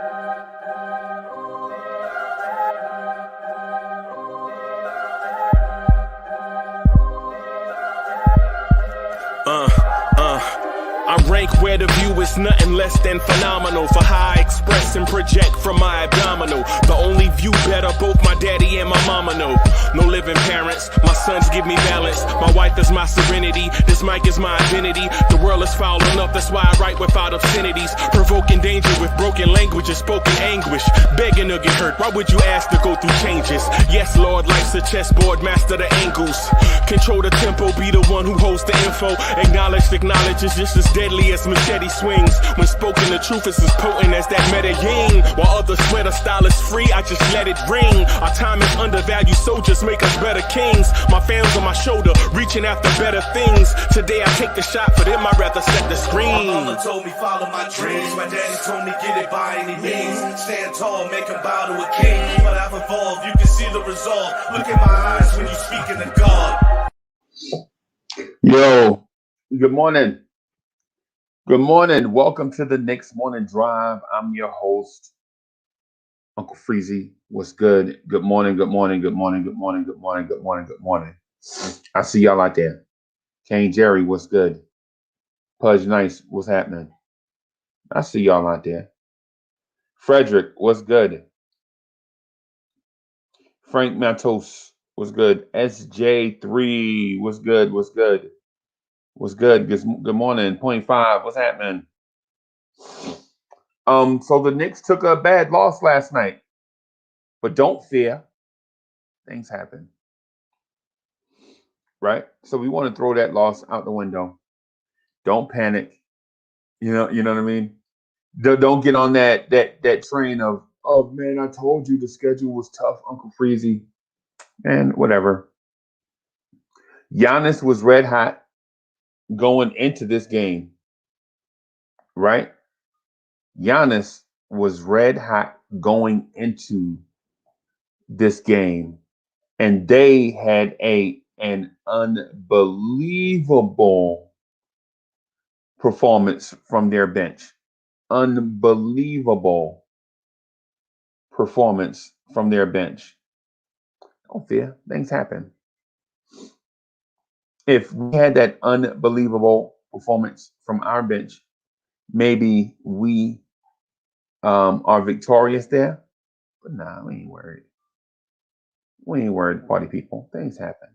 I rank where the view is nothing less than phenomenal. For how I express and project from my abdominal. The only view better, both my daddy and my mama know. No living parents, my sons give me balance. My wife is my serenity, this mic is my identity. The world is foul enough, that's why I write without obscenities. Provoking danger with broken language and spoken anguish. Begging to get hurt, why would you ask to go through changes? Yes, Lord, life's a chessboard, master the angles. Control the tempo, be the one who holds the info. Acknowledged knowledge is just as deadly as machete swings. When spoken, the truth is as potent as that Medellin. While others swear the style is free, I just let it ring. Our time is undervalued, soldiers make us better kings. My fans on my shoulder, reaching after better things. Today I take the shot, for them I'd rather set the screen. My mama told me follow my dreams. My daddy told me get it by any means. Stand tall, make him bow to a king. But I've evolved, you can see the resolve. Look in my eyes when you speaking to God. Yo, good morning. Good morning. Welcome to the Knicks Morning Drive. I'm your host, Uncle Freezy. What's good? Good morning, good morning, good morning, good morning, good morning, good morning, good morning. I see y'all out there. Kane Jerry, what's good? Pudge Nice, what's happening? I see y'all out there. Frederick, what's good? Frank Matos, what's good? SJ3, what's good? What's good? What's good? Good morning. Point 5, what's happening? So the Knicks took a bad loss last night. But don't fear. Things happen. Right? So we want to throw that loss out the window. Don't panic. You know what I mean? Don't get on that train of, oh man, I told you the schedule was tough, Uncle Freezy. And whatever. Giannis was red hot going into this game. Right? Giannis was red hot going into this game, and they had an unbelievable performance from their bench. Unbelievable performance from their bench. Don't fear, things happen. If we had that unbelievable performance from our bench, maybe we are victorious there. But nah, we ain't worried. We ain't worried, party people. Things happen.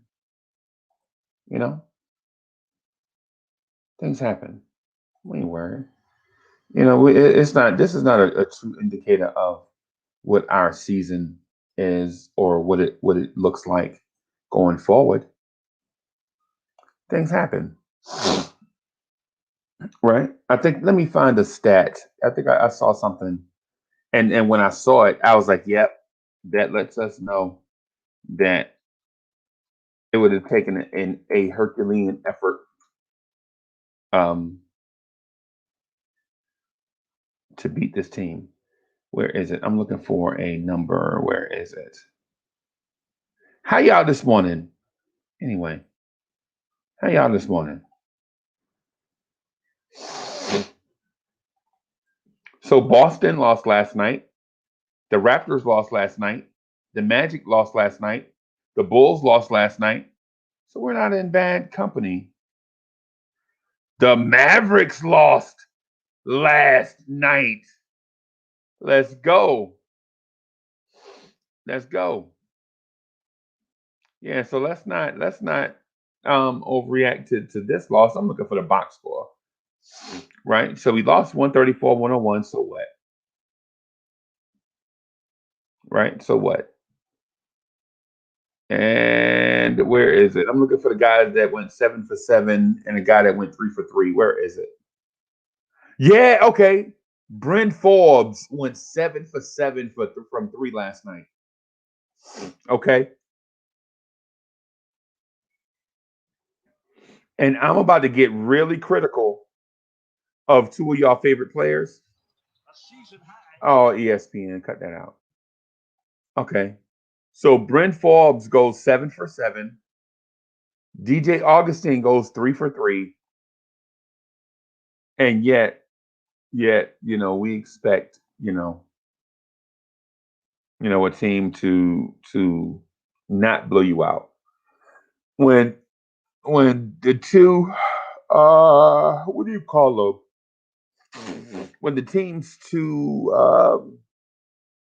You know? Things happen. We ain't worried. You know, it's not. This is not a true indicator of what our season is or what it looks like going forward. Things happen, right? I think. Let me find a stat. I think I saw something, and when I saw it, I was like, "Yep, that lets us know that it would have taken a Herculean effort to beat this team." Where is it? I'm looking for a number. Where is it? How y'all this morning? Anyway, how y'all this morning? So Boston lost last night. The Raptors lost last night. The Magic lost last night. The Bulls lost last night. So we're not in bad company. The Mavericks lost last night. Let's go. Let's go. Yeah, so let's not overreact to this loss. I'm looking for the box score. Right? So we lost 134-101. So what? Right? So what? And where is it? I'm looking for the guys that went 7 for 7 and a guy that went 3 for 3. Where is it? Yeah, okay. Bryn Forbes went 7 for 7 from 3 last night. Okay. And I'm about to get really critical of 2 of y'all favorite players. Oh, ESPN, cut that out. Okay. So Bryn Forbes goes 7 for 7. DJ Augustine goes 3 for 3. And yet, we expect, a team to not blow you out. When the two what do you call them? When the teams to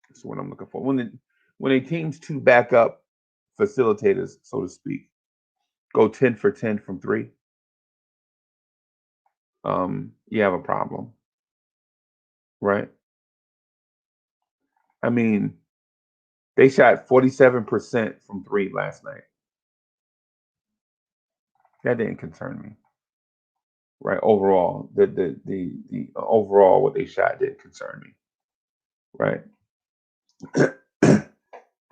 that's what I'm looking for. When a team's two backup facilitators, so to speak, go 10 for 10 from three, you have a problem, right? I mean, they shot 47% from three last night. That didn't concern me, right? Overall, the overall what they shot didn't concern me, right?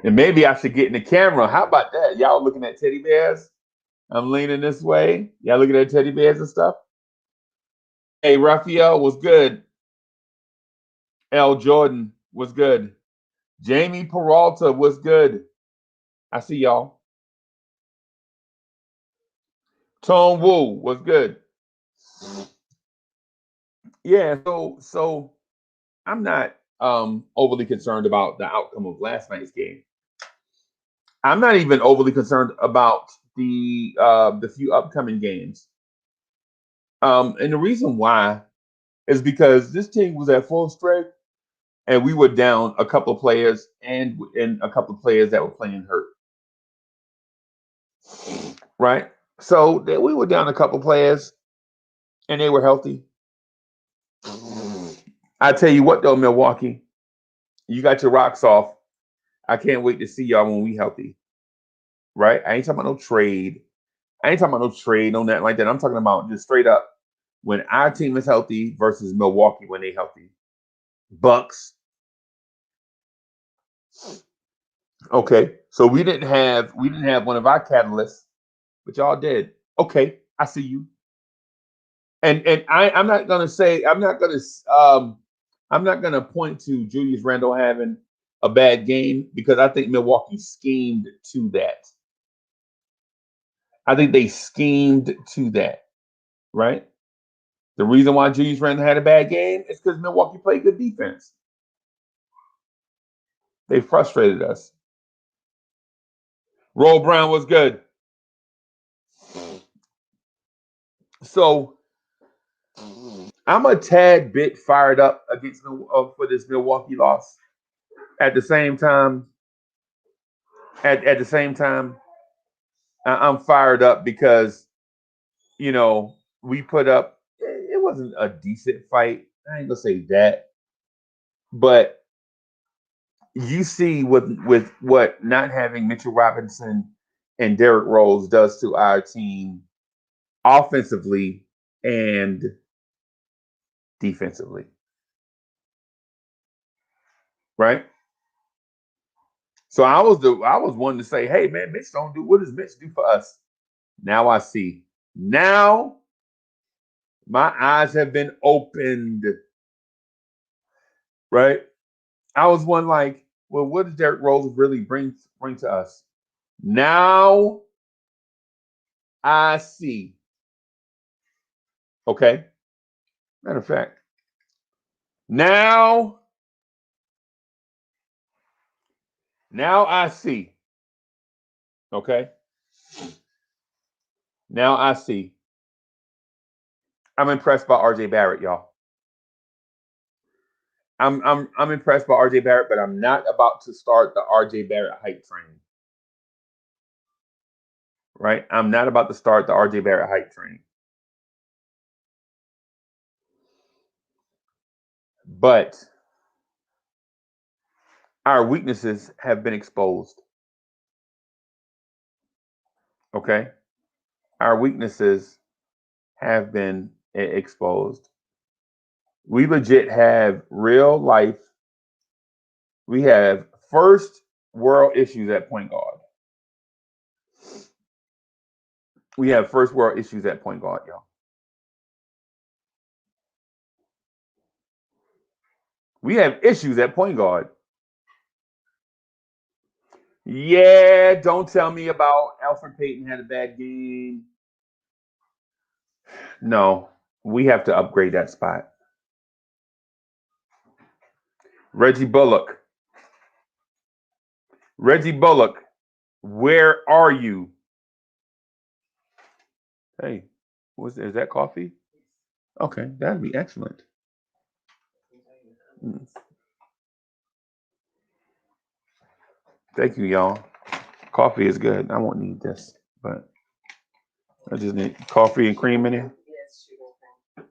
And maybe I should get in the camera. How about that? Y'all looking at teddy bears? I'm leaning this way. Y'all looking at teddy bears and stuff? Hey, Raphael was good. L. Jordan was good. Jamie Peralta was good. I see y'all. Tone Wu was good. Yeah, so I'm not overly concerned about the outcome of last night's game. I'm not even overly concerned about the few upcoming games. And the reason why is because this team was at full strength and we were down a couple of players and a couple of players that were playing hurt. Right? So we were down a couple of players and they were healthy. I tell you what though, Milwaukee, you got your rocks off. I can't wait to see y'all when we healthy. Right? I ain't talking about no trade. I ain't talking about no trade, no nothing like that. I'm talking about just straight up when our team is healthy versus Milwaukee when they healthy. Bucks. Okay. So we didn't have one of our catalysts, but y'all did. Okay, I see you. And I'm not gonna say I'm not gonna point to Julius Randle having a bad game because I think Milwaukee schemed to that. I think they schemed to that, right? The reason why Julius Randle had a bad game is because Milwaukee played good defense. They frustrated us. Roll Brown was good. So I'm a tad bit fired up against for this Milwaukee loss. At the same time, at the same time, I'm fired up because we put up. It wasn't a decent fight. I ain't gonna say that, but you see with what not having Mitchell Robinson and Derrick Rose does to our team offensively and defensively, right? So I was one to say, hey man, Mitch don't do what does Mitch do for us? Now I see. Now my eyes have been opened. Right? I was one like, well, what does Derrick Rose really bring to us? Now I see. Okay. Matter of fact, now I see. Okay. Now I see. I'm impressed by RJ Barrett, y'all. I'm impressed by RJ Barrett, but I'm not about to start the RJ Barrett hype train. Right? I'm not about to start the RJ Barrett hype train. But our weaknesses have been exposed. Okay? Our weaknesses have been exposed. We legit have real life. We have first world issues at point guard. We have first world issues at point guard, y'all. We have issues at point guard. Yeah, don't tell me about Alfred Payton had a bad game. No, we have to upgrade that spot. Reggie Bullock. Reggie Bullock, where are you? Hey, is that coffee? Okay, that'd be excellent. Mm. Thank you, y'all. Coffee is good. I won't need this, but I just need coffee and cream in it.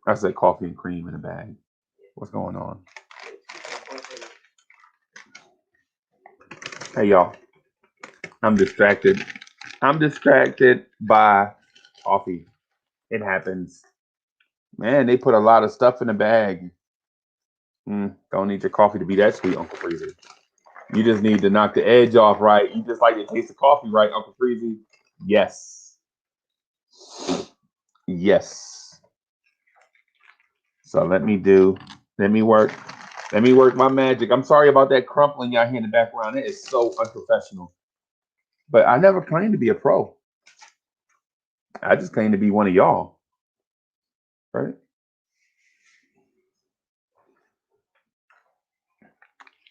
I said coffee and cream in a bag. What's going on? Hey, y'all. I'm distracted. I'm distracted by coffee. It happens. Man, they put a lot of stuff in the bag. Don't need your coffee to be that sweet, Uncle Freezy. You just need to knock the edge off right. You just like to taste the coffee, right, Uncle Freezy? Yes. Yes. So let me work my magic. I'm sorry about that crumpling y'all hear in the background. It is so unprofessional. But I never claimed to be a pro. I just claimed to be one of y'all. Right?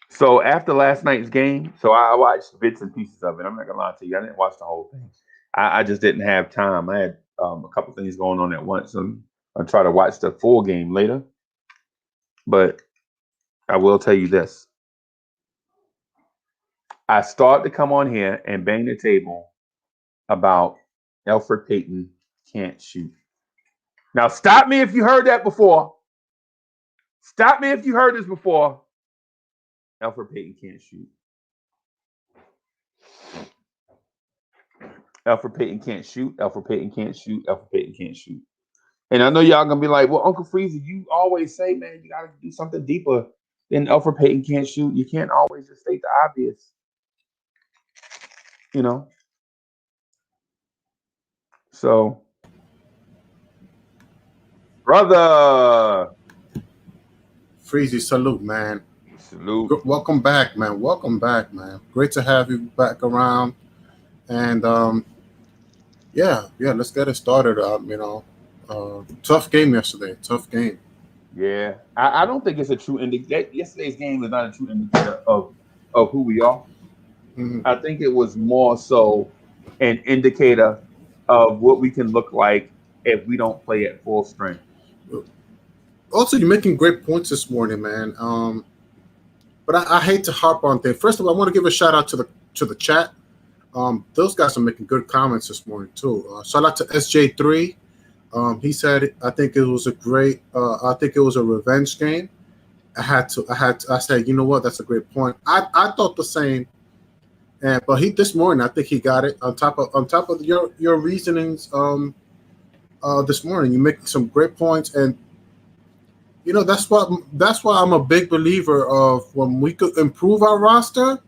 So after last night's game, so I watched bits and pieces of it. I'm not gonna lie to you, I didn't watch the whole thing. I just didn't have time. I had a couple things going on at once, so I'll try to watch the full game later. But I will tell you this: I start to come on here and bang the table about Elfrid Payton can't shoot. Now, stop me if you heard that before. Stop me if you heard this before. Elfrid Payton can't shoot. Elfrid Payton can't shoot. Elfrid Payton can't shoot. Elfrid Payton can't shoot. And I know y'all gonna be like, well, Uncle Freezy, you always say, man, you gotta do something deeper than Elfrid Payton can't shoot. You can't always just state the obvious. You know? So, brother. Freezy, salute, man. Salute. Welcome back, man. Welcome back, man. Great to have you back around. And yeah, let's get it started. Tough game yesterday. Tough game. Yeah, I don't think it's a true indicator. Yesterday's game is not a true indicator of who we are. Mm-hmm. I think it was more so an indicator of what we can look like if we don't play at full strength. Also, you're making great points this morning, man. But I hate to harp on things. First of all, I want to give a shout out to the chat. Those guys are making good comments this morning too. Shout out to SJ3. He said, I think it was a revenge game. I said, you know what? That's a great point. I thought the same. But this morning, I think he got it on top of your reasonings. This morning, you make some great points, and you know that's why I'm a big believer of when we could improve our roster.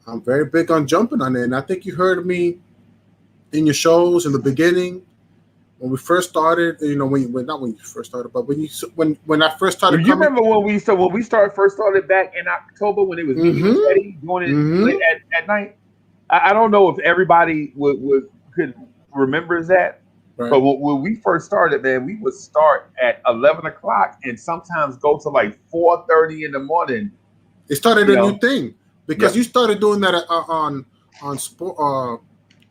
I'm very big on jumping on it, and I think you heard me in your shows in the beginning when we first started. You know, not when you first started, but when I first started. You remember when we first started back in October when it was steady doing it late at night? I don't know if everybody could remembers that. Right. But when we first started, man, we would start at 11 o'clock and sometimes go to like 4:30 in the morning. It started a new thing because you started doing that on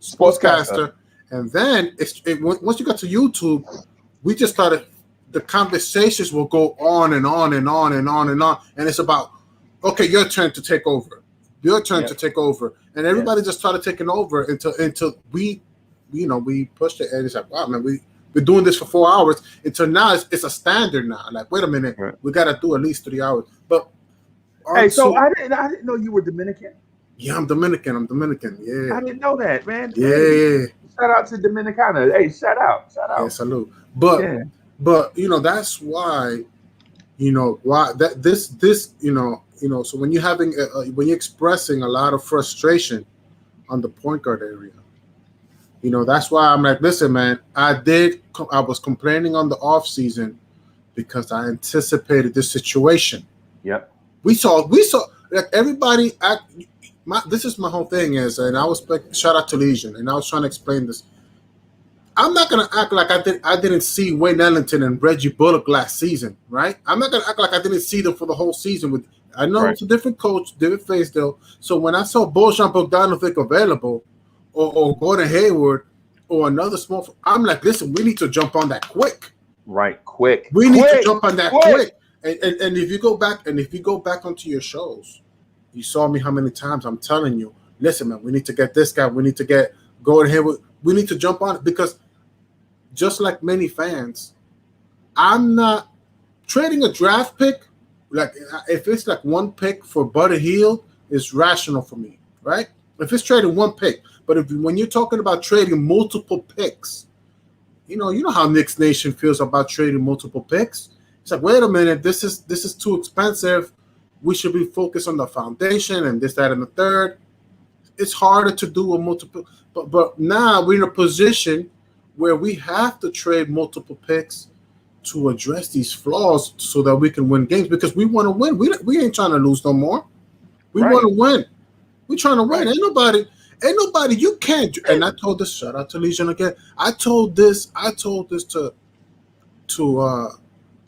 Sportscaster, and then once you got to YouTube, we just started. The conversations will go on and on and on and on and on, and it's about, okay, your turn to take over, your turn to take over, and everybody just started taking over until we. We pushed it, and it's like, wow, man, we're doing this for 4 hours. Until now, it's a standard now. Like, wait a minute, we got to do at least 3 hours. But hey, so I didn't know you were Dominican. Yeah, I'm Dominican. Yeah, I didn't know that, man. Yeah, hey, shout out to Dominicana. Hey, shout out. Yeah, salute. But that's why, So when you're having when you're expressing a lot of frustration on the point guard area. That's why I'm like, listen, man, I was complaining on the off season because I anticipated this situation. Yep. We saw like everybody this is my whole thing and I was shout out to Legion, and I was trying to explain this. I'm not gonna act like I didn't see Wayne Ellington and Reggie Bullock last season, right? I'm not gonna act like I didn't see them for the whole season with I know Right. it's a different coach, different face though. So when I saw Bojan Bogdanovic available, or Gordon Hayward, or another small, I'm like, listen, we need to jump on that quick. Right. Quick. We need to jump on that Quick. quick. And if you go back onto your shows, you saw me how many times I'm telling you, listen, man, we need to get this guy. We need to get Gordon Hayward. We need to jump on it because just like many fans, I'm not trading a draft pick. Like if it's like one pick for Buddy Hield is rational for me, right? If it's trading one pick, but when you're talking about trading multiple picks, you know how Knicks Nation feels about trading multiple picks. It's like, wait a minute, this is too expensive. We should be focused on the foundation and this, that, and the third. It's harder to do a multiple, but now we're in a position where we have to trade multiple picks to address these flaws so that we can win games because we want to win. We ain't trying to lose no more. We want to win. We're trying to win. Ain't nobody. You can't. And I told this. Shout out to Legion again. I told this to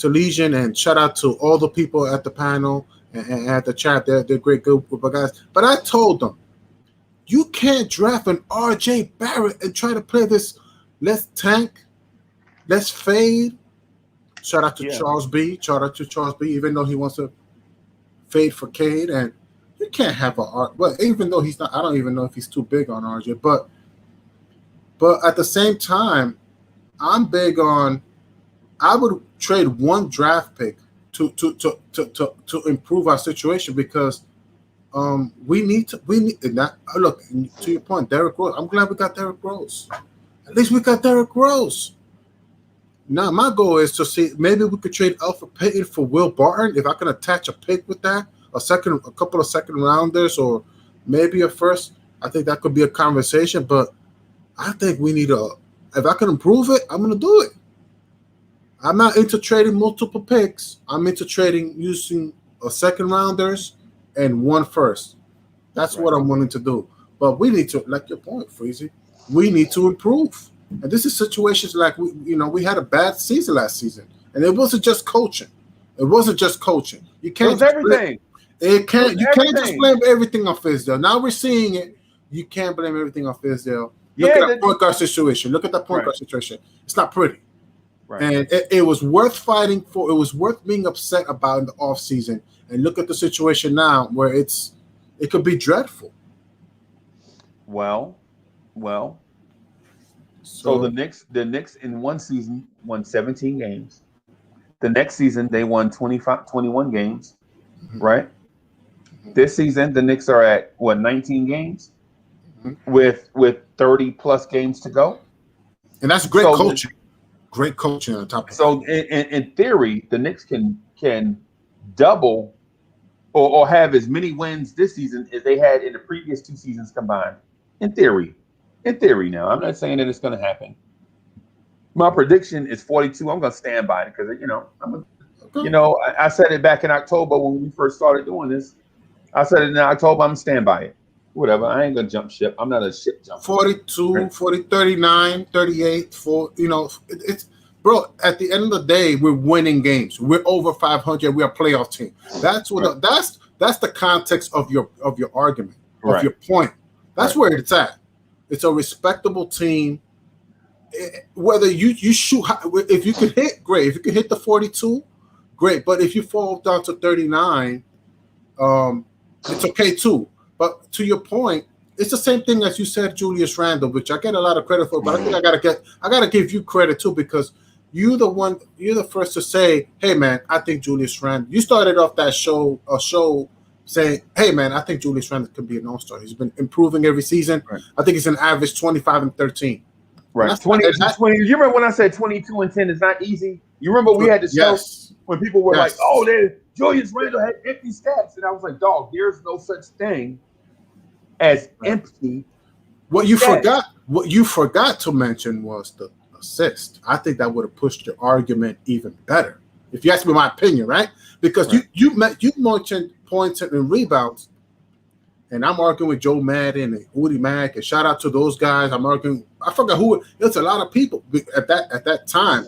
Legion, and shout out to all the people at the panel and at the chat. They're a great group of guys. But I told them, you can't draft an RJ Barrett and try to play this. Let's tank. Let's fade. Shout out to Charles B. Shout out to Charles B. Even though he wants to fade for Cade, and you can't have even though he's not. I don't even know if he's too big on RJ, but at the same time, I'm big on. I would trade one draft pick to improve our situation because we need and that, look, to your point, Derrick Rose. I'm glad we got Derrick Rose. At least we got Derrick Rose. Now my goal is to see maybe we could trade Alfred Payton for Will Barton. If I can attach a pick with that, a couple of second rounders, or maybe a first, I think that could be a conversation. But I think we need if I can improve it, I'm gonna do it. I'm not into trading multiple picks. I'm into trading using a second rounders and one first. That's what I'm willing to do. But we need to, like your point, Freezy, we need to improve. And this is situations like we had a bad season last season, and it wasn't just coaching. You can't. It was everything. You can't just blame everything on Fizdale. Now we're seeing it. You can't blame everything on Fizdale. Look at that point guard situation. It's not pretty. Right. And it was worth fighting for. It was worth being upset about in the offseason. And look at the situation now where it could be dreadful. Well. So the Knicks in one season won 17 games. The next season they won 21 games, right? This season the Knicks are at 19 games with 30 plus games to go. And that's great coaching. Great coaching on top of so in theory, the Knicks can double or have as many wins this season as they had in the previous two seasons combined. In theory now. I'm not saying that it's going to happen. My prediction is 42. I'm going to stand by it because, I said it back in October when we first started doing this. I said it in October. I'm going to stand by it. Whatever. I ain't going to jump ship. I'm not a ship jumper. 42, right? 40, 39, 38, 4. It's bro, at the end of the day, we're winning games. We're over 500. We're a playoff team. That's what that's the context of your argument, of your point. That's where it's at. It's a respectable team. Whether you shoot, if you can hit, great. If you can hit the 42, great. But if you fall down to 39, it's okay too. But to your point, it's the same thing as you said, Julius Randle, which I get a lot of credit for. But I think I gotta give you credit too because you're the first to say, "Hey man, I think Julius Randle." You started off that show saying, "Hey man, I think Julius Randle could be an all-star. He's been improving every season. Right. I think he's an average 25 and 13." Right. 20. You remember when I said 22 and 10 is not easy? You remember we had the show when people were like, "Oh, Julius Randle had empty stats," and I was like, "Dog, there's no such thing as empty." What you forgot to mention was the assist. I think that would have pushed your argument even better. If you ask me my opinion, right? Because you mentioned points and rebounds, and I'm arguing with Joe Madden and Woody Mack, and shout out to those guys. I'm arguing. I forgot who. There's a lot of people at that time.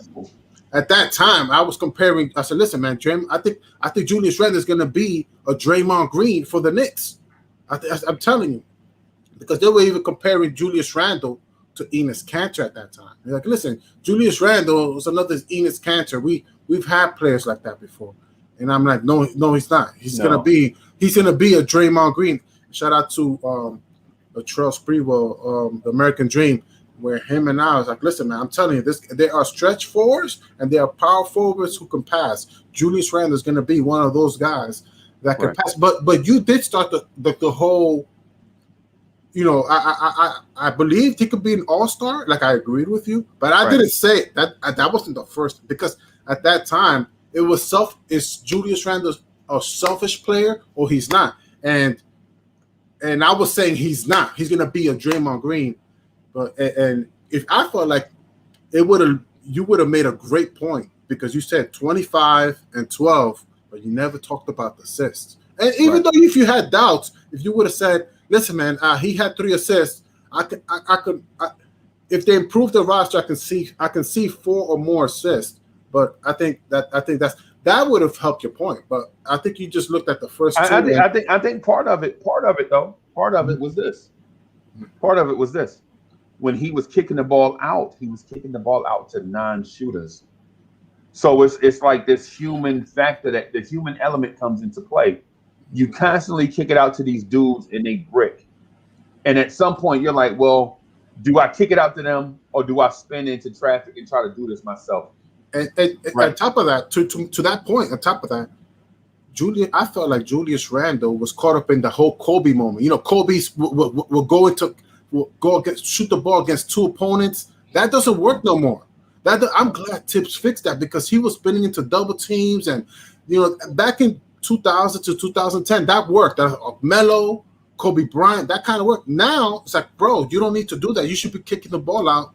at that time, I was comparing. I said, "Listen, man, I think Julius Randle is going to be a Draymond Green for the Knicks." I'm telling you, because they were even comparing Julius Randle to Enes Kanter at that time. They're like, "Listen, Julius Randle was another Enes Kanter. We've had players like that before." And I'm like, "No, he's not. He's gonna be a Draymond Green." Shout out to Charles Sprewell, the American Dream, where him and I was like, "Listen, man, I'm telling you, there are stretch forwards and there are power forwards who can pass. Julius Randle is going to be one of those guys that can pass." But you did start the whole, I believed he could be an all-star. Like, I agreed with you, but I didn't say that. That wasn't the first, because at that time it was is Julius Randle a selfish player or he's not? And I was saying he's not. He's going to be a Draymond Green. But and if I felt like you would have made a great point, because you said 25 and 12, but you never talked about the assists. And even though if you had doubts, if you would have said, "Listen, man, he had 3 assists. If they improve the roster, I can see 4 or more assists." But I think that would have helped your point. But I think you just looked at the first two. I think part of it was this. Part of it was this. When he was kicking the ball out, to non-shooters. So it's like this human factor, that the human element comes into play. You constantly kick it out to these dudes and they brick. And at some point you're like, well, do I kick it out to them or do I spin into traffic and try to do this myself? And on top of that, to that point, on top of that, I felt like Julius Randle was caught up in the whole Kobe moment. Kobe will shoot the ball against 2 opponents. That doesn't work no more. I'm glad Tibbs fixed that, because he was spinning into double teams, and back in 2000 to 2010, that worked. Melo, Kobe Bryant, that kind of worked. Now it's like, bro, you don't need to do that. You should be kicking the ball out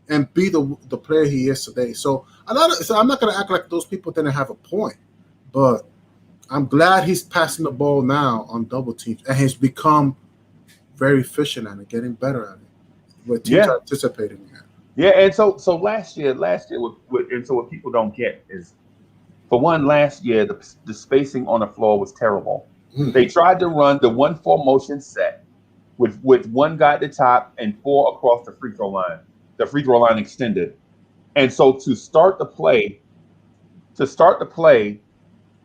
and be the player he is today. So I'm not going to act like those people didn't have a point, but I'm glad he's passing the ball now on double teams, and he's become very efficient at it, getting better at it. What teams are anticipating that. Yeah, and so last year, and so what people don't get is, for one, last year the spacing on the floor was terrible. They tried to run the 1-4 motion set with one guy at the top and 4 across the free throw line. The free throw line extended, and so to start the play,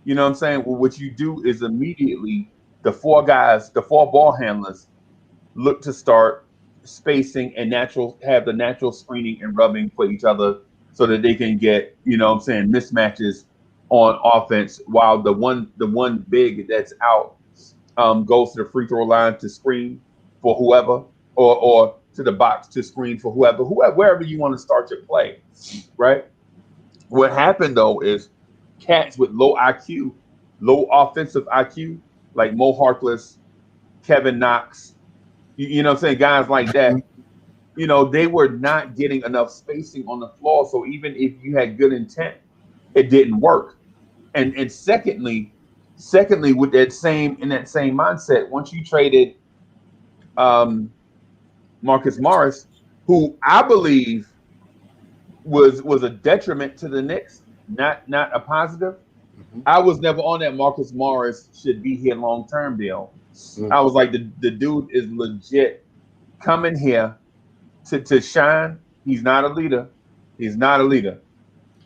you know what I'm saying? Well, what you do is immediately the 4 ball handlers look to start spacing and have the natural screening and rubbing for each other, so that they can get, mismatches on offense, while the one big that's out goes to the free throw line to screen for whoever, or to the box to screen for whoever, wherever you want to start your play, right? What happened though is cats with low offensive IQ, like Mo Harkless, Kevin Knox, you know what I'm saying, guys like that, they were not getting enough spacing on the floor. So even if you had good intent, it didn't work. And secondly, with that same mindset, once you traded Marcus Morris, who I believe was a detriment to the Knicks, not a positive. I was never on that Marcus Morris should be here long-term deal. I was like, the dude is legit coming here to shine. He's not a leader.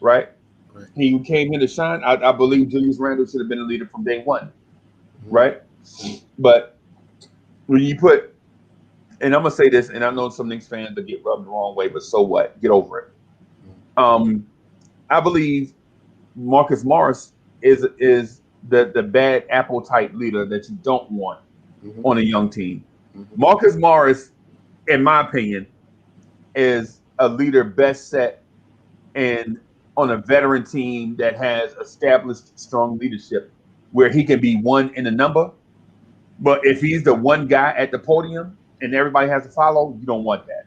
Right? He came here to shine. I believe Julius Randle should have been a leader from day one. Right? But when you put, and I'm going to say this, and I know some Knicks fans that get rubbed the wrong way, but so what? Get over it. I believe Marcus Morris is the bad apple type leader that you don't want on a young team. Marcus Morris, in my opinion, is a leader best set on a veteran team that has established strong leadership, where he can be one in a number. But if he's the one guy at the podium and everybody has to follow, you don't want that.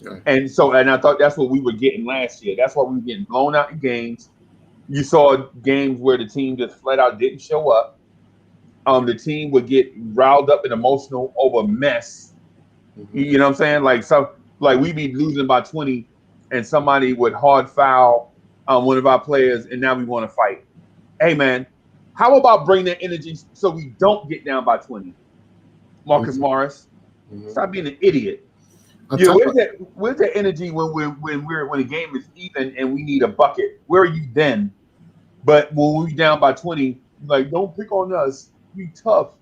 Okay. And I thought that's what we were getting last year. That's why we were getting blown out in games. You saw games where the team just flat out didn't show up. The team would get riled up and emotional over mess. You know what I'm saying? Like we'd be losing by 20 and somebody would hard foul one of our players, and now we want to fight. Hey, man, how about bring that energy so we don't get down by 20? Marcus Morris, stop being an idiot. Yeah, where's that energy when the game is even and we need a bucket? Where are you then? But when we down by 20, you're like, don't pick on us. Be tough.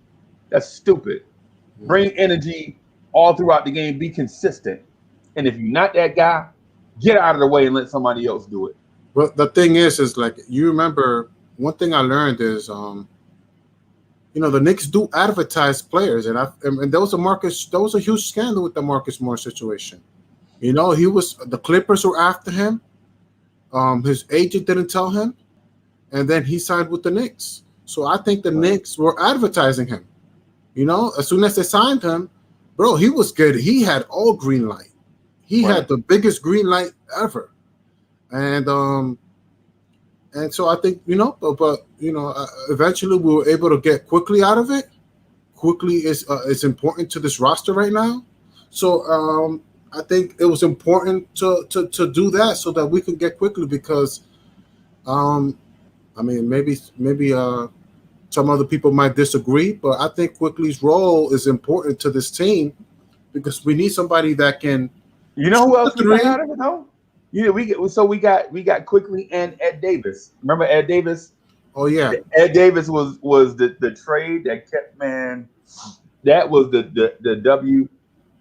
That's stupid. Bring energy all throughout the game. Be consistent. And if you're not that guy, get out of the way and let somebody else do it. But the thing is like you remember one thing I learned is the Knicks do advertise players, and there was a huge scandal with the Marcus Morris situation. The Clippers were after him. His agent didn't tell him, and then he signed with the Knicks. So I think the Knicks were advertising him. As soon as they signed him, bro, he was good. He had all green light. He had the biggest green light ever, and so I think eventually we were able to get quickly out of it. Quickly is important to this roster right now. So I think it was important to do that so that we could get quickly because, maybe some other people might disagree, but I think Quickly's role is important to this team because we need somebody that can. You know who else we got out of it though? We got Quickly and Ed Davis. Remember Ed Davis? Oh yeah. Ed Davis was the trade that kept that was the W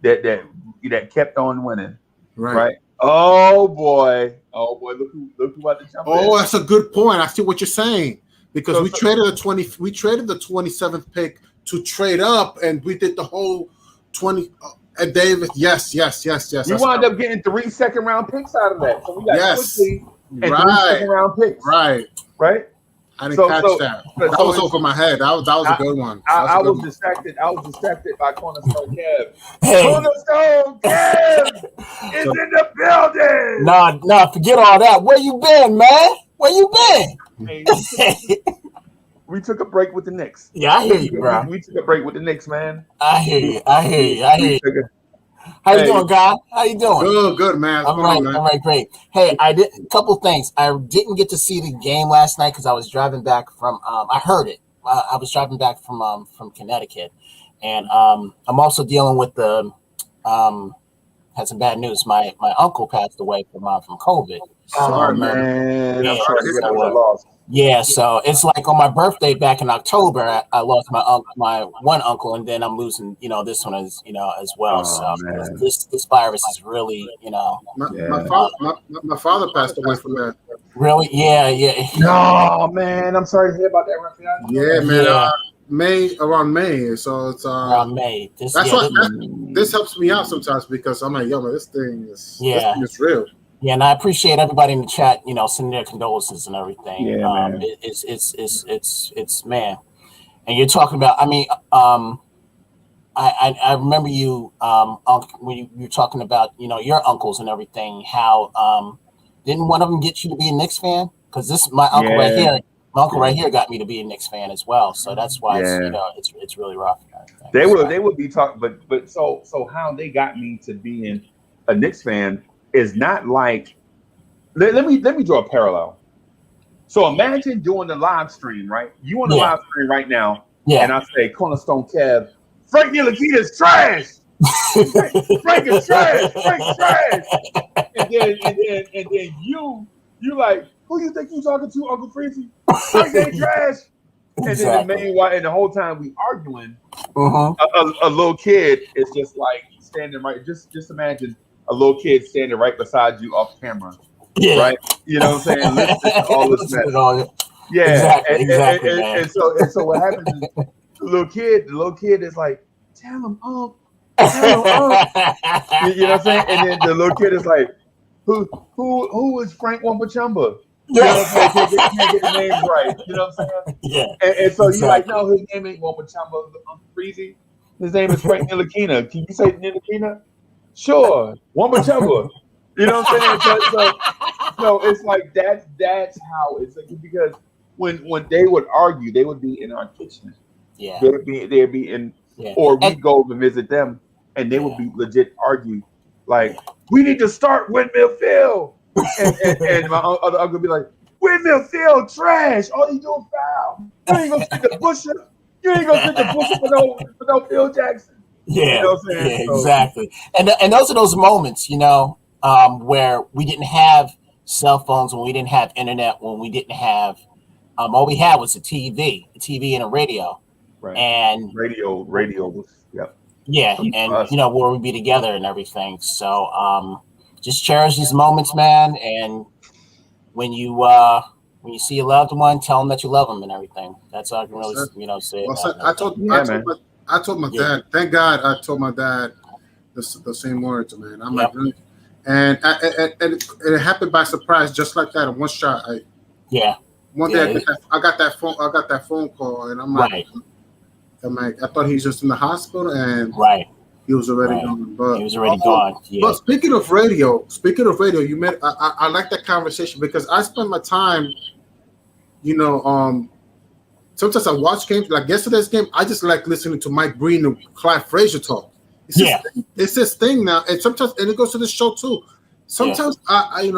that kept on winning. Right. Oh boy. Look who about to jump in. Oh, that's a good point. I see what you're saying. Because we traded the 27th pick to trade up and we did the whole 20 Ed Davis, yes. We wound up getting 3 second-round picks out of that. So we got Quickly and 3 second-round picks. Right. I didn't catch that. That was over my head. That was a good one. I was distracted by Cornerstone Kev. Cornerstone Kev is in the building. Nah, forget all that. Where you been, man? Where you been? Hey, we took a break with the Knicks. Yeah, I hear you, bro. We took a break with the Knicks, man. I hear you. How you doing, guy? How you doing? Good, man. All right, great. Hey, I did a couple things. I didn't get to see the game last night because I was driving back from. I heard it. I was driving back from Connecticut, and I'm also dealing with the. Had some bad news. My uncle passed away from COVID. Sorry, man. Yeah, lost. Yeah, so it's like on my birthday back in October, I lost my one uncle, and then I'm losing, this one as well. So this virus is really, My father passed away from that. Really? Yeah. No, man, I'm sorry to hear about that, Raphael. Yeah, man. Yeah. Around May, so it's around May. This helps me out sometimes because I'm like, yo, man, this thing is real. Yeah, and I appreciate everybody in the chat, sending their condolences and everything. Yeah, man. It's man. And you're talking about, I remember you when you were talking about, your uncles and everything, how didn't one of them get you to be a Knicks fan? Because my uncle right here got me to be a Knicks fan as well. So that's why it's really rough. They would be talking, but so how they got me to being a Knicks fan is not like let me draw a parallel. So imagine doing the live stream, right? You on the live stream right now, and I say Cornerstone Kev, Frank Ntilikina is trash. Frank is trash. Frank's trash. And then you like, who you think you talking to, Uncle Freezy? Frank ain't trash. And then the whole time we arguing, a little kid is just like standing right. Just imagine a little kid standing right beside you off camera, right? You know what I'm saying? Listen to all this mess. Yeah, exactly. And so what happens is the little kid is like, tell him, you know what I'm saying? And then the little kid is like, who is Frank Wambachamba? You know what I'm saying? Can't get the names right. You know what I'm saying? Yeah. And so you're like, no, his name ain't Wambachamba, Uncle Freezy. His name is Frank Ntilikina. Can you say Ntilikina? Sure, Wambachamba. You know what I'm saying? So it's like that's how it's like, because when they would argue, they would be in our kitchen. Yeah. They'd be in, or we'd go over and visit them, and they would be legit argue like, we need to start Windmill Field. We and my other uncle would be like, "Windmill Field trash. All you do is foul. You ain't gonna sit the busher. You ain't gonna sit the busher for no Phil Jackson." Yeah, You know what I'm saying? yeah, So, exactly. And those are those moments, where we didn't have cell phones, when we didn't have internet, when we didn't have all we had was a TV and a radio, right. and Radio was yep. yeah, For and us. where we'd be together and everything. So just cherish these moments, man. And when you see your loved one, tell them that you love them and everything. That's all I can really say. Well, about it. I told my dad. Thank God, I told my dad the same words, man. I'm like, really? And it happened by surprise, just like that. In one shot, one day I got that phone call, and I'm like, I thought he was just in the hospital, and he was already gone. But he was already gone. Yeah. But speaking of radio, you met. I like that conversation because I spend my time, sometimes I watch games. Like yesterday's game, I just like listening to Mike Breen and Clyde Frazier talk. It's this thing now, and sometimes, and it goes to the show too. Sometimes I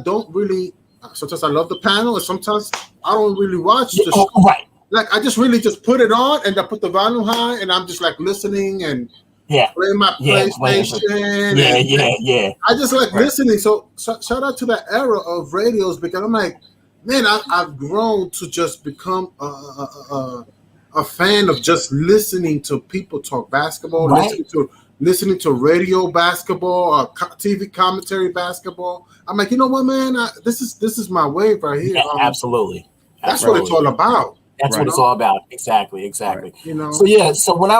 don't really. Sometimes I love the panel, and sometimes I don't really watch the show. Right. Like I just really just put it on, and I put the volume high, and I'm just like listening and playing my PlayStation. Yeah. I just like listening. So shout out to that era of radios because I'm like, man, I've grown to just become a fan of just listening to people talk basketball, listening to radio basketball, TV commentary basketball. I'm like, you know what, man? This is my wave right here. Yeah, absolutely. That's what it's all about. That's what it's all about. Exactly. Right. So when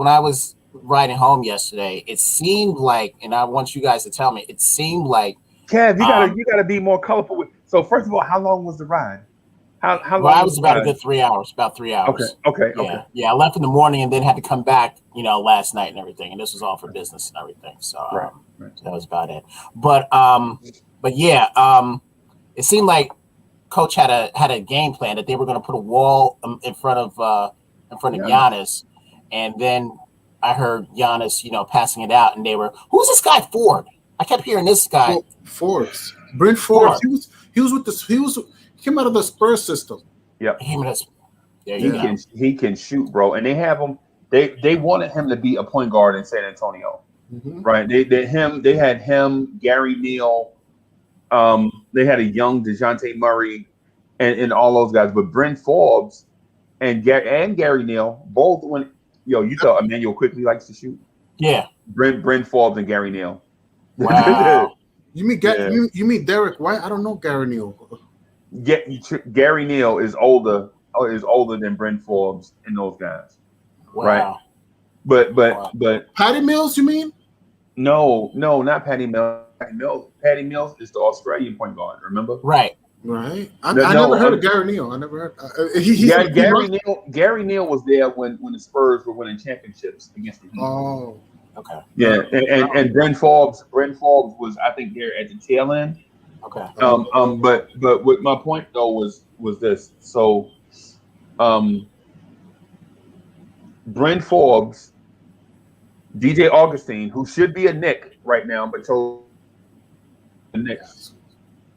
I was riding home yesterday, it seemed like, and I want you guys to tell me, it seemed like Kev, you gotta be more colorful. So first of all, how long was the ride? How long? Well, I was about a good 3 hours. About 3 hours. Okay. Yeah. I left in the morning and then had to come back, last night and everything. And this was all for business and everything. So that was about it. But it seemed like Coach had a game plan that they were going to put a wall in front of Giannis, and then I heard Giannis, passing it out, and they were, who's this guy Ford? I kept hearing this guy. Forbes. Brent Forbes. He was with this. He came out of the Spurs system. Yep. He can shoot, bro. And they have him. They wanted him to be a point guard in San Antonio, right? They had him, Gary Neal. They had a young DeJounte Murray, and all those guys. But Brent Forbes and Gary Neal both went. You thought Emmanuel Quickly likes to shoot. Yeah. Brent Forbes and Gary Neal. Wow. You mean Derek White? I don't know Gary Neal. Gary Neal is older than Brent Forbes and those guys. Wow. Right? But Patty Mills, you mean? No, not Patty Mills. Patty Mills is the Australian point guard, remember? Right. I never heard of Gary Neal. I never heard. Gary Neal was there when the Spurs were winning championships against the Heat. Oh, okay. Yeah, and Brent Forbes was, I think, there at the tail end. Okay. But what my point though was this. So, Brent Forbes, DJ Augustine, who should be a Knick right now, but told the Knicks.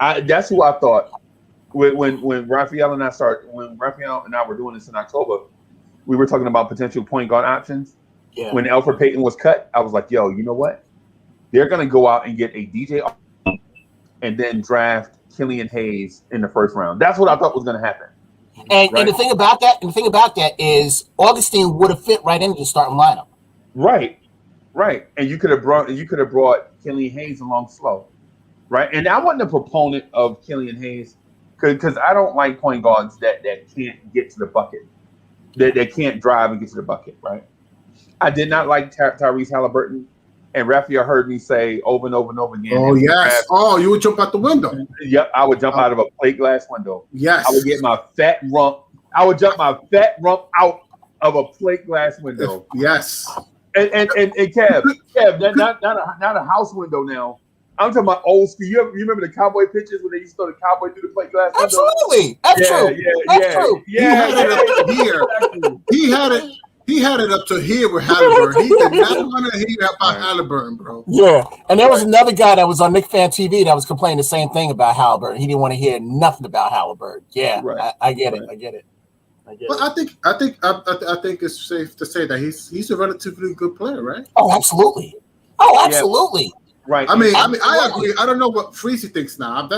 That's who I thought when Raphael and I were doing this in October, we were talking about potential point guard options. Yeah. When Alfred Payton was cut, I was like, yo, you know what? They're gonna go out and get a DJ and then draft Killian Hayes in the first round. That's what I thought was gonna happen. And the thing about that is Augustine would have fit right into the starting lineup. Right. And you could have brought Killian Hayes along slow. Right. And I wasn't a proponent of Killian Hayes because I don't like point guards that can't get to the bucket. That can't drive and get to the bucket, right? I did not like Tyrese Halliburton, and Raphael heard me say over and over and over again. Oh, yes. Oh, you would jump out the window. Yep, I would jump out of a plate glass window. Yes. I would get my fat rump. I would jump my fat rump out of a plate glass window. Yes. And Kev, not a house window now. I'm talking about old school. You remember the cowboy pictures when they used to throw the cowboy through the plate glass window? Absolutely. That's true. Yeah. He had it He had it up to here with Halliburton. He did not want to hear about Halliburton, bro. Yeah, and there was another guy that was on Knicks Fan TV that was complaining the same thing about Halliburton. He didn't want to hear nothing about Halliburton. Yeah, I get it. I get it. But I think it's safe to say that he's a relatively good player, right? Oh, absolutely. Oh, absolutely. Right. I mean, I agree. I don't know what Freezy thinks now. I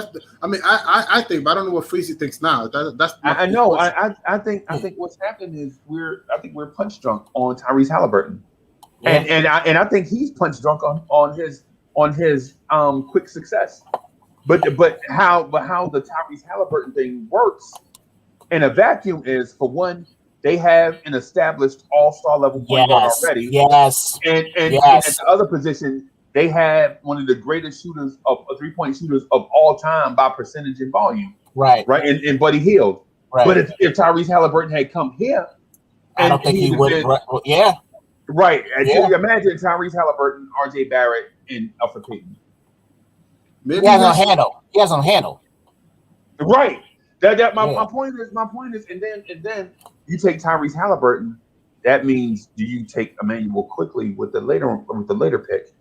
think, but I don't know what Freezy thinks now. That's. I know. I think what's happened is we're punch drunk on Tyrese Halliburton, and I think he's punch drunk on his quick success. But how the Tyrese Halliburton thing works in a vacuum is, for one, they have an established all-star level point guard already. Yes. And at the other position, they have one of the greatest shooters of three-point shooters of all time by percentage and volume. Right. Right. And Buddy Hield. Right. But if Tyrese Halliburton had come here, I don't think he would. Yeah. Right. And you imagine Tyrese Halliburton, RJ Barrett, and Alfred Payton. He has no handle. He has no handle. Right. My point is, and then you take Tyrese Halliburton. That means, do you take Emmanuel quickly with the later pick?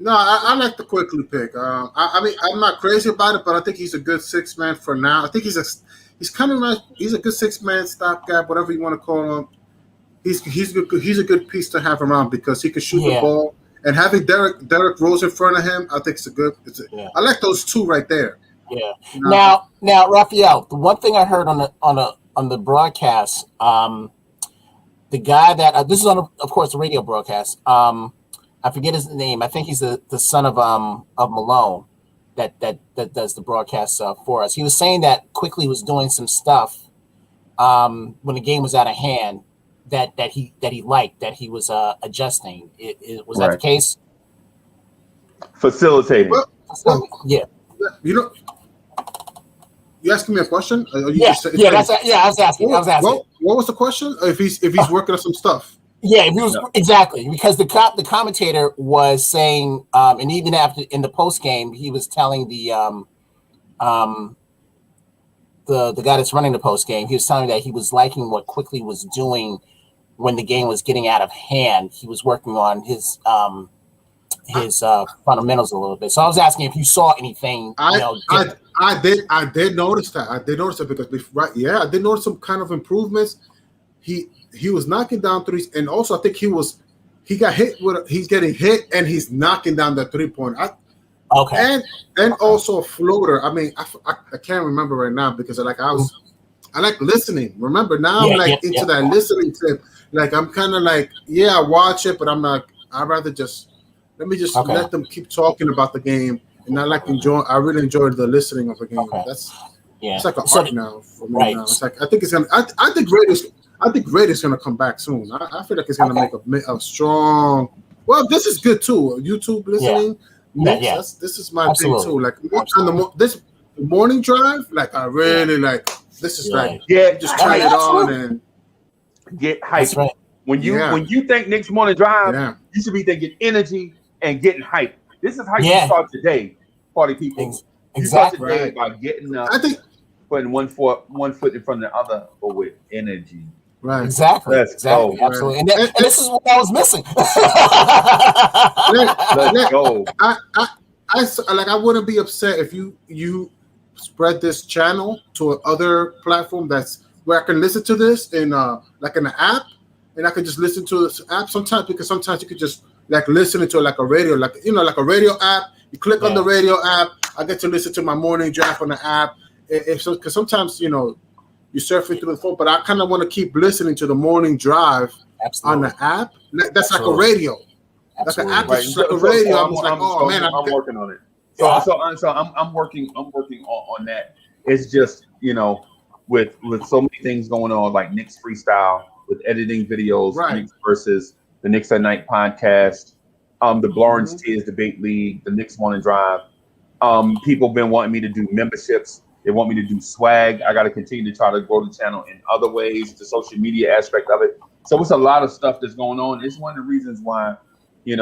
No, I like the quickly pick. I mean, I'm not crazy about it, but I think he's a good six man for now. I think he's a good 6 man stopgap, whatever you want to call him. He's a good piece to have around because he can shoot the ball, and having Derrick Rose in front of him, I think it's a good. I like those two right there. Yeah. Now, Raphael, the one thing I heard on the broadcast, the guy that this is on, of course, the radio broadcast. I forget his name. I think he's the son of Malone that does the broadcast for us. He was saying that Quickly was doing some stuff when the game was out of hand that he liked, that he was adjusting. Was that the case? Facilitating. Well, yeah. You asking me a question? I was asking. What was the question? If he's working on some stuff. Yeah, he was exactly, because the commentator was saying, and even after in the post game, he was telling the guy that's running the post game, he was telling me that he was liking what Quickly was doing when the game was getting out of hand. He was working on his fundamentals a little bit. So I was asking if you saw anything. I did notice that. I did notice that because I did notice some kind of improvements. He was knocking down threes, and also I think he got hit he's getting hit and he's knocking down the 3-point. Okay. And also a floater. I mean, I can't remember right now because I like listening. Remember now I'm into that listening tip. Like I'm kind of like, I watch it, but I'm not. I'd rather let me let them keep talking about the game, and I really enjoy the listening of the game. Okay. It's like an art now for me now. It's like I think Raiders gonna come back soon. I feel like it's gonna make a strong. Well, this is good too. YouTube listening. This is my thing too. Like this morning drive, like I really like. This is like just turn it on and get hyped. Right. When you think Knicks morning drive, you should be thinking energy and getting hyped. This is how you start today, party people. You start today by getting up. I think putting one foot in front of the other, but with energy. Right. Exactly. Let's go. Absolutely. And this is what I was missing. Let's go. I wouldn't be upset if you spread this channel to other platform that's where I can listen to this in like in an app, and I can just listen to this app sometimes, because sometimes you could just like listen to it like a radio, like a radio app. You click on the radio app, I get to listen to my morning draft on the app. Because sometimes you're surfing through the phone, but I kind of want to keep listening to the morning drive on the app. That's like a radio. That's an app. It's like a radio. I'm working on it. So I'm working on that. It's just with so many things going on, like Knicks freestyle, with editing videos, Knicks versus the Knicks at Night podcast, the Lawrence Tears Debate League, the Knicks Morning Drive. People have been wanting me to do memberships. They want me to do swag. I got to continue to try to grow the channel in other ways, the social media aspect of it. So it's a lot of stuff that's going on. It's one of the reasons why, maybe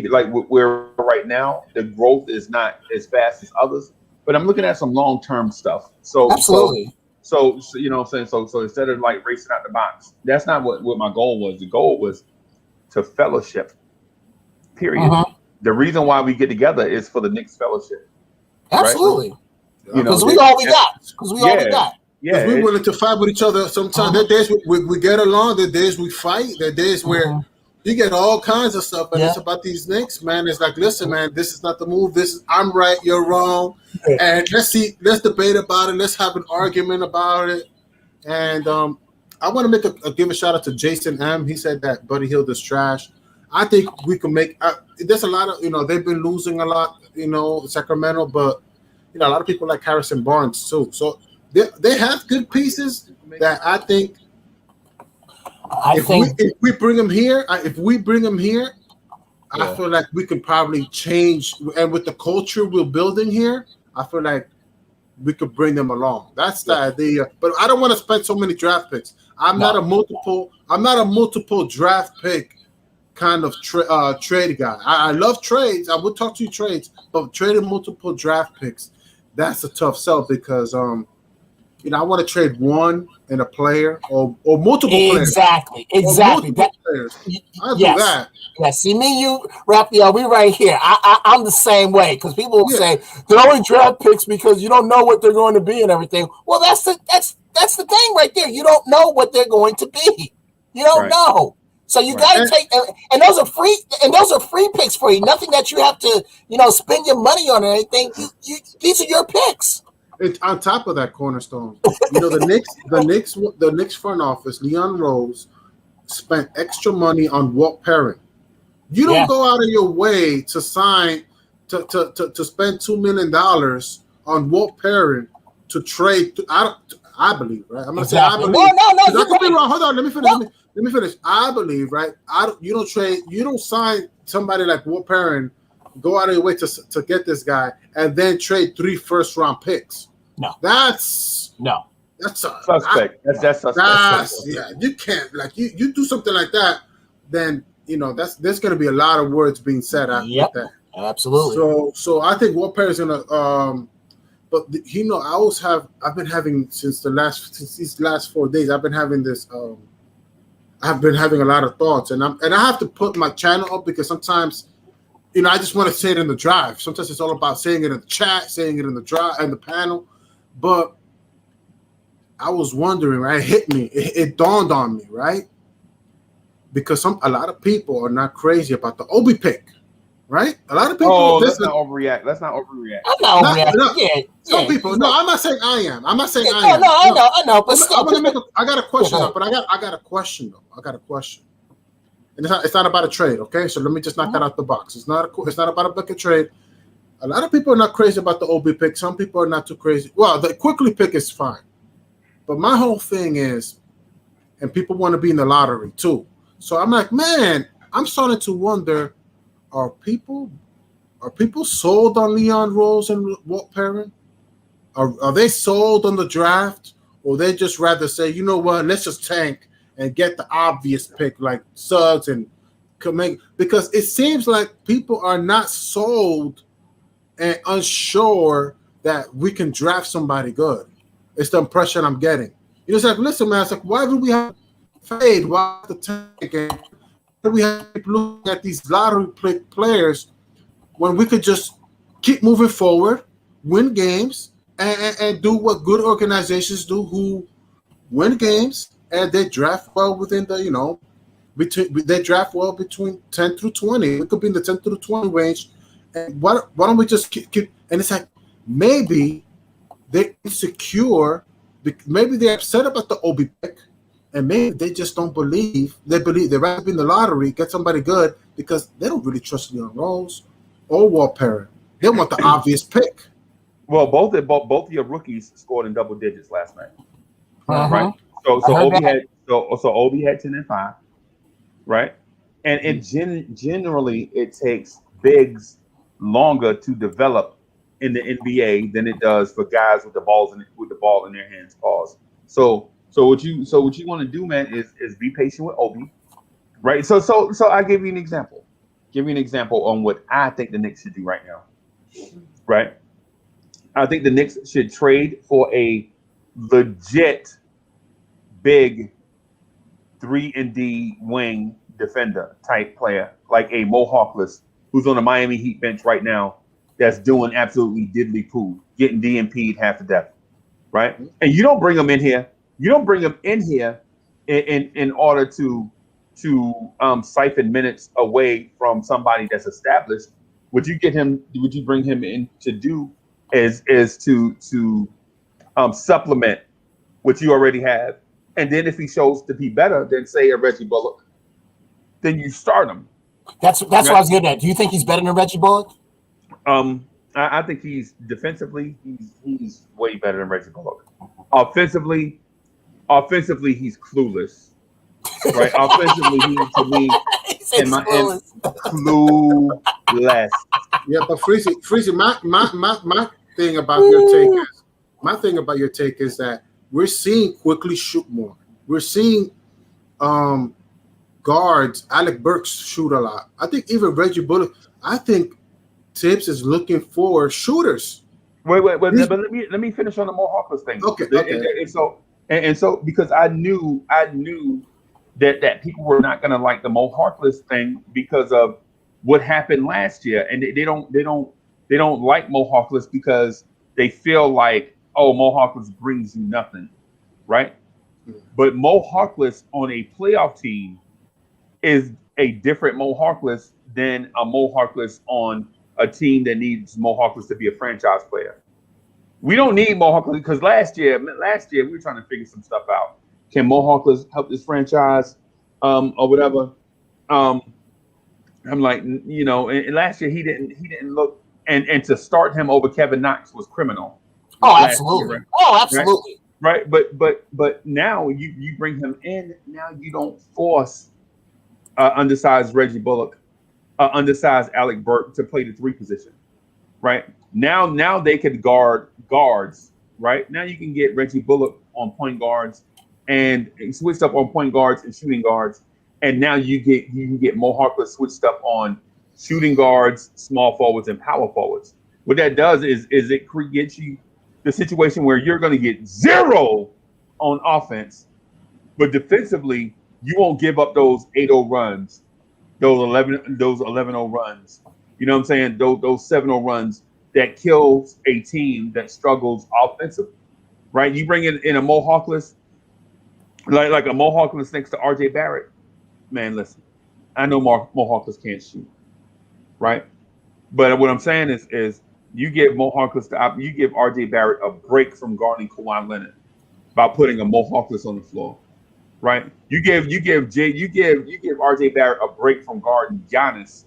like we're right now, the growth is not as fast as others. But I'm looking at some long-term stuff. So absolutely. So you know what I'm saying. So instead of like racing out the box, that's not what my goal was. The goal was to fellowship. Period. Uh-huh. The reason why we get together is for the Knicks fellowship, right? Absolutely. You know, Because we all we got. Because we all we yeah, got. yeah. Because we're willing to fight with each other. Sometimes there are days we get along. There are days we fight. There are days where you get all kinds of stuff, and it's about these Knicks, man. It's like, listen, man, this is not the move. This is I'm right, you're wrong, and let's debate about it. Let's have an argument about it. And I want to give a shout out to Jason M. He said that Buddy Hield is trash. I think we can make. There's a lot of they've been losing a lot, Sacramento, but a lot of people like Harrison Barnes too. So they have good pieces that I think. If we bring him here, I feel like we could probably change. And with the culture we're building here, I feel like we could bring them along. That's the idea. But I don't want to spend so many draft picks. I'm not a multiple draft pick kind of trade guy. I love trades. I would talk to you trades, but trading multiple draft picks, that's a tough sell because I want to trade one and a player or multiple players. Exactly. Players. I'll do that. Yes. See me, you, Raphael, we right here. I'm the same way because people will say they're only draft picks because you don't know what they're going to be and everything. Well, that's the thing right there. You don't know what they're going to be. You don't know. So you got to take, and those are free, picks for you. Nothing that you have to, spend your money on or anything. These are your picks. It's on top of that, Cornerstone. The Knicks front office, Leon Rose, spent extra money on Walt Perrin. You don't go out of your way to sign to spend $2 million on Walt Perrin to trade. I believe, right? I'm gonna say I believe. No. I could be wrong. Hold on. Let me finish. I believe, right? You don't sign somebody like Walt Perrin, go out of your way to get this guy, and then trade 3 first-round picks. No, that's a suspect. That's suspect. You can't you do something like that, then there's going to be a lot of words being said after that. Absolutely. So I think Walt Perry's going to. But I've been having since these last 4 days. I've been having this. I've been having a lot of thoughts, and I have to put my channel up because sometimes. I just want to say it in the drive. Sometimes it's all about saying it in the chat, saying it in the drive and the panel. But I was wondering, right? It hit me. It dawned on me, right? Because a lot of people are not crazy about the Obi pick, right? A lot of people. Oh, let's not overreact. I'm not overreacting. Some people. No, I'm not saying I am. I'm not saying I am. No, I know. But I got a question, but I got a question though. I got a question. And it's not about a trade, okay? So let me just knock that out the box. It's not about a bucket trade. A lot of people are not crazy about the OB pick. Some people are not too crazy. Well, the quickly pick is fine. But my whole thing is, and people want to be in the lottery too. So I'm like, man, I'm starting to wonder, are people sold on Leon Rose and Walt Perrin? Are they sold on the draft? Or they just rather say, you know what, let's just tank and get the obvious pick like Suggs and Kuminga, because it seems like people are not sold and unsure that we can draft somebody good. It's the impression I'm getting. It's like, listen, man, it's like, why do we have fade? Why the tank? And why do we have people looking at these lottery players when we could just keep moving forward, win games, and do what good organizations do, who win games. And they draft well within the, they draft well between 10 through 20. It could be in the 10 through 20 range. And why don't we just keep? And it's like maybe they're insecure. Maybe they're upset about the OB pick, and maybe they just don't believe. They believe they'd rather be in the lottery, get somebody good because they don't really trust Leon Rose or Walt Perrin. They want the obvious pick. Well, both of your rookies scored in double digits last night, right? So Obi had 10 and 5, right? And generally it takes bigs longer to develop in the NBA than it does for guys with the ball in their hands. Pause. So what you want to do, man, is be patient with Obi, right? So I give you an example. Give you an example on what I think the Knicks should do right now, right? I think the Knicks should trade for a legit big 3-and-D wing defender type player, like a Mo Harkless, who's on the Miami Heat bench right now, that's doing absolutely diddly poo, getting DMP'd half to death, right? And you don't bring him in here. You don't bring him in here in order to siphon minutes away from somebody that's established. What you bring him in to do is to supplement what you already have. And then if he shows to be better than, say, a Reggie Bullock, then you start him. That's what I was getting at. Do you think he's better than Reggie Bullock? I think he's defensively, he's way better than Reggie Bullock. Offensively, he's clueless. Right? Offensively, to me, clueless. Yeah, but Freezy, my thing about your take is that we're seeing quickly shoot more. We're seeing guards, Alec Burks shoot a lot. I think even Reggie Bullock. I think Tibbs is looking for shooters. Wait, but let me finish on the Mo Harkless thing. Okay. And so because I knew that people were not going to like the Mo Harkless thing because of what happened last year, and they don't like Mo Harkless because they feel like, oh, Mo Harkless brings you nothing, right? But Mo Harkless on a playoff team is a different Mo Harkless than a Mo Harkless on a team that needs Mo Harkless to be a franchise player. We don't need Mo Harkless because last year we were trying to figure some stuff out. Can Mo Harkless help this franchise or whatever? I'm like, and last year he didn't look, and to start him over Kevin Knox was criminal. Oh, absolutely. Year, right? Oh, absolutely. Right. But now you bring him in. Now you don't force undersized Reggie Bullock, undersized Alec Burke to play the 3 position. Right. Now they can guard guards. Right. Now you can get Reggie Bullock on point guards and switched up on point guards and shooting guards. And now you can get Mo Harkless switched up on shooting guards, small forwards, and power forwards. What that does is it creates you the situation where you're going to get 0 on offense, but defensively you won't give up those 8-0 runs, those 11-0 runs. You know what I'm saying? Those 7-0 runs that kills a team that struggles offensively, right? You bring in a Mo Harkless, like a Mo Harkless next to RJ Barrett. Man, listen, I know Mo Harkless can't shoot, right? But what I'm saying is you give Mo Harkless you give RJ Barrett a break from guarding Kawhi Leonard by putting a Mo Harkless on the floor, right? You give RJ Barrett a break from guarding Giannis,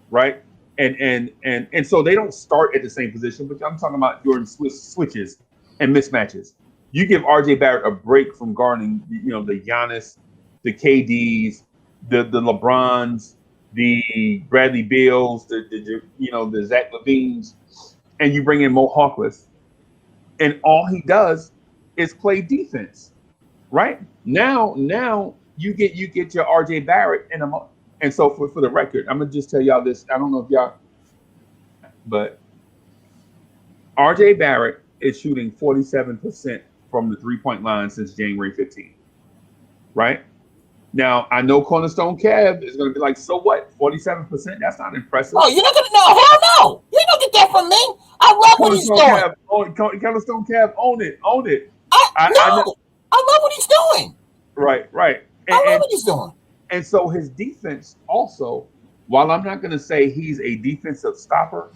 right? And so they don't start at the same position, but I'm talking about during switches and mismatches. You give RJ Barrett a break from guarding, the Giannis, the KDs, the LeBrons, the Bradley Beals, the Zach LaVines, and you bring in Mo Harkless, and all he does is play defense, right? Now you get your RJ Barrett and so for the record, I'm gonna just tell y'all this. I don't know if y'all, but RJ Barrett is shooting 47% from the 3-point line since January 15th, right? Now, I know Cornerstone Kev is going to be like, so what? 47%? That's not impressive. Oh, you're not going to know. Hell no. You're not going to get that from me. I love what he's doing. Cornerstone Kev, own it. I love what he's doing. Right. I love what he's doing. And so his defense also, while I'm not going to say he's a defensive stopper,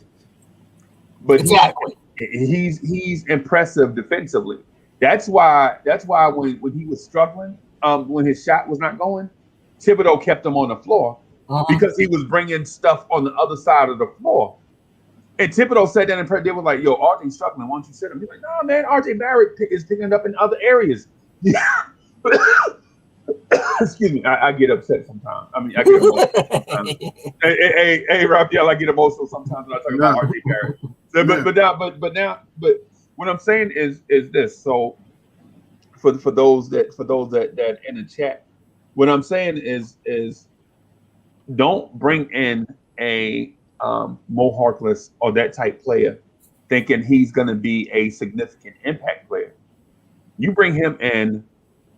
but exactly. he's impressive defensively. That's why when he was struggling, when his shot was not going, Thibodeau kept him on the floor because he was bringing stuff on the other side of the floor. And Thibodeau said that, and they were like, "Yo, RJ's struggling. Why don't you sit him?" He's like, "No, man, RJ Barrett is picking it up in other areas." Excuse me, I get upset sometimes. I get emotional sometimes. Hey, Raphael, I get emotional sometimes when I talk about RJ Barrett. But what I'm saying is this. So for those that in the chat, what I'm saying is don't bring in a Mo Harkless or that type player thinking he's going to be a significant impact player. You bring him in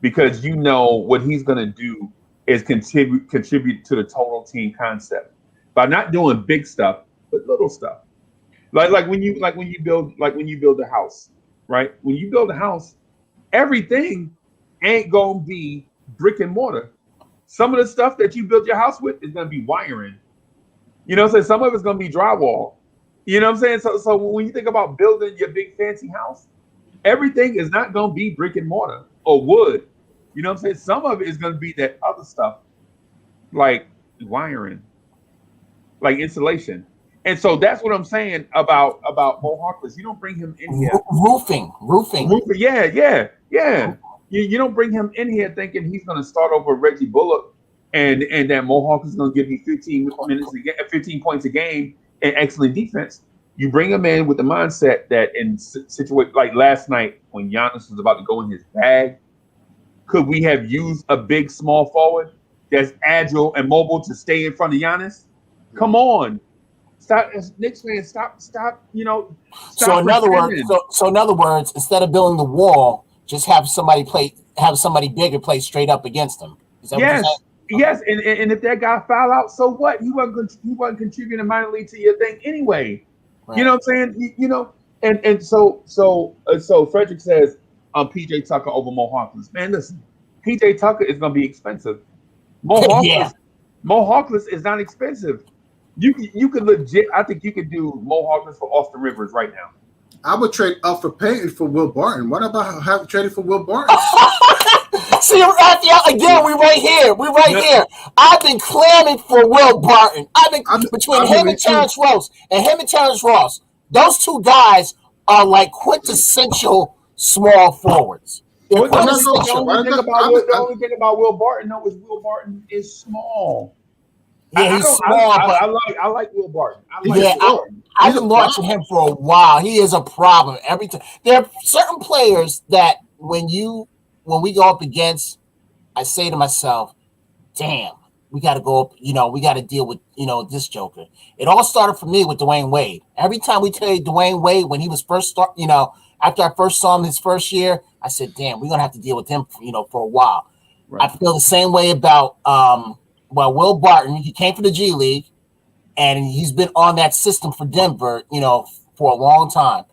because you know what he's going to do is contribute to the total team concept by not doing big stuff but little stuff. Like when you build a house, right? When you build a house, everything ain't gonna be brick and mortar. Some of the stuff that you build your house with is gonna be wiring. You know what I'm saying? Some of it's gonna be drywall. You know what I'm saying? So when you think about building your big fancy house, everything is not gonna be brick and mortar or wood. You know what I'm saying? Some of it is gonna be that other stuff, like wiring, like insulation. And so that's what I'm saying about Mo Harkless. You don't bring him in here. Roofing. Yeah. You don't bring him in here thinking he's going to start over Reggie Bullock and that Mo Harkless is going to give you 15 points a game and excellent defense. You bring him in with the mindset that in situation like last night when Giannis was about to go in his bag, could we have used a big small forward that's agile and mobile to stay in front of Giannis? Come on. Stop, Knicks fans. Stop. Stop. So in other words, instead of building the wall, just have somebody bigger play straight up against them. Is that what you're saying? Yes. And if that guy foul out, so what? He wasn't contributing mightily to your thing anyway. Right. You know what I'm saying? And so Frederick says PJ Tucker over Mo Harkless. Man, listen, PJ Tucker is going to be expensive. Mo Harkless is not expensive. You could legit. I think you could do Mo Harkless for Austin Rivers right now. I would trade Alfred Payton for Will Barton. What about having traded for Will Barton? See, Raphael, again, we're right here. I've been clamming for Will Barton. Between him and Terrence Ross. Those two guys are like quintessential small forwards. The only thing about Will Barton, though, is Will Barton is small. Yeah, he's small. I like Will Barton. I've been watching him for a while. He is a problem every time. There are certain players that when we go up against, I say to myself, "Damn, we got to go up. We got to deal with this joker." It all started for me with Dwayne Wade. Every time we played Dwayne Wade when he was first after I first saw him his first year, I said, "Damn, we're gonna have to deal with him for a while." Right. I feel the same way about Will Barton. He came from the G League, and he's been on that system for Denver, for a long time.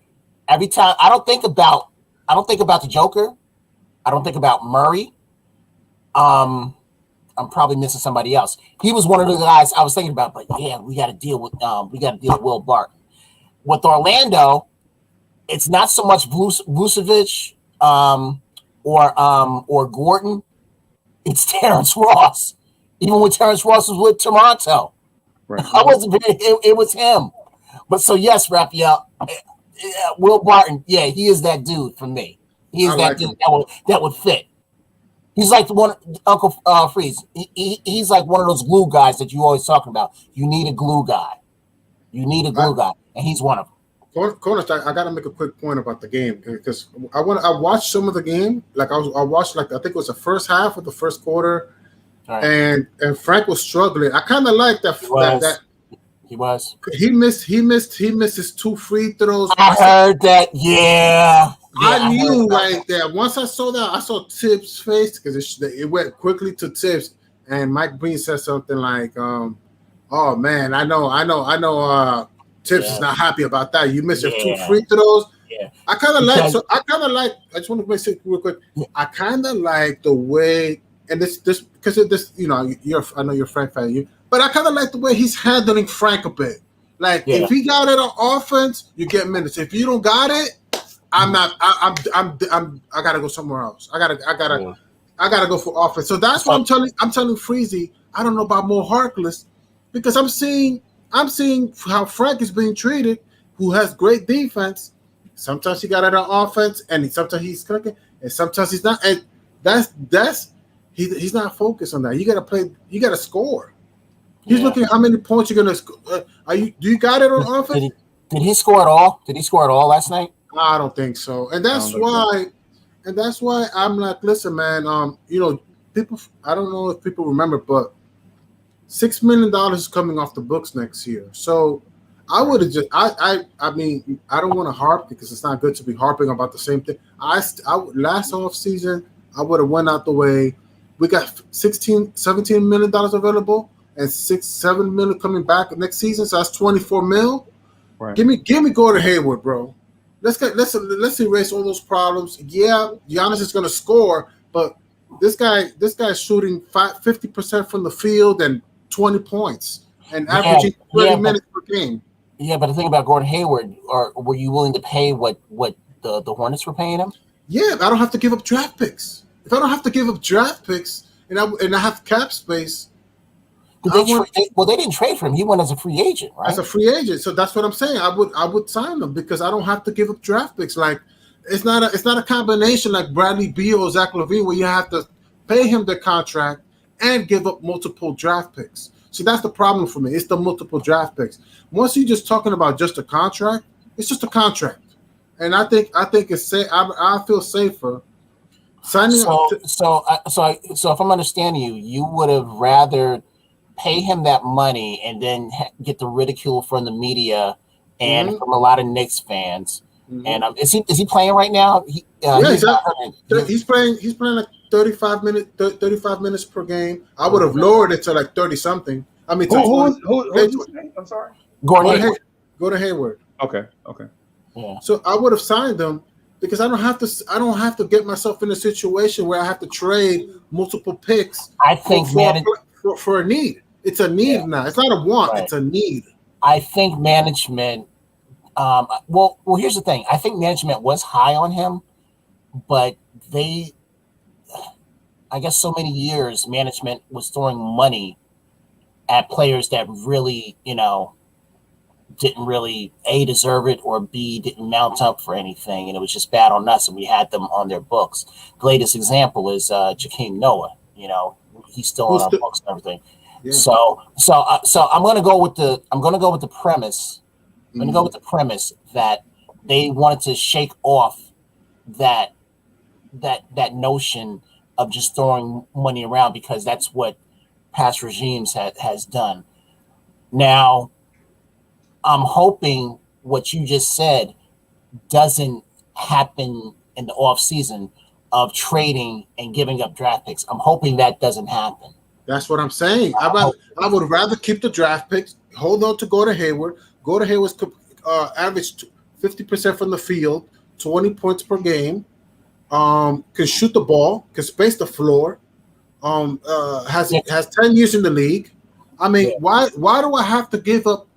Every time I don't think about the Joker. I don't think about Murray. I'm probably missing somebody else. He was one of the guys I was thinking about, but yeah, we got to deal with Will Barton. With Orlando, it's not so much Vucevic or Gordon. It's Terrence Ross. Even when Terrence Ross was with Toronto, right. It was him. But so yes, Raphael, Will Barton, yeah, he is that dude for me. He is that dude that would fit. He's like the one, Uncle Freeze. He's like one of those glue guys that you always talking about. You need a glue guy. Guy, and he's one of them. Cornish, I got to make a quick point about the game because I watched some of the game. Like I watched I think it was the first half of the first quarter. Right. And Frank was struggling. I kind of like that. He was. He missed his 2 free throws. I heard that. Yeah. I knew right there. Once I saw that, I saw Tibbs' face because it went quickly to Tibbs, and Mike Breen said something like, "Oh man, I know. Tibbs is not happy about that. You missed your 2 free throws." Yeah. I kind of like. I just want to make it real quick. I kind of like the way. And this because of this, I know you're a Frank fan, but I kind of like the way he's handling Frank a bit. Like if he got it on offense, you get minutes. If you don't got it, I gotta go somewhere else. I gotta go for offense. So that's why I'm telling Freezy, I don't know about Mo Harkless because I'm seeing how Frank is being treated, who has great defense. Sometimes he got it on offense, and sometimes he's cooking, and sometimes he's not. And that's. He's not focused on that. You got to play. You got to score. He's looking at how many points you're gonna score. Do you got it on offense? Did he score at all? Did he score at all last night? I don't think so. And that's why I'm like, listen, man. People. I don't know if people remember, but $6 million is coming off the books next year. So I would have just I mean I don't want to harp because it's not good to be harping about the same thing. Last off season I would have went out the way. We got $17 million available and $7 million coming back next season, so that's $24 million. Right. Give me Gordon Hayward, bro. Let's erase all those problems. Yeah, Giannis is going to score, but this guy's shooting 50% from the field and 20 points and averaging 30 minutes per game. Yeah, but the thing about Gordon Hayward, were you willing to pay what the Hornets were paying him? Yeah, I don't have to give up draft picks. If I don't have to give up draft picks and I have cap space. They didn't trade for him. He went as a free agent, right? As a free agent. So that's what I'm saying. I would sign him because I don't have to give up draft picks. Like it's not a combination like Bradley Beal or Zach LaVine where you have to pay him the contract and give up multiple draft picks. See, that's the problem for me. It's the multiple draft picks. Once you're just talking about just a contract, it's just a contract. And I think it's safe. I feel safer signing. So if I'm understanding you, you would have rather pay him that money and then get the ridicule from the media and from a lot of Knicks fans. And is he playing right now? He's playing like 35 minutes per game. I would have lowered it to like 30 something. I mean, who's name? I'm sorry. Gordon Hayward. Okay. Yeah. So I would have signed him because I don't have to get myself in a situation where I have to trade multiple picks. I think for a need. It's a need now. It's not a want. Right. It's a need. I think management. Well, here's the thing. I think management was high on him, but I guess so many years management was throwing money at players that really, didn't really A, deserve it, or B, didn't mount up for anything, and it was just bad on us, and we had them on their books. The latest example is Jakeem Noah. He's still on our books and everything. Yeah. So I'm gonna go with the premise. I'm gonna go with the premise that they wanted to shake off that notion of just throwing money around because that's what past regimes has done. Now, I'm hoping what you just said doesn't happen in the off season of trading and giving up draft picks. I'm hoping that doesn't happen. That's what I'm saying. I would rather keep the draft picks, hold on to Gordon Hayward. Gordon Hayward's averaged 50% from the field, 20 points per game, can shoot the ball, can space the floor, has 10 years in the league. I mean, why do I have to give up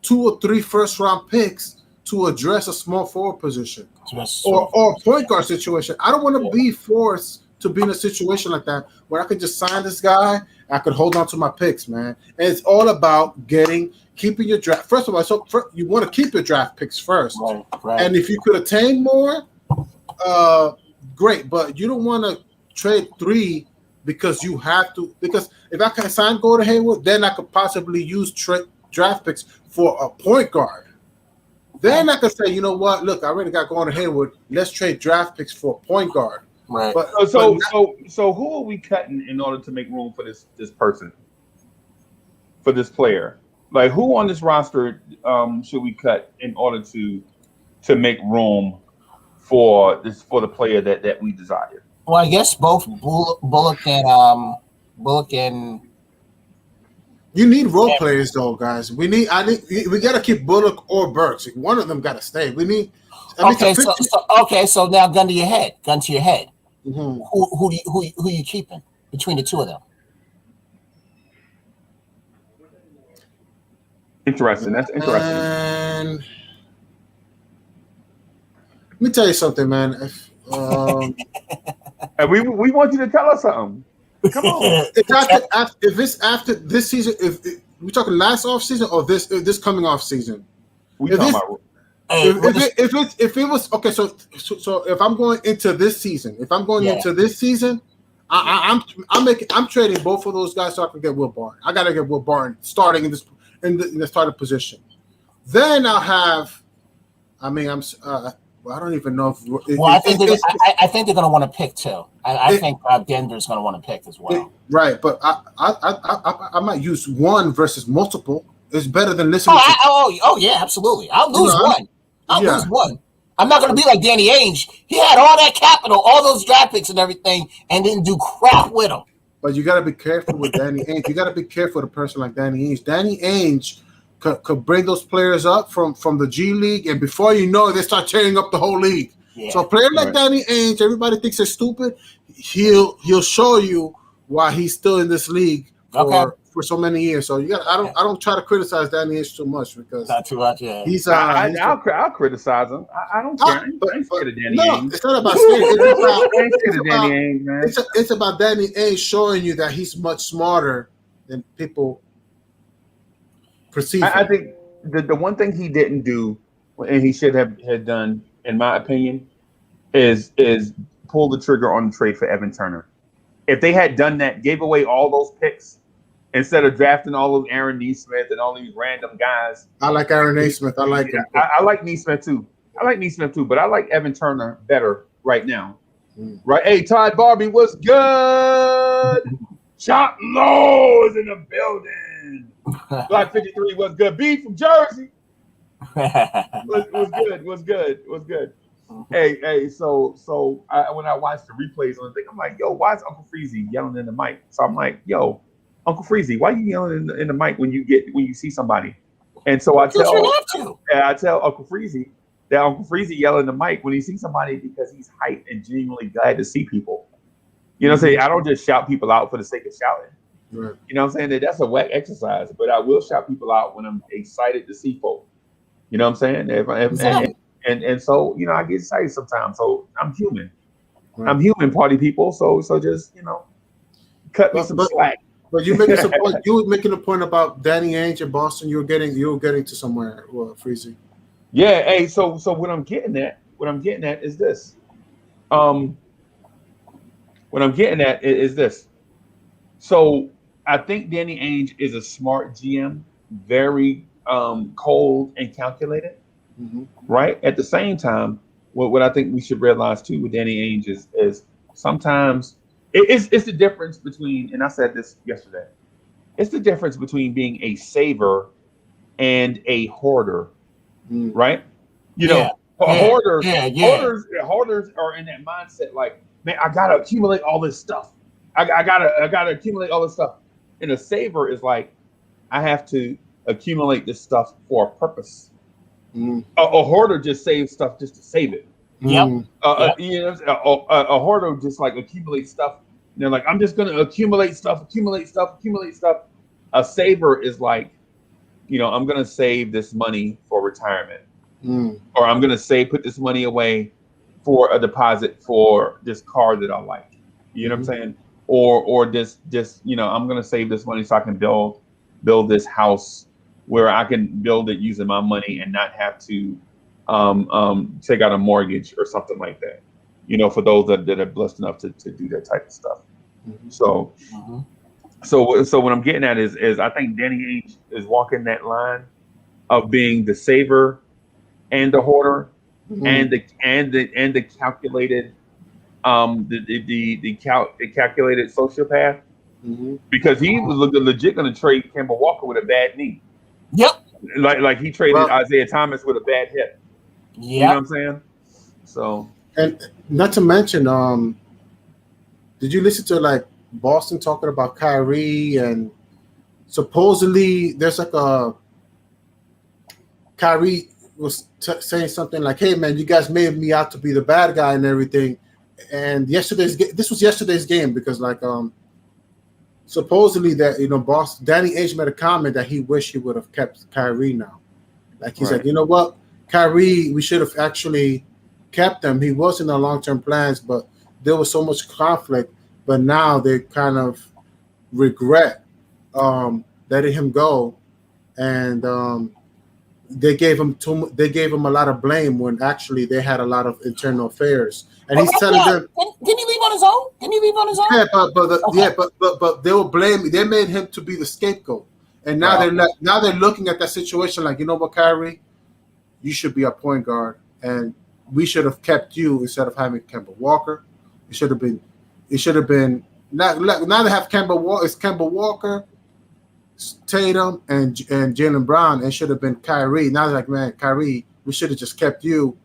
2 or 3 first-round picks to address a small forward position or a point guard situation? I don't want to be forced to be in a situation like that where I could just sign this guy, I could hold on to my picks, man. And it's all about keeping your draft. First of all, you want to keep your draft picks first. Right. And if you could attain more, great. But you don't want to trade 3 because you have to. Because if I can sign Gordon Hayward, then I could possibly use draft picks for a point guard. Then I could say, you know what? Look, I already got Gordon Hayward. Let's trade draft picks for a point guard. Right. So who are we cutting in order to make room for this person, for this player? Like, who on this roster should we cut in order to make room for the player that we desire? Well, I guess both Bullock and you need role players though, guys. We got to keep Bullock or Burks. One of them got to stay. So now gun to your head. Mm-hmm. Who are you keeping between the two of them? Interesting. That's interesting. And let me tell you something, man. And we want you to tell us something. Come on. If it's after this season, if we're talking last off season or this coming off season, if it was okay, so if I'm going into this season, I'm trading both of those guys so I can get Will Barton. I gotta get Will Barton starting in the starting position. Then I'll have. I don't even know if. I think they're going to want to pick too. I think Denver's going to want to pick as well. Right, but I might use one versus multiple. is better than listening to. Oh yeah, absolutely. I'll lose one. I'll yeah. lose one. I'm not going to be like Danny Ainge. He had all that capital, all those draft picks and everything, and didn't do crap with them. But you got to be careful with Danny Ainge. You got to be careful with a person like Danny Ainge. Danny Ainge could bring those players up from the G League, and before you know it, they start tearing up the whole league. Yeah. So a player like Danny Ainge, everybody thinks they're stupid. He'll show you why he's still in this league for so many years. So I don't try to criticize Danny Ainge too much because not too much. Yeah, I'll criticize him. I don't care. I'm scared of Danny Ainge. It's not about scared. It's about Danny Ainge showing you that he's much smarter than people perceive. I think the one thing he didn't do, and he should have had done, in my opinion, is pull the trigger on the trade for Evan Turner. If they had done that, gave away all those picks instead of drafting all of Aaron Nesmith and all these random guys. I like Aaron Nesmith. I like him. I like Nesmith too. But I like Evan Turner better right now. Right? Hey, Todd Barbie, what's good? Shot Low is in the building. Block 53 was good. B from Jersey. Was good. Hey, so when I watched the replays on the thing, I'm like, yo, why is Uncle Freezy yelling in the mic? So I'm like, yo, Uncle Freezy, why are you yelling in the mic when you see somebody? And so I tell Uncle Freezy that Uncle Freezy yell in the mic when he sees somebody because he's hyped and genuinely glad to see people. You know what I'm saying? I don't just shout people out for the sake of shouting. Right. You know what I'm saying? That's a whack exercise, but I will shout people out when I'm excited to see folk. You know what I'm saying? And so, you know, I get excited sometimes. So I'm human. Right. I'm human, party people. So just, you know, cut me some slack. But you making some point. You were making a point about Danny Ainge in Boston. You were getting to somewhere, Freezy. Yeah. Hey. So what I'm getting at is this. What I'm getting at is this. So I think Danny Ainge is a smart GM, very cold and calculated. Mm-hmm. Right. At the same time, what I think we should realize too with Danny Ainge is sometimes it's the difference between, and I said this yesterday, it's the difference between being a saver and a hoarder, right? You know, hoarders are in that mindset like, man, I gotta accumulate all this stuff. I gotta accumulate all this stuff. And a saver is like, I have to accumulate this stuff for a purpose. A hoarder just saves stuff just to save it. Yep. You know, a hoarder just like accumulates stuff. And they're like, I'm just gonna accumulate stuff. A saver is like, you know, I'm gonna save this money for retirement, or I'm gonna put this money away for a deposit for this car that I like. You know what I'm saying? Or just you know, I'm gonna save this money so I can build this house where I can build it using my money and not have to take out a mortgage or something like that. You know, for those that are blessed enough to do that type of stuff. So what I'm getting at is I think Danny Ainge is walking that line of being the saver and the hoarder and the calculated the calculated sociopath, because he was legit going to trade Kemba Walker with a bad knee. Yep. Like he traded Isaiah Thomas with a bad hip. Yep. You know what I'm saying? So, and not to mention, did you listen to like Boston talking about Kyrie, and supposedly there's like a Kyrie was saying something like, "Hey man, you guys made me out to be the bad guy and everything." And this was yesterday's game because like supposedly that, you know, Danny Ainge made a comment that he wished he would have kept Kyrie now. Like he said, you know what, Kyrie, we should have actually kept him. He was in our long-term plans, but there was so much conflict. But now they kind of regret letting him go, and they gave him a lot of blame when actually they had a lot of internal affairs. And he's telling them, didn't he leave on his own? Yeah, but they were blaming. They made him to be the scapegoat, and now they're looking at that situation like, you know what, Kyrie, you should be a point guard, and we should have kept you instead of having Kemba Walker. It should have been. Now they have Kemba Walker. It's Kemba Walker, Tatum and Jaylen Brown, and should have been Kyrie. Now they're like, man, Kyrie, we should have just kept you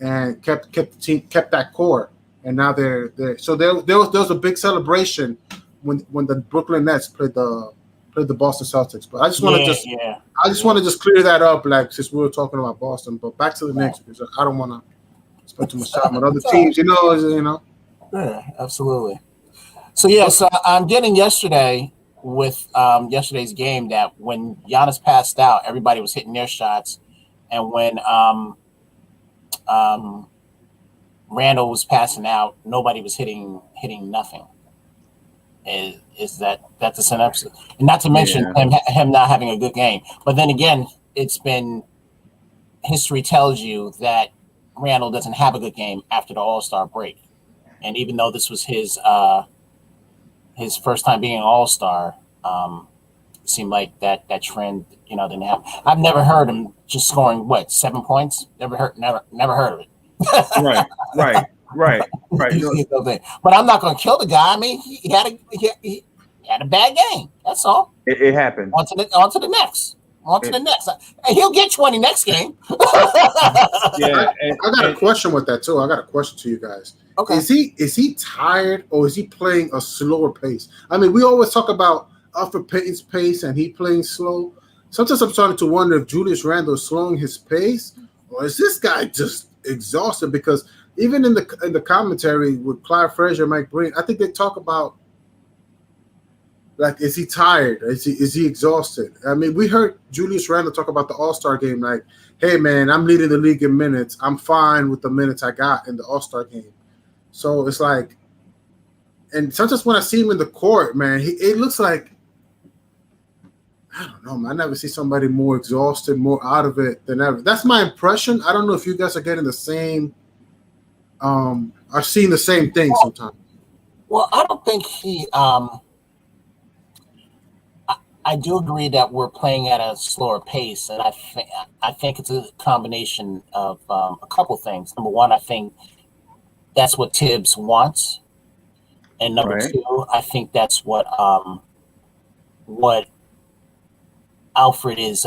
and kept the team, kept that core. And now they're so there was a big celebration when the Brooklyn Nets played the Boston Celtics. But I just want to just clear that up, like since we were talking about Boston. But back to the Knicks, because I don't want to spend too much time on other teams. You know. Yeah, absolutely. So so I'm getting yesterday with yesterday's game that when Giannis passed out, everybody was hitting their shots, and when Randall was passing out, nobody was hitting nothing. Is that's a synopsis? And not to mention him not having a good game. But then again, it's been history tells you that Randall doesn't have a good game after the All-Star break, and even though this was his first time being an All-Star, it seemed like that trend, didn't happen. I've never heard him just scoring 7 points. Never heard of it. Right. But I'm not going to kill the guy. I mean, he had a bad game. That's all. It happened. On to the next. And he'll get 20 next game. I got a question with that too. I got a question to you guys. Okay. Is he tired, or is he playing a slower pace? I mean, we always talk about Alfred Payton's pace and he playing slow. Sometimes I'm starting to wonder if Julius Randle is slowing his pace, or is this guy just exhausted? Because even in the commentary with Clyde Frazier, Mike Breen, I think they talk about, like, is he tired? Is he exhausted? I mean, we heard Julius Randle talk about the All-Star game, like, hey, man, I'm leading the league in minutes. I'm fine with the minutes I got in the All-Star game. So it's like, and sometimes when I see him in the court, man, it looks like, I don't know, man, I never see somebody more exhausted, more out of it than ever. That's my impression. I don't know if you guys are getting the same, are seeing the same thing sometimes. Well, I don't think he, I do agree that we're playing at a slower pace, and I think it's a combination of a couple things. Number one, I think that's what Tibbs wants, and number two, I think that's what Alfred is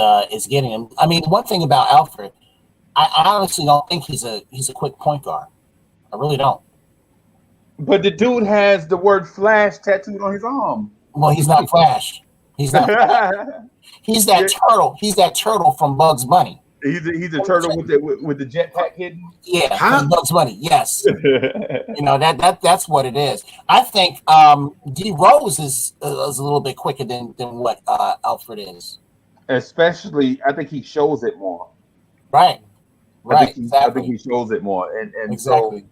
getting him. I mean, one thing about Alfred, I honestly don't think he's a quick point guard. I really don't. But the dude has the word "Flash" tattooed on his arm. Well, he's not Flash. He's not. He's that turtle. He's that turtle from Bugs Bunny. He's a turtle with the jetpack hidden. Yeah, from Bugs Bunny. Yes. That's what it is. I think D Rose is a little bit quicker than what Alfred is. Especially, I think he shows it more. Right. I think he shows it more, and exactly. So.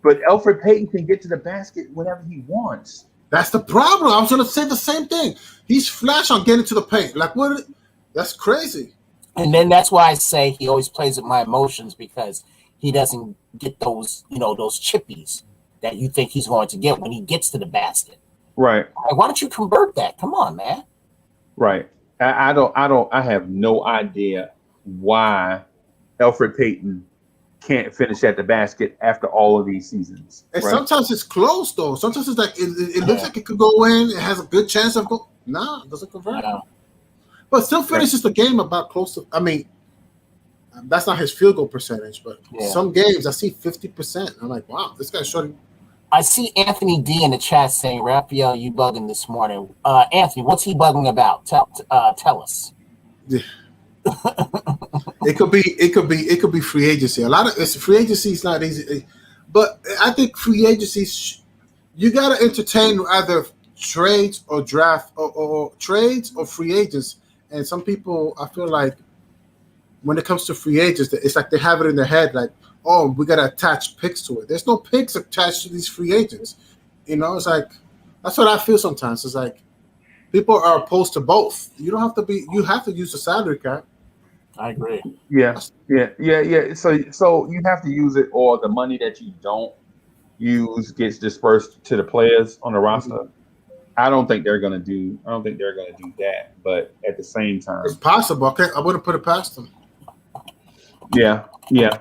But Alfred Payton can get to the basket whenever he wants. That's the problem. I was going to say the same thing. He's flash on getting to the paint. Like, what? That's crazy. And then that's why I say he always plays with my emotions, because he doesn't get those, those chippies that you think he's going to get when he gets to the basket. Right. Like, why don't you convert that? Come on, man. Right. I have no idea why Alfred Payton can't finish at the basket after all of these seasons. And sometimes it's close, though. Sometimes it's like it looks like it could go in. It has a good chance of go. Nah, it doesn't convert. But still finishes the game about close to. I mean, that's not his field goal percentage, but some games I see 50%. I'm like, wow, this guy's shooting. I see Anthony D in the chat saying, "Raphael, you bugging this morning." Anthony, what's he bugging about? Tell us. Yeah. It could be free agency. A lot of it's free agency is not easy, but I think free agency you got to entertain either trades or draft or trades or free agents. And some people, I feel like when it comes to free agents, it's like they have it in their head, like, oh, we got to attach picks to it. There's no picks attached to these free agents. It's like that's what I feel sometimes. It's like people are opposed to both. You don't have to be. You have to use the salary cap. I agree. Yeah. So you have to use it, or the money that you don't use gets dispersed to the players on the roster. Mm-hmm. I don't think they're gonna do that. But at the same time, it's possible. Okay, I wouldn't put it past them. Yeah. I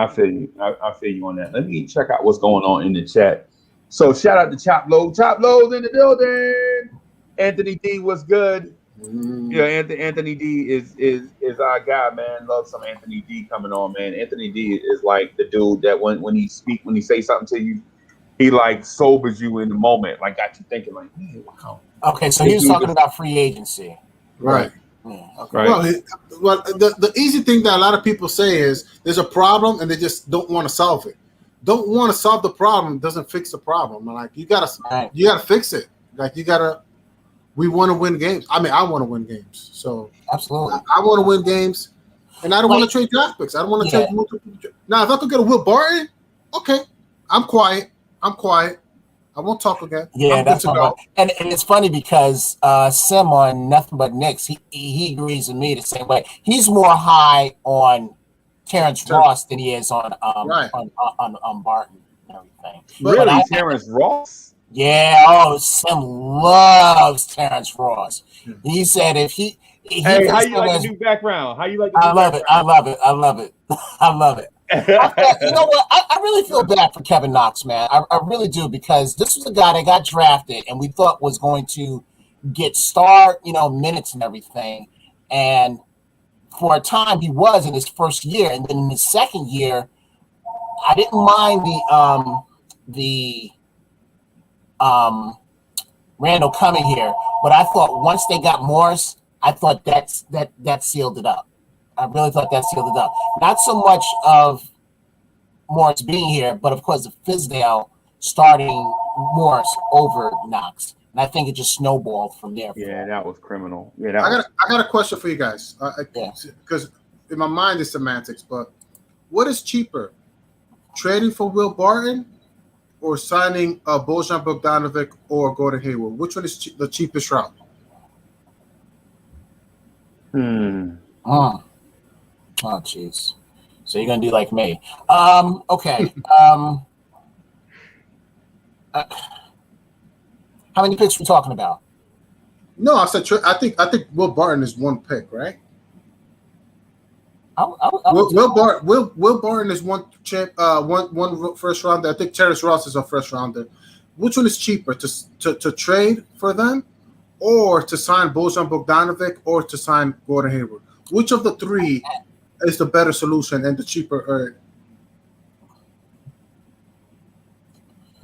feel you. I feel you on that. Let me check out what's going on in the chat. So shout out to Chop Low. Chop Low's in the building. Anthony D was good. Mm. Yeah, Anthony D is our guy, man. Love some Anthony D coming on, man. Anthony D is like the dude that when he say something to you, he like sobers you in the moment, like got you thinking, like, man, wow. Okay, so This he was dude talking is- about free agency. Right. Yeah, okay. Right. Well, the easy thing that a lot of people say is there's a problem and they just don't want to solve it. Don't want to solve the problem doesn't fix the problem. Like you gotta fix it. Like we want to win games. I mean, I want to win games. So Absolutely. I want to win games, and I don't want to trade draft picks. I don't want to trade multiple. Now, if I could get a Will Barton, okay, I'm quiet. I won't talk again. Yeah, that's fine. And it's funny because Sim on Nothing But Knicks, he agrees with me the same way. He's more high on Terrence Ross than he is on Barton and everything. Really, Terrence Ross? Yeah, Sim loves Terrence Ross. He said if he hey, how you like the new background? How you like? I love it. I love it. You know what? I really feel bad for Kevin Knox, man. I really do, because this was a guy that got drafted and we thought was going to get minutes and everything. And for a time he was in his first year, and then in his second year, I didn't mind the Randall coming here, but I thought once they got Morris, I thought that sealed it up. I really thought that sealed it up. Not so much of Morris being here, but of course the Fizdale starting Morris over Knox, and I think it just snowballed from there. Yeah, that was criminal. Yeah, I got a question for you guys, because in my mind it's semantics. But what is cheaper, trading for Will Barton or signing Bojan Bogdanovic or Gordon Hayward? Which one is the cheapest route? Oh, jeez. So you're gonna do like me? Okay. How many picks we talking about? No, I said I think Will Barton is one pick, right? Will Barton is one first rounder. I think Terrence Ross is a first rounder. Which one is cheaper, to trade for them, or to sign Bojan Bogdanovic, or to sign Gordon Hayward? Which of the three is the better solution and the cheaper?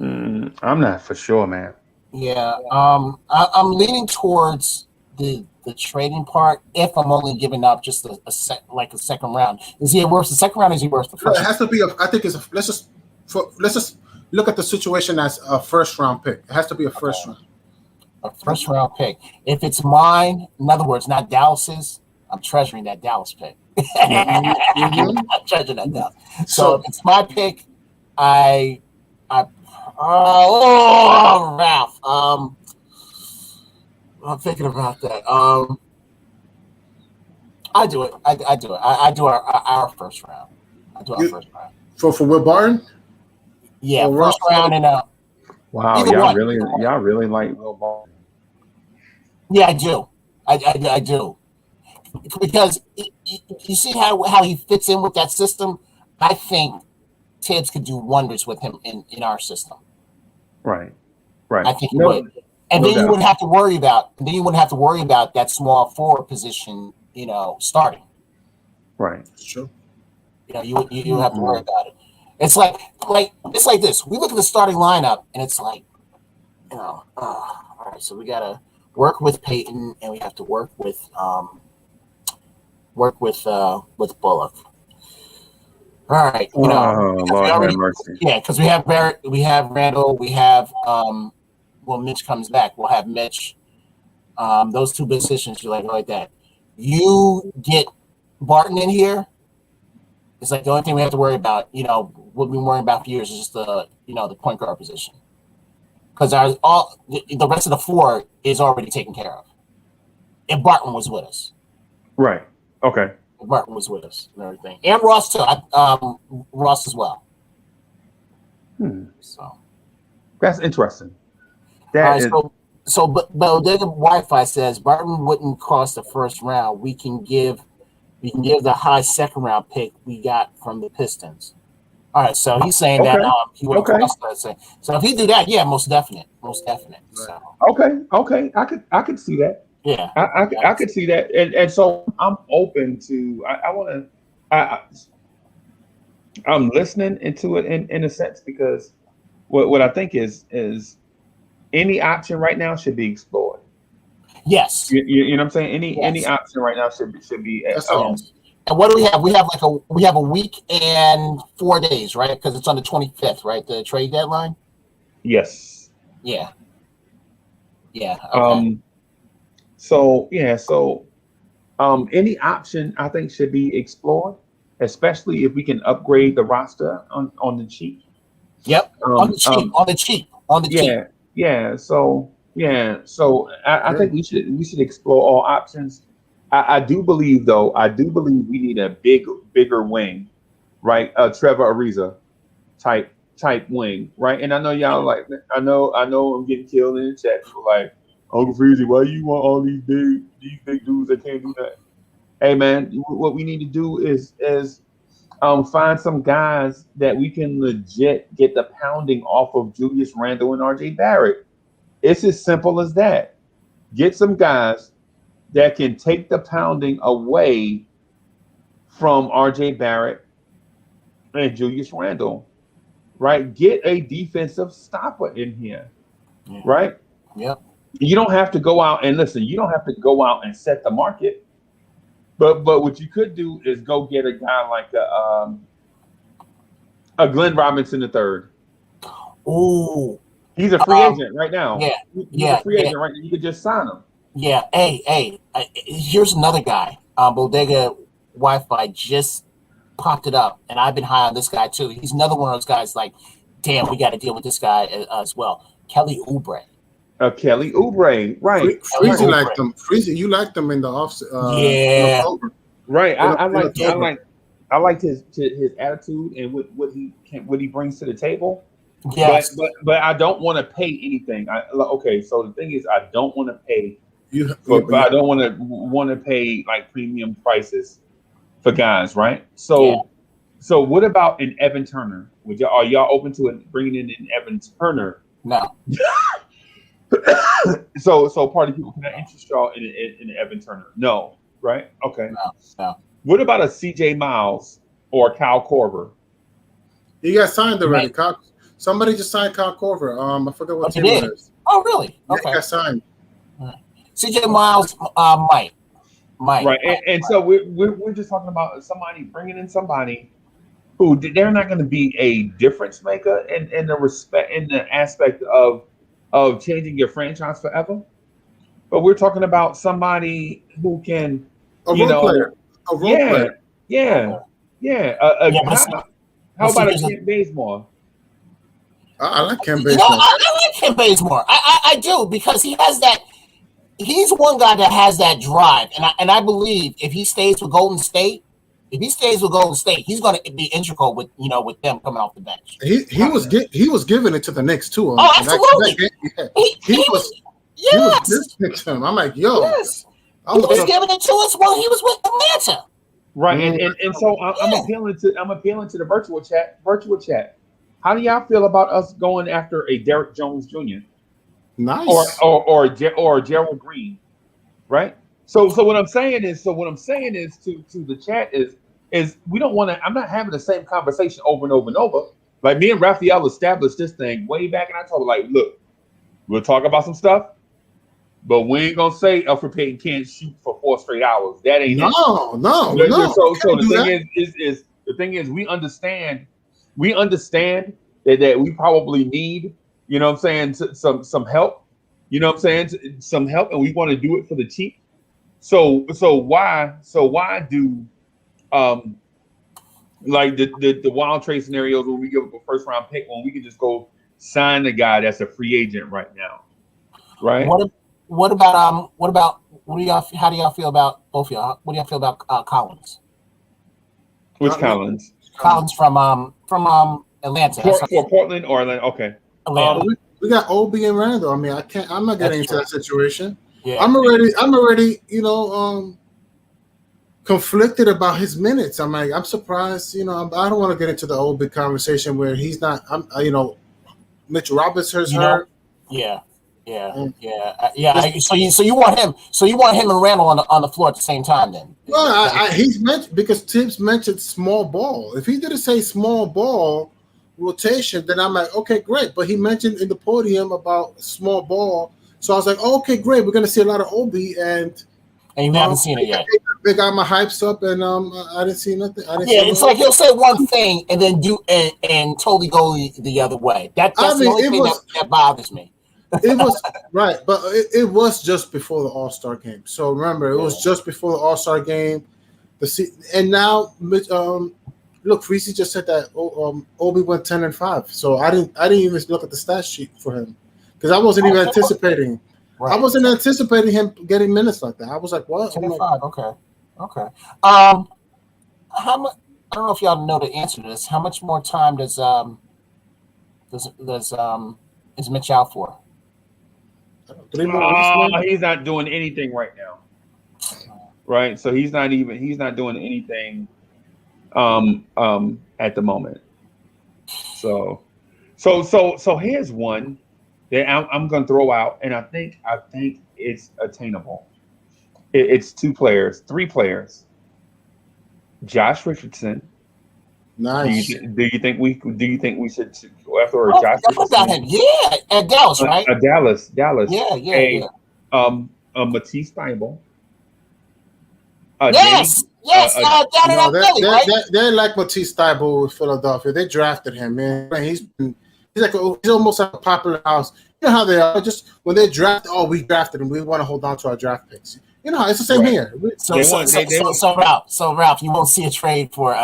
I'm not for sure, man. Yeah, I'm leaning towards the trading part. If I'm only giving up just a second round, is he worth the second round? Or is he worth the first? It has to be. I think it's. Let's just look at the situation as a first round pick. It has to be a first round. A first round pick. If it's mine, in other words, not Dallas's, I'm treasuring that Dallas pick. I'm treasuring that Dallas. So if it's my pick, Ralph. I'm thinking about that. I do it. I do it. I do our first round. I do our first round. For Will Barton? Yeah, first round and wow, y'all really like Will Barton. Yeah, I do. I do. Because you see how he fits in with that system. I think Tibbs could do wonders with him in our system. Right. I think he would. And then you wouldn't have to worry about that small forward position, starting. Right. That's true. You have to worry about it. It's like this. We look at the starting lineup and it's like, all right, so we gotta work with Peyton and we have to work with Bullock. All right, Lord have mercy. Yeah, because we have Barrett, we have Randall, we have Mitch comes back. We'll have Mitch. Those two positions, you like that. You get Barton in here. It's like the only thing we have to worry about. What we've been worrying about for years is just the point guard position, because the rest of the four is already taken care of. If Barton was with us, right? Okay. If Barton was with us and everything, and Ross too. Ross as well. So that's interesting. But Bodega Wi-Fi says Barton wouldn't cost the first round. We can give the high second round pick we got from the Pistons. All right, so he's saying that he would cost us. So if he do that, yeah, most definite. most definite. So Okay. I could see that. yeah, I could see that, and so I'm open to. I want to. I'm listening into it in a sense because what I think is any option right now should be explored. yes, You know what I'm saying? Any yes, option right now should be That's all. yes. And what do we have? We have a week and 4 days, right? Because it's on the 25th, right? The trade deadline. yes. Yeah, yeah. Okay. Um. Any option I think should be explored, especially if we can upgrade the roster on the cheap. Yep. On the Um. cheap. Um. On the cheap. On the cheap. Yeah. So I think we should explore all options. I do believe though. I do believe we need a bigger wing, right? Trevor Ariza type wing, right? And I know y'all like I know I'm getting killed in the chat. People like Uncle Freezy, why you want all these big dudes that can't do that? Hey man, what we need to do is find some guys that we can legit get the pounding off of Julius Randle and RJ Barrett. It's as simple as that. Get some guys that can take the pounding away from RJ Barrett and Julius Randle, right? Get a defensive stopper in here, Yeah. right? Yep. You don't have to go out and listen. You don't have to go out and set the market, but what you could do is go get a guy like a Glenn Robinson III. Ooh. He's a free agent right now. Yeah. He's a free agent right now. You could just sign him. Yeah. Hey. Here's another guy. Bodega Wi-Fi just popped it up, and I've been high on this guy too. He's another one of those guys. Like, damn, we got to deal with this guy as well. Kelly Oubre. Kelly Oubre, right? Freezy liked them. Freezy, you liked them in the off. Yeah. Right. I liked his attitude and what he brings to the table. Yes. But I don't want to pay anything. Okay, so the thing is, I don't want to pay. But I don't want to pay like premium prices for guys, right? So what about an Evan Turner? Are y'all open to bringing in an Evan Turner? No. So party people, can I interest y'all in Evan Turner? No, right? Okay. No. What about a CJ Miles or Kyle Korver? He got signed already. Somebody just signed Kyle Korver. I forgot what team it is. Oh, really? Yeah, Okay. he got signed. CJ Miles might. Right, and so we're just talking about somebody bringing in somebody who they're not going to be a difference maker in the aspect of changing your franchise forever, but we're talking about somebody who can A role player. How about a Kent Bazemore? I like Kent You Bazemore. know, I like Kent Bazemore. I do, because he has that. He's one guy that has that drive, and I believe if he stays with Golden State, he's going to be integral with them coming off the bench. He was giving it to the Knicks too. Oh, absolutely. He was listening to him. I'm like, yo, yes. He was giving it to us while he was with Atlanta. Right, and so I'm appealing to the virtual chat. How do y'all feel about us going after a Derrick Jones Jr.? Nice. Or Gerald Green, right? So what I'm saying is to the chat is we don't want to. I'm not having the same conversation over and over and over. Like me and Raphael established this thing way back, and I told him, like, look, we'll talk about some stuff, but we ain't gonna say Alfred Payton can't shoot for 4 straight hours. That ain't no. So the thing is we understand that we probably need, you know what I'm saying, some help. You know what I'm saying? Some help, and we want to do it for the cheap. So why do like the wild trade scenarios when we give up a first round pick when we can just go sign the guy that's a free agent right now, right? How do y'all feel about both of y'all? What do y'all feel about Collins? Which Collins? Collins from Atlanta. For Portland or Atlanta? Okay. Atlanta. We got Obi and Randall. I mean, I'm not getting into that situation. Yeah. I'm already, conflicted about his minutes. I'm surprised. I don't want to get into the Obi conversation where he's not. Mitch Roberts hurt. Yeah. Um, So you want him? So you want him and Randall on the floor at the same time? Then? Well, he's mentioned because Tibbs mentioned small ball. If he didn't say small ball rotation, then I'm like, okay, great. But he mentioned in the podium about small ball, so I was like, oh, okay, great. We're gonna see a lot of Obi, and you haven't seen it yet. They got my hypes up, and I didn't see nothing. It's like he'll say one thing and then do and totally go the other way. That's the only thing that bothers me. It was right, but it was just before the All-Star game. So remember, it was just before the All-Star game. And now, look, Freezy just said that Obi went 10-5. So I didn't even look at the stat sheet for him because I wasn't even anticipating. Right. I wasn't anticipating him getting minutes like that. I was like, what? 10-5. Okay. How much? I don't know if y'all know the answer to this. How much more time is Mitch out for? 3 more weeks. He's not doing anything right now. Right, so he's not doing anything at the moment. So here's one that I'm going to throw out, and I think it's attainable. It's 3 players. Josh Richardson. Nice. Do you think we should go after Josh Richardson? Yeah, at Dallas, right? Dallas. Yeah. Matisse Thybulle. Yes. Down in Philly, right? They like Matisse Thybulle with Philadelphia. They drafted him, man. He's almost like a popular house. You know how they are. Just when they draft, we drafted him. We want to hold on to our draft picks. You know, it's the same here. So Ralph, you won't see a trade for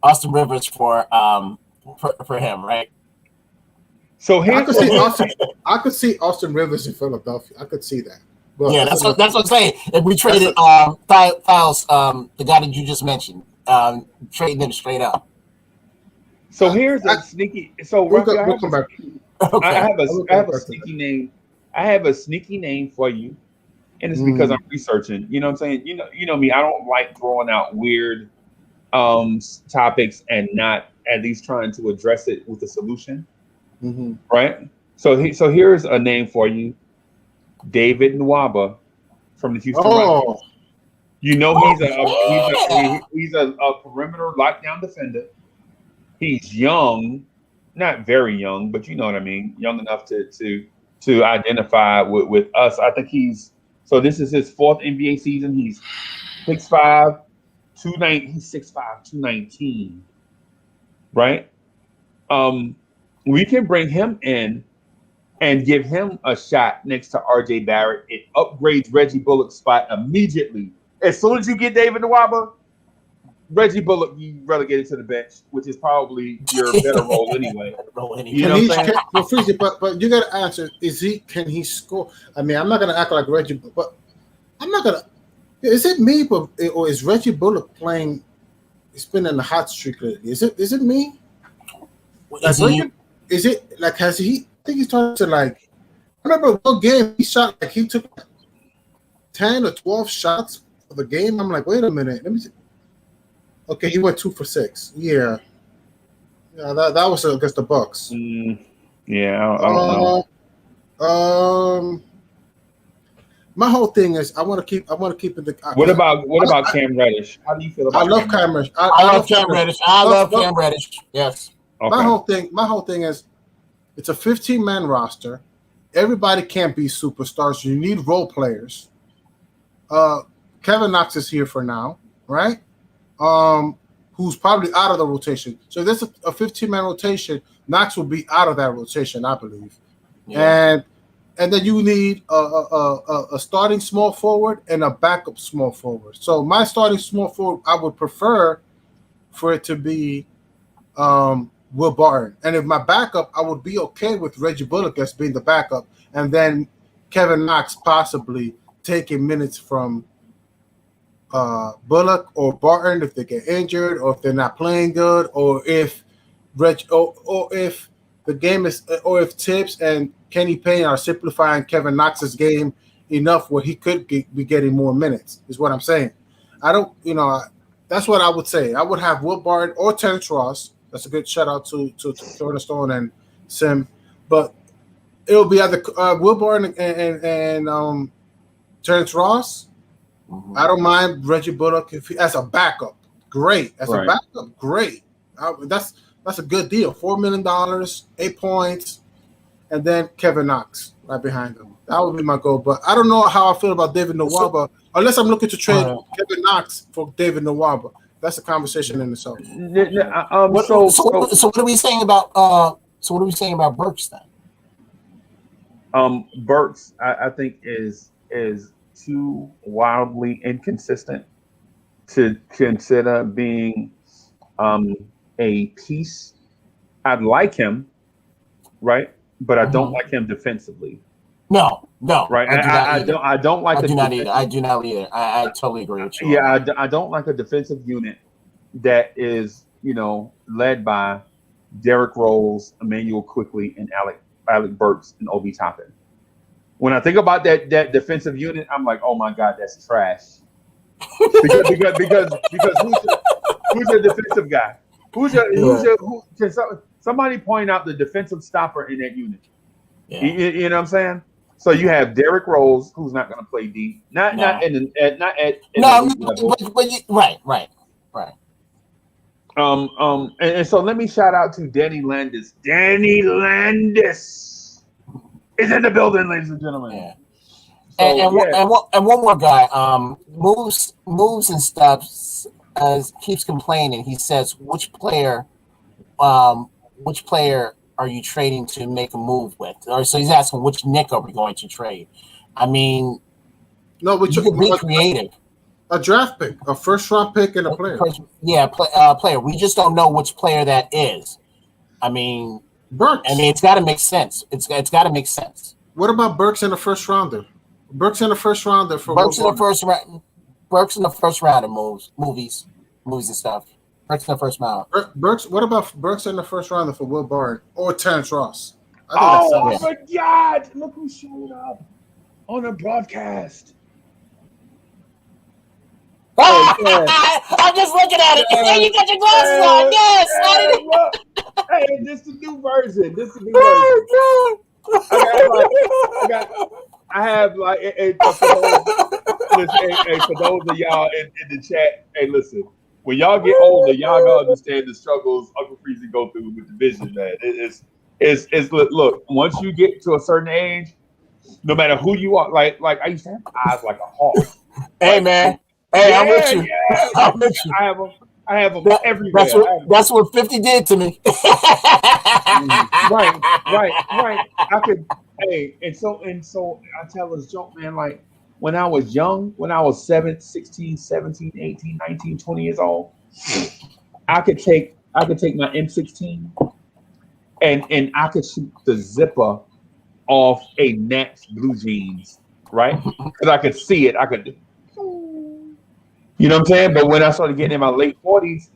Austin Rivers for him, right? So I could see Austin Rivers in Philadelphia. I could see that. But that's what I'm saying. If we traded Files, the guy that you just mentioned, trading them straight up. So here's a sneaky. So we'll come back. Okay. I have a sneaky name. I have a sneaky name for you, and it's because I'm researching. You know what I'm saying? You know me. I don't like throwing out weird topics and not at least trying to address it with a solution. Mm-hmm. Right. So here's a name for you. David Nwaba from the Houston Rockets. You know he's a perimeter lockdown defender. He's young, not very young, but you know what I mean. Young enough to identify with us. I think this is his 4th NBA season. He's 6'5", 290. He's 6'5", 219. Right. We can bring him in and give him a shot next to RJ Barrett. It upgrades Reggie Bullock's spot immediately. As soon as you get David Nwaba, Reggie Bullock, you relegated to the bench, which is probably your better role anyway. You know what I'm saying? But you got to answer: can he score? I mean, I'm not going to act like Reggie, but I'm not going to. Is it me, or is Reggie Bullock playing? He's been in the hot streak lately. Is it me? Is it like has he? I think he's trying to like. I remember one game he shot like he took 10 or 12 shots for the game. I'm like, wait a minute, let me see. Okay, he went 2 for 6. Yeah, that was against the Bucks. Yeah, I don't know. My whole thing is I want to keep it. What about Cam Reddish? How do you feel about? I love Cam Reddish. I love Cam Reddish. I love Cam Reddish. Yes. Okay. My whole thing is it's a 15-man roster. Everybody can't be superstars. You need role players. Kevin Knox is here for now, right? Who's probably out of the rotation. So if there's a 15-man rotation, Knox will be out of that rotation, I believe. Yeah. And then you need a starting small forward and a backup small forward. So my starting small forward, I would prefer for it to be Will Barton. And if my backup, I would be okay with Reggie Bullock as being the backup, and then Kevin Knox possibly taking minutes from Bullock or Barton if they get injured, or if they're not playing good, or if or if the game is, or if Tibbs and Kenny Payne are simplifying Kevin Knox's game enough where he could be getting more minutes, is what I'm saying. I don't, that's what I would say. I would have Will Barton or Terrence Ross. That's a good shout out to Jordan Stone and Sim. But It'll be either Will Barton and Terrence Ross. I don't mind Reggie Bullock as a backup. Great. As a backup, great. That's a good deal. $4 million, 8 points, and then Kevin Knox right behind him. That would be my goal. But I don't know how I feel about David Nwaba unless I'm looking to trade Kevin Knox for David Nwaba. That's a conversation in itself. So what are we saying about Burks then? Burks, I think is too wildly inconsistent to consider being a piece. I'd like him, right? But I don't like him defensively. No, right. I don't like. I do not either. I totally agree with you. Yeah, I don't like a defensive unit that is, led by Derrick Rose, Emmanuel Quickly, and Alec Burks and Obi Toppin. When I think about that defensive unit, I'm like, oh my God, that's trash. because who's your defensive guy? Who can somebody point out the defensive stopper in that unit? Yeah. You know what I'm saying? So you have Derrick Rose, who's not going to play deep, right. And so let me shout out to Danny Landis. Danny Landis is in the building, ladies and gentlemen. Yeah. And one more guy, moves and stuff, keeps complaining. He says, which player are you trading to make a move with? Or so he's asking, which Knick are we going to trade? I mean, no, you can be creative. A draft pick, a first-round pick, and a player. Player. We just don't know which player that is. I mean, Burks. I mean, it's got to make sense. It's got to make sense. What about Burks in the first rounder? Burks in the first rounder for Burks in the first round. Burks in the first round of movies and stuff. Burks in the first round. Burks. What about Burks in the first rounder for Will Barton or Terrence Ross? Oh my God! Look who showed up on the broadcast. I'm just looking at it. Hey, you got your glasses on. Yes. Hey, this is the new version. I have for those of y'all in the chat, hey, listen, when y'all get older, y'all gonna understand the struggles Uncle Freezy go through with the vision, man. It's look, once you get to a certain age, no matter who you are, like I used to have eyes like a hawk. Hey, man. Hey, I'm with you. Yeah. I'm with you. I have them everywhere. That's what 50 did to me. Right. I could. Hey, and so I tell this joke, man. Like when I was young, when I was 16, 17, 18, 19, 20 years old, I could take my M16 and I could shoot the zipper off a Nats blue jeans, right? Because I could see it. I could. You know what I'm saying? But when I started getting in my late 40s,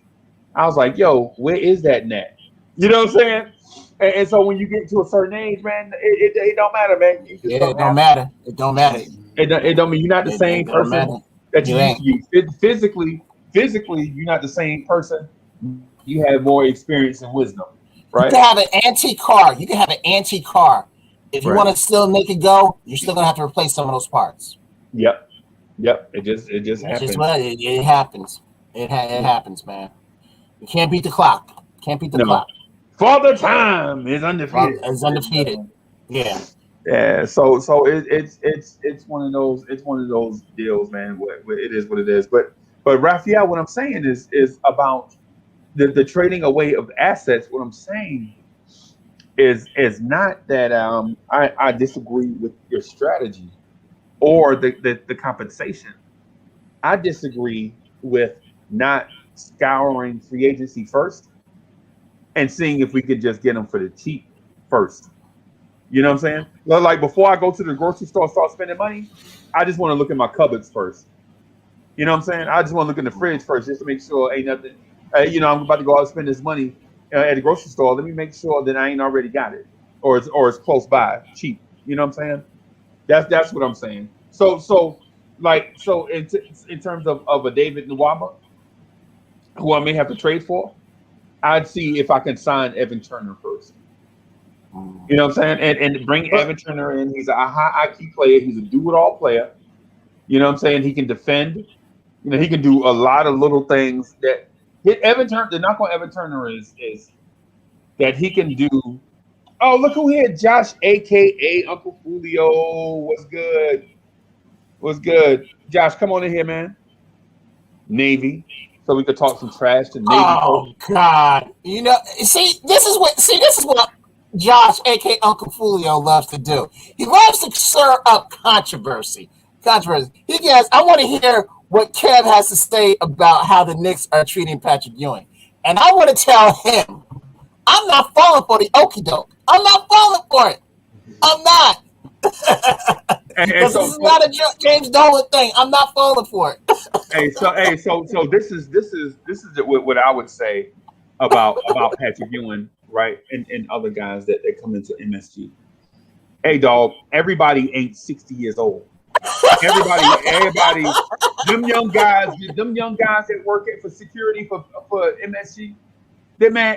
I was like, yo, where is that net? You know what I'm saying? And so when you get to a certain age, man, it don't matter, man. It don't matter. It don't matter. It don't mean you're not the same person that you used to use. Physically, you're not the same person. You have more experience and wisdom, right? You can have an antique car. If you want to still make it go, you're still going to have to replace some of those parts. Yep. It just happens. It happens. It happens, man. You can't beat the clock. Clock. Father Time is undefeated. Yeah. Yeah. So it's one of those deals, man. Where it is what it is. But Raphael, what I'm saying is about the trading away of assets. What I'm saying is not that I disagree with your strategy or the compensation. I disagree with not scouring free agency first and seeing if we could just get them for the cheap first. You know what I'm saying? Like before I go to the grocery store and start spending money, I just want to look at my cupboards first. You know what I'm saying? I just want to look in the fridge first just to make sure ain't nothing. I'm about to go out and spend this money at the grocery store. Let me make sure that I ain't already got it or it's close by, cheap. You know what I'm saying? That's what I'm saying. So in terms of a David Nwaba, who I may have to trade for, I'd see if I can sign Evan Turner first. You know what I'm saying? And bring Evan Turner in. He's a high IQ player. He's a do-it-all player. You know what I'm saying? He can defend. You know, he can do a lot of little things that Evan Turner. The knock on Evan Turner is that he can do. Oh, look who here, Josh, aka Uncle Julio. What's good? What's good, Josh? Come on in here, man. Navy, so we could talk some trash to Navy. Oh God! You know, this is what Josh, aka Uncle Fulio, loves to do. He loves to stir up controversy. He goes, I want to hear what Kev has to say about how the Knicks are treating Patrick Ewing, and I want to tell him, I'm not falling for the okie doke. I'm not falling for it. I'm not. This is not a James Dolan thing. I'm not falling for it. So this is what I would say about Patrick Ewing, right, and other guys that come into MSG. Hey, dog, everybody ain't 60 years old. Everybody, them young guys that work for security for MSG,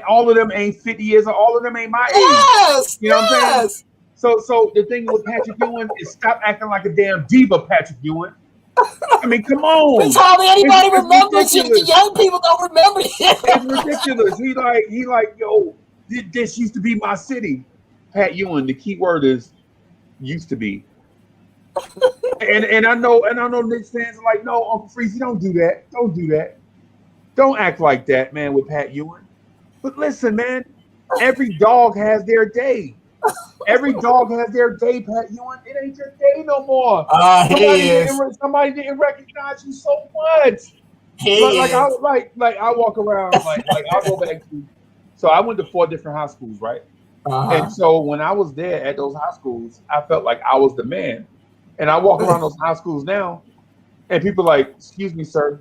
all of them ain't 50 years old. All of them ain't my age. Yes, you know what I'm saying? So the thing with Patrick Ewing is stop acting like a damn diva, Patrick Ewing. I mean, come on. It's hardly anybody remembers you. The young people don't remember you. It's ridiculous. He like, yo, this used to be my city. Pat Ewing, the key word is used to be. and I know Knicks fans are like, no, Uncle Freezy, don't do that. Don't do that. Don't act like that, man, with Pat Ewing. But listen, man, every dog has their day. Every dog has their day, Pat Ewing. It ain't your day no more. Somebody didn't recognize you so much. I walk around like I go back to. So I went to 4 different high schools, right? And so when I was there at those high schools, I felt like I was the man. And I walk around those high schools now, and people are like, excuse me, sir.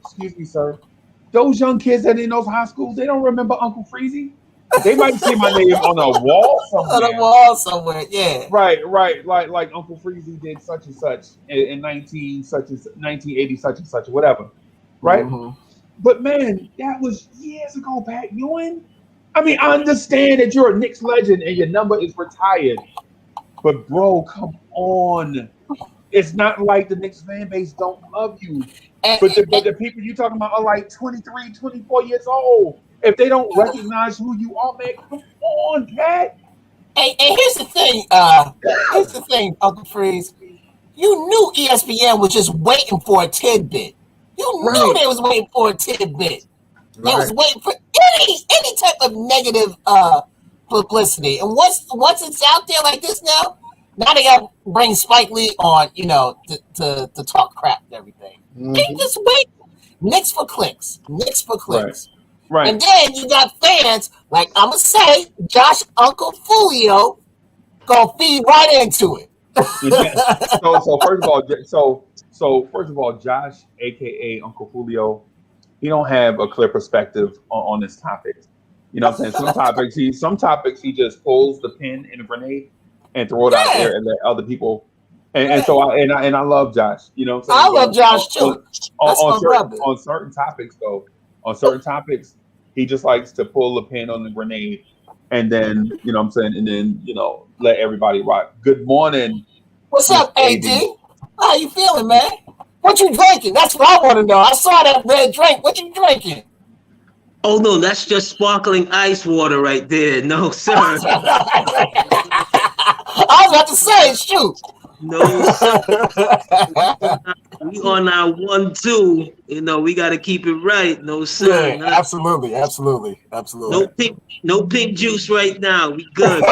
Those young kids that in those high schools, they don't remember Uncle Freezy. They might see my name on a wall somewhere. On a wall somewhere, yeah. Right. Like Uncle Freezy did such and such in 1980, such and such, whatever. Right? Mm-hmm. But man, that was years ago, Pat Ewing. I mean, I understand that you're a Knicks legend and your number is retired. But bro, come on. It's not like the Knicks fan base don't love you. But the people you talking about are like 23, 24 years old. If they don't recognize who you are, man, come on, Pat. And here's the thing, Uncle Freeze. You knew ESPN was just waiting for a tidbit. You knew they was waiting for a tidbit. They was waiting for any type of negative publicity. And once it's out there like this now they got to bring Spike Lee on, to talk crap and everything. Mm-hmm. They just wait. Knicks for clicks. Right. And then you got fans like I'm gonna say Josh Uncle Fulio gonna feed right into it. So first of all, Josh, aka Uncle Fulio, he don't have a clear perspective on this topic. You know what I'm saying? Some topics he just pulls the pin in a grenade and throw it out there and let other people. And I love Josh. You know what I'm saying? I love Josh too. On certain topics though. On certain topics, he just likes to pull the pin on the grenade and then, you know what I'm saying, and then, let everybody rock. Good morning. What's up, AD? How you feeling, man? What you drinking? That's what I want to know. I saw that red drink. What you drinking? Oh, no, that's just sparkling ice water right there. No, sir. I was about to say, shoot. No, we on our 1-2. We got to keep it right. No, sir. Yeah, absolutely. No pink juice right now. We good.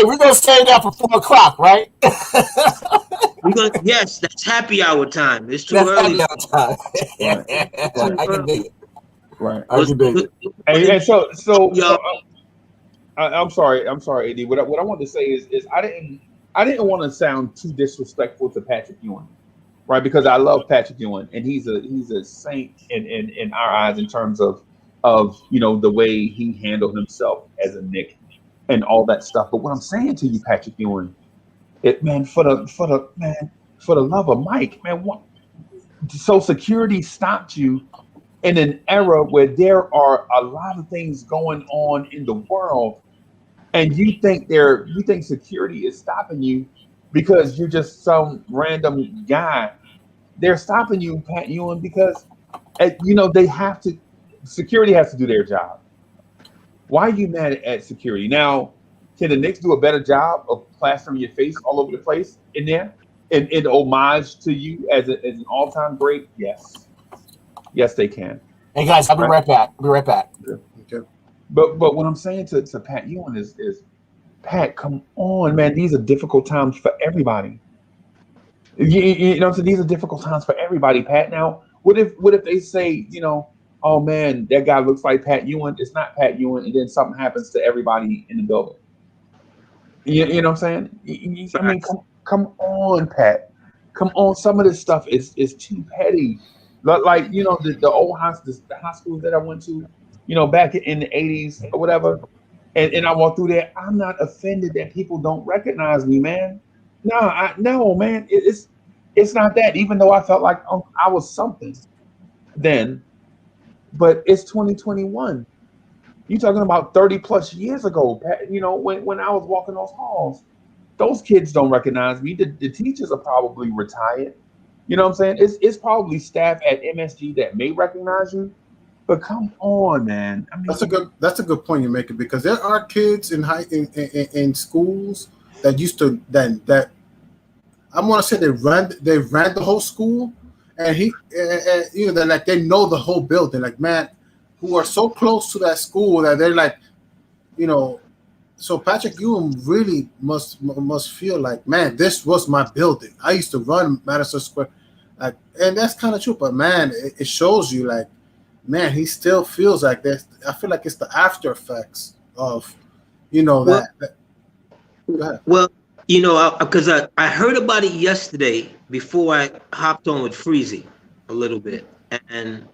We're gonna stay down for 4:00, right? Yes, that's happy hour time. It's too early. Happy hour time. I can dig it. Right. I can dig it. And so I'm sorry, AD. What I want to say is I didn't want to sound too disrespectful to Patrick Ewing, right? Because I love Patrick Ewing, and he's a saint in our eyes in terms of the way he handled himself as a Knick and all that stuff. But what I'm saying to you, Patrick Ewing, for the love of Mike, man, so security stopped you in an era where there are a lot of things going on in the world, and you think security is stopping you because you're just some random guy. They're stopping you, Pat Ewan, because they have to. Security has to do their job. Why are you mad at security now? Can the Knicks do a better job of plastering your face all over the place in there, in homage to you as an all time great? Yes, yes, they can. Hey guys, I'll be Right? right back. I'll be right back. Okay. But what I'm saying to Pat Ewan is Pat, come on, man. These are difficult times for everybody. You know, so these are difficult times for everybody, Pat. Now, what if they say, oh man, that guy looks like Pat Ewan. It's not Pat Ewan, and then something happens to everybody in the building. You know what I'm saying? I mean, come on, Pat. Come on. Some of this stuff is too petty. Like the old the high schools that I went to, back in the '80s or whatever, and I walk through there. I'm not offended that people don't recognize me, man. No, man. It's not that. Even though I felt like I was something then, but it's 2021. You talking about 30 plus years ago, Pat, when I was walking those halls. Those kids don't recognize me. The teachers are probably retired. You know what I'm saying? It's probably staff at MSG that may recognize you. But come on, man. I mean, That's a good point you're making, because there are kids in schools that used to that I want to say they ran the whole school, and they're like, they know the whole building, like, man, who are so close to that school that they're like, you know. So Patrick Ewing really must feel like, man, this was my building. I used to run Madison Square, like, and that's kind of true. But man, it shows you, like, man, he still feels like this. I feel like it's the after effects of, Well, that. Go ahead. well, because I heard about it yesterday before I hopped on with Freezy a little bit, and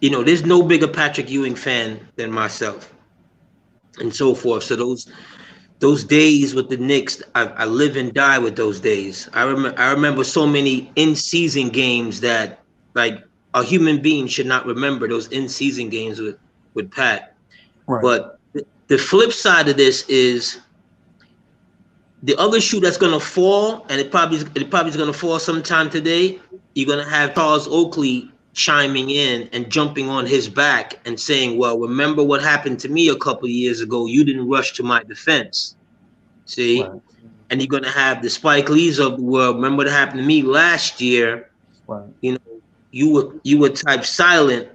there's no bigger Patrick Ewing fan than myself, and so forth. So those days with the Knicks, I live and die with those days. I remember so many in-season games that, like, a human being should not remember those in-season games with Pat. right, But the flip side of this is the other shoe that's gonna fall, and it probably is gonna fall sometime today. You're gonna have Charles Oakley chiming in and jumping on his back and saying, "Well, remember what happened to me a couple of years ago? You didn't rush to my defense." See, right, and you're gonna have the Spike Lees of the world. Remember what happened to me last year? right, You were type silent.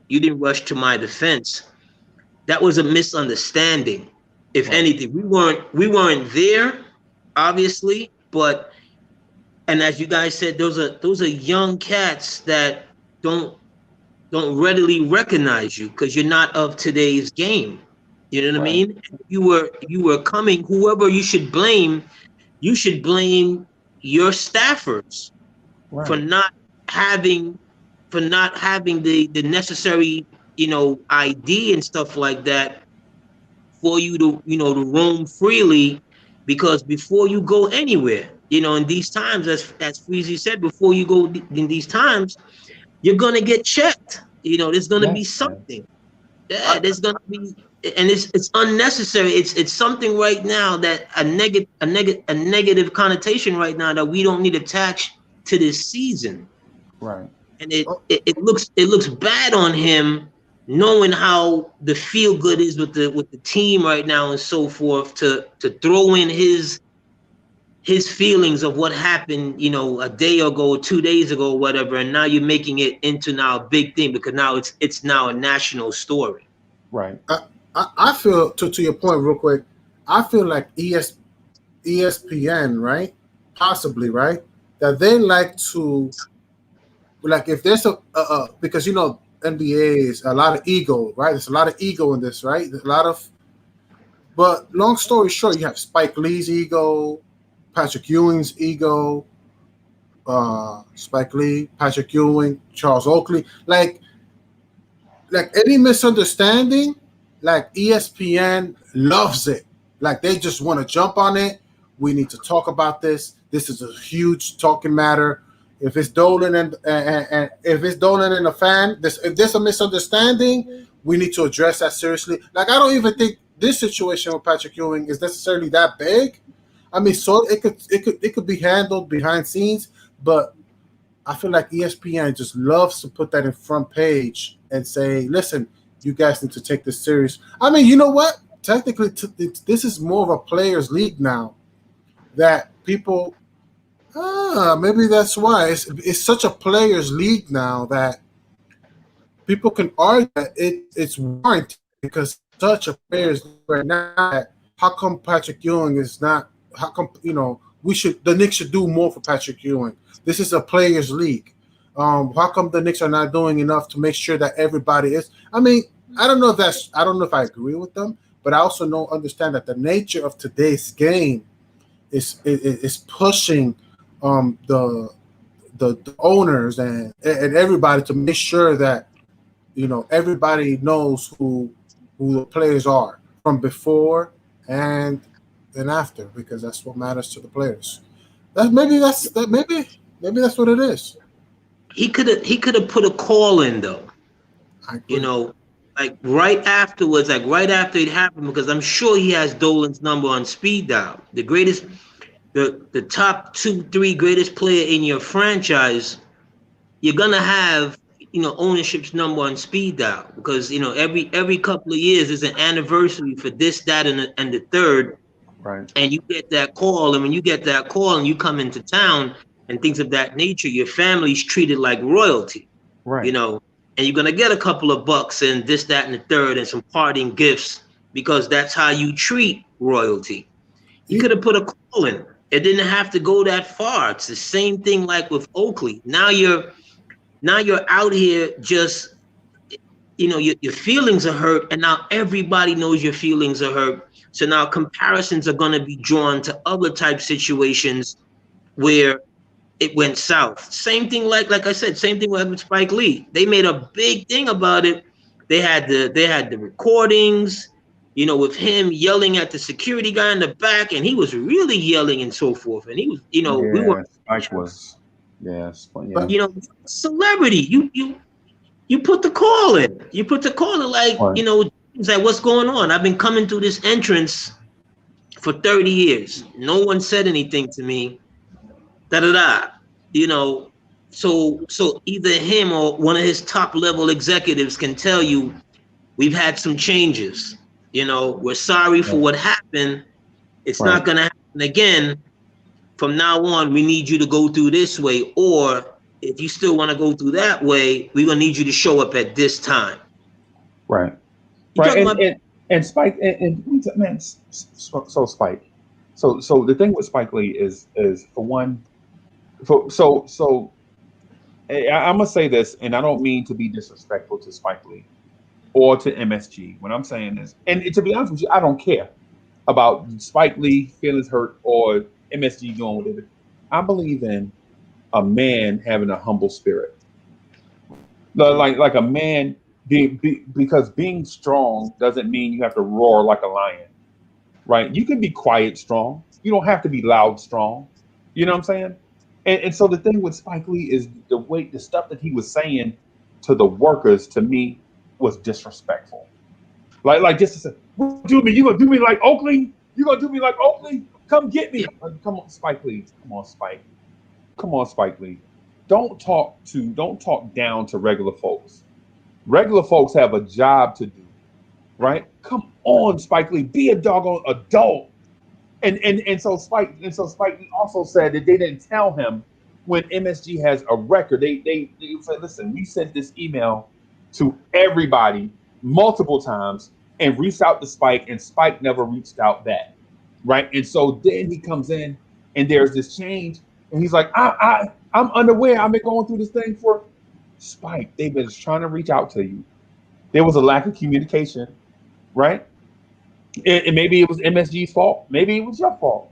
You didn't rush to my defense. That was a misunderstanding. If right, anything, we weren't there, obviously, but, and as you guys said, those are young cats that don't readily recognize you because you're not of today's game. You know what I right, mean? You were coming. Whoever you should blame your staffers for right, not having the necessary ID and stuff like that for you to roam freely, because before you go anywhere, in these times, as Freezy said, before you go in these times, you're gonna get checked. There's gonna be yes, man, something. Yeah, there's gonna be, and it's unnecessary. It's something right now that a negative connotation right now that we don't need attached to this season, right, and it looks bad on him, knowing how the feel good is with the team right now and so forth, to throw in his feelings of what happened, a day ago, 2 days ago, whatever, and now you're making it into now a big thing because now it's now a national story. right, I feel, to your point real quick, I feel like ESPN, right? Possibly, right? That they like to, like, if there's because NBA is a lot of ego, right? There's a lot of ego in this, right? There's a lot of, but long story short, you have Spike Lee's ego, Patrick Ewing's ego, Spike Lee, Patrick Ewing, Charles Oakley, like any misunderstanding, like ESPN loves it. Like they just want to jump on it. We need to talk about this. This is a huge talking matter. If it's Dolan and if it's Dolan and the fan, if there's a misunderstanding, we need to address that seriously. Like I don't even think this situation with Patrick Ewing is necessarily that big. I mean, so it could be handled behind scenes, but I feel like ESPN just loves to put that in front page and say, "Listen, you guys need to take this serious." I mean, you know what? Technically, this is more of a players' league now. That people, maybe that's why it's such a players' league now that people can argue that it's warranted because such a players' league right now. That how come Patrick Ewing is not? How come the Knicks should do more for Patrick Ewing? This is a players' league. How come the Knicks are not doing enough to make sure that everybody is? I mean, I don't know if I agree with them, but I also understand that the nature of today's game is pushing the owners and everybody to make sure that everybody knows who the players are from before and after, because that's what matters to the players. Maybe that's what it is. He could have put a call in though. I agree. Like right afterwards, like right after it happened, because I'm sure he has Dolan's number on speed dial. The greatest, the top 2-3 greatest player in your franchise, you're gonna have ownership's number on speed dial, because every couple of years is an anniversary for this, that, and the third. Right. And you get that call, and when you get that call and you come into town and things of that nature, your family's treated like royalty. Right. And you're gonna get a couple of bucks and this, that, and the third, and some parting gifts, because that's how you treat royalty. You could have put a call in. It didn't have to go that far. It's the same thing like with Oakley. Now you're out here just, your feelings are hurt, and now everybody knows your feelings are hurt. So now comparisons are going to be drawn to other type situations where it went south. Same thing, like I said, same thing with Spike Lee. They made a big thing about it. They had the recordings, with him yelling at the security guy in the back, and he was really yelling and so forth. And he was, we were. Spike was, yeah. But celebrity, you put the call in. You put the call in, like Right. It's like, what's going on? I've been coming through this entrance for 30 years. No one said anything to me. So either him or one of his top level executives can tell you, we've had some changes. We're sorry for what happened. It's not going to happen again. From now on, we need you to go through this way. Or if you still want to go through that way, we're going to need you to show up at this time. Right. You're Right. talking And Spike and man, so Spike. So the thing with Spike Lee is for one, I'm gonna say this, and I don't mean to be disrespectful to Spike Lee or to MSG. What I'm saying is, and to be honest with you, I don't care about Spike Lee feelings hurt or MSG doing whatever. I believe in a man having a humble spirit, like a man. Because being strong doesn't mean you have to roar like a lion, right? You can be quiet strong. You don't have to be loud strong. You know what I'm saying? And so the thing with Spike Lee is the stuff that he was saying to the workers, to me, was disrespectful. Like just to say, what do me? You gonna do me like Oakley? You gonna do me like Oakley? Come get me! Come on, Spike Lee. Come on, Spike. Come on, Spike Lee. Don't talk down to regular folks. Regular folks have a job to do, right? Come on, Spike Lee, be a doggone adult. And so Spike Lee also said that they didn't tell him when MSG has a record. They said, listen, we sent this email to everybody multiple times and reached out to Spike, and Spike never reached out back, right? And so then he comes in and there's this change, and he's like, I'm unaware. I've been going through this thing for Spike. They've been trying to reach out to you. There was a lack of communication, right? And maybe it was MSG's fault. Maybe it was your fault.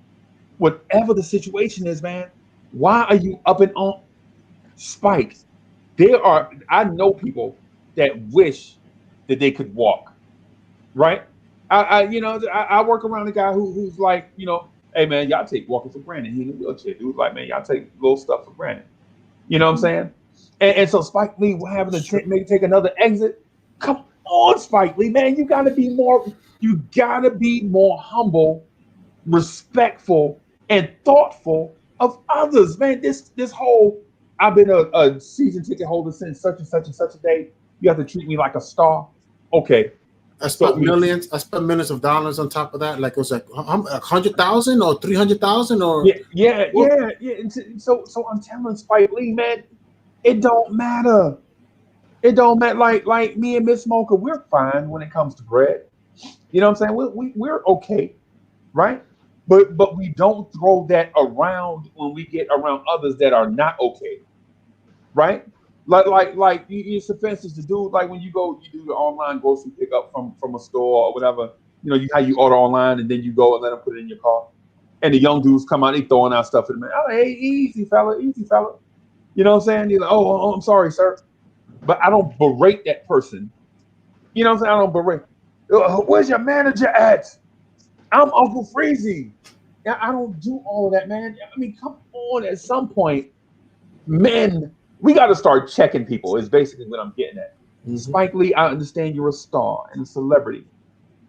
Whatever the situation is, man, why are you up and on Spike? I know people that wish that they could walk, right? I work around a guy who's like, hey man, y'all take walking for granted. He's in a wheelchair. Dude's like, man, y'all take little stuff for granted. You know what I'm saying? And so Spike Lee having to maybe take another exit. Come on, Spike Lee, man, you got to be more. You got to be more humble, respectful, and thoughtful of others, man. This whole I've been a season ticket holder since such and such and such a day. You have to treat me like a star. Okay, I so spent millions. I spent millions of dollars on top of that. Like it was like 100,000 or 300,000 or yeah. And so I'm telling Spike Lee, man, it don't matter. It don't matter. Like me and Miss Smoker, we're fine when it comes to bread. You know what I'm saying? We're okay, right? But we don't throw that around when we get around others that are not okay, right? Like it's offensive to do. Like when you do your online grocery pickup from a store or whatever. You know, how you order online and then you go and let them put it in your car. And the young dudes come out, they throwing out stuff in the man. Oh, hey, easy fella, easy fella. You know what I'm saying? You're like, oh, I'm sorry, sir. But I don't berate that person. You know what I'm saying? I don't berate. Where's your manager at? I'm Uncle Freezy. I don't do all of that, man. I mean, come on. At some point, men, we got to start checking people. Is basically what I'm getting at. Mm-hmm. Spike Lee, I understand you're a star and a celebrity.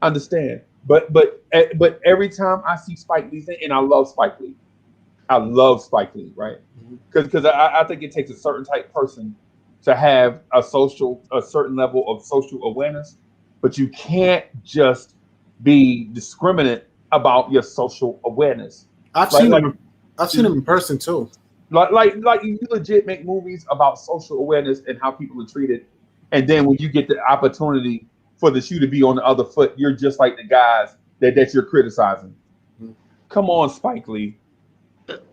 I understand, but every time I see Spike Lee, and I love Spike Lee, right? Because I think it takes a certain type person to have a certain level of social awareness, but you can't just be discriminate about your social awareness. I've seen him in person too. Like you legit make movies about social awareness and how people are treated, and then when you get the opportunity for the shoe to be on the other foot, you're just like the guys that you're criticizing. Come on, Spike Lee.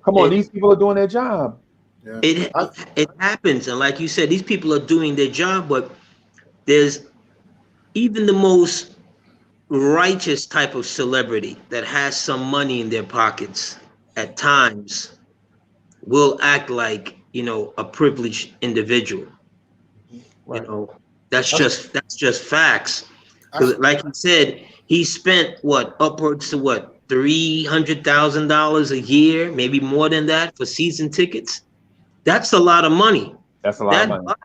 Come on, these people are doing their job. Yeah. It happens, and like you said, these people are doing their job, but there's even the most righteous type of celebrity that has some money in their pockets at times will act like, you know, a privileged individual. Right. You know, that's just facts. Like you said, he spent upwards to $300,000 a year, maybe more than that, for season tickets. That's a lot of money. That's a lot of money.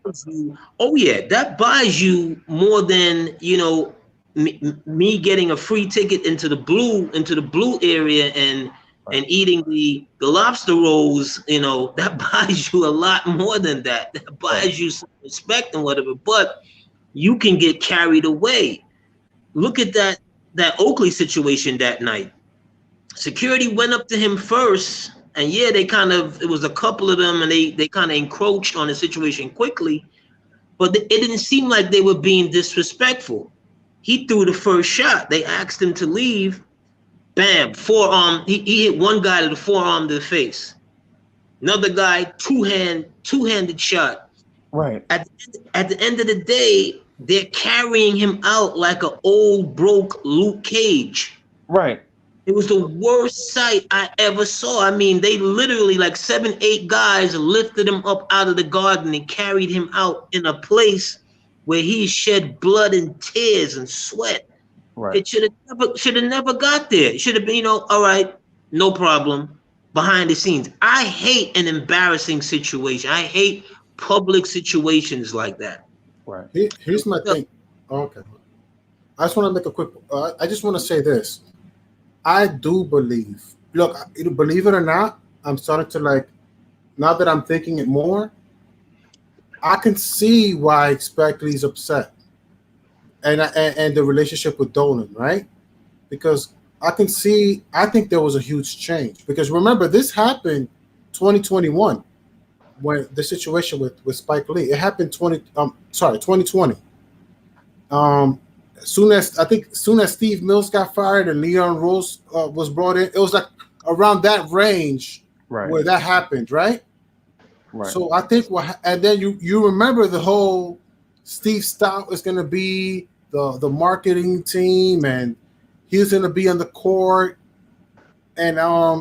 That buys you more than, you know, me getting a free ticket into the blue area and eating the lobster rolls. You know, that buys you a lot more than that. That buys you some respect and whatever. But you can get carried away. Look at that Oakley situation that night. Security went up to him first, and it was a couple of them, and they kind of encroached on the situation quickly, but it didn't seem like they were being disrespectful. He threw the first shot. They asked him to leave. Bam, forearm. He hit one guy to the forearm to the face. Another guy, two-handed shot. Right. At the end of the day, they're carrying him out like an old broke Luke Cage. Right. It was the worst sight I ever saw. I mean, they literally, like 7, 8 guys lifted him up out of the garden and carried him out in a place where he shed blood and tears and sweat. Right. It should have never got there. It should have been, you know, all right, no problem. Behind the scenes. I hate an embarrassing situation. I hate public situations like that. Right. Here's my thing. Okay. I just want to make a quick. I just want to say this. I do believe. Look, believe it or not, I'm starting to now that I'm thinking it more, I can see why Spike Lee's upset, and the relationship with Dolan, right? Because I think there was a huge change. Because remember, this happened 2021 when the situation with Spike Lee. It happened 2020. Soon as Steve Mills got fired and Leon Rose was brought in, it was like around that range where that happened, right? Right. So I think and then you remember the whole Steve Stout is going to be the marketing team, and he's going to be on the court, and I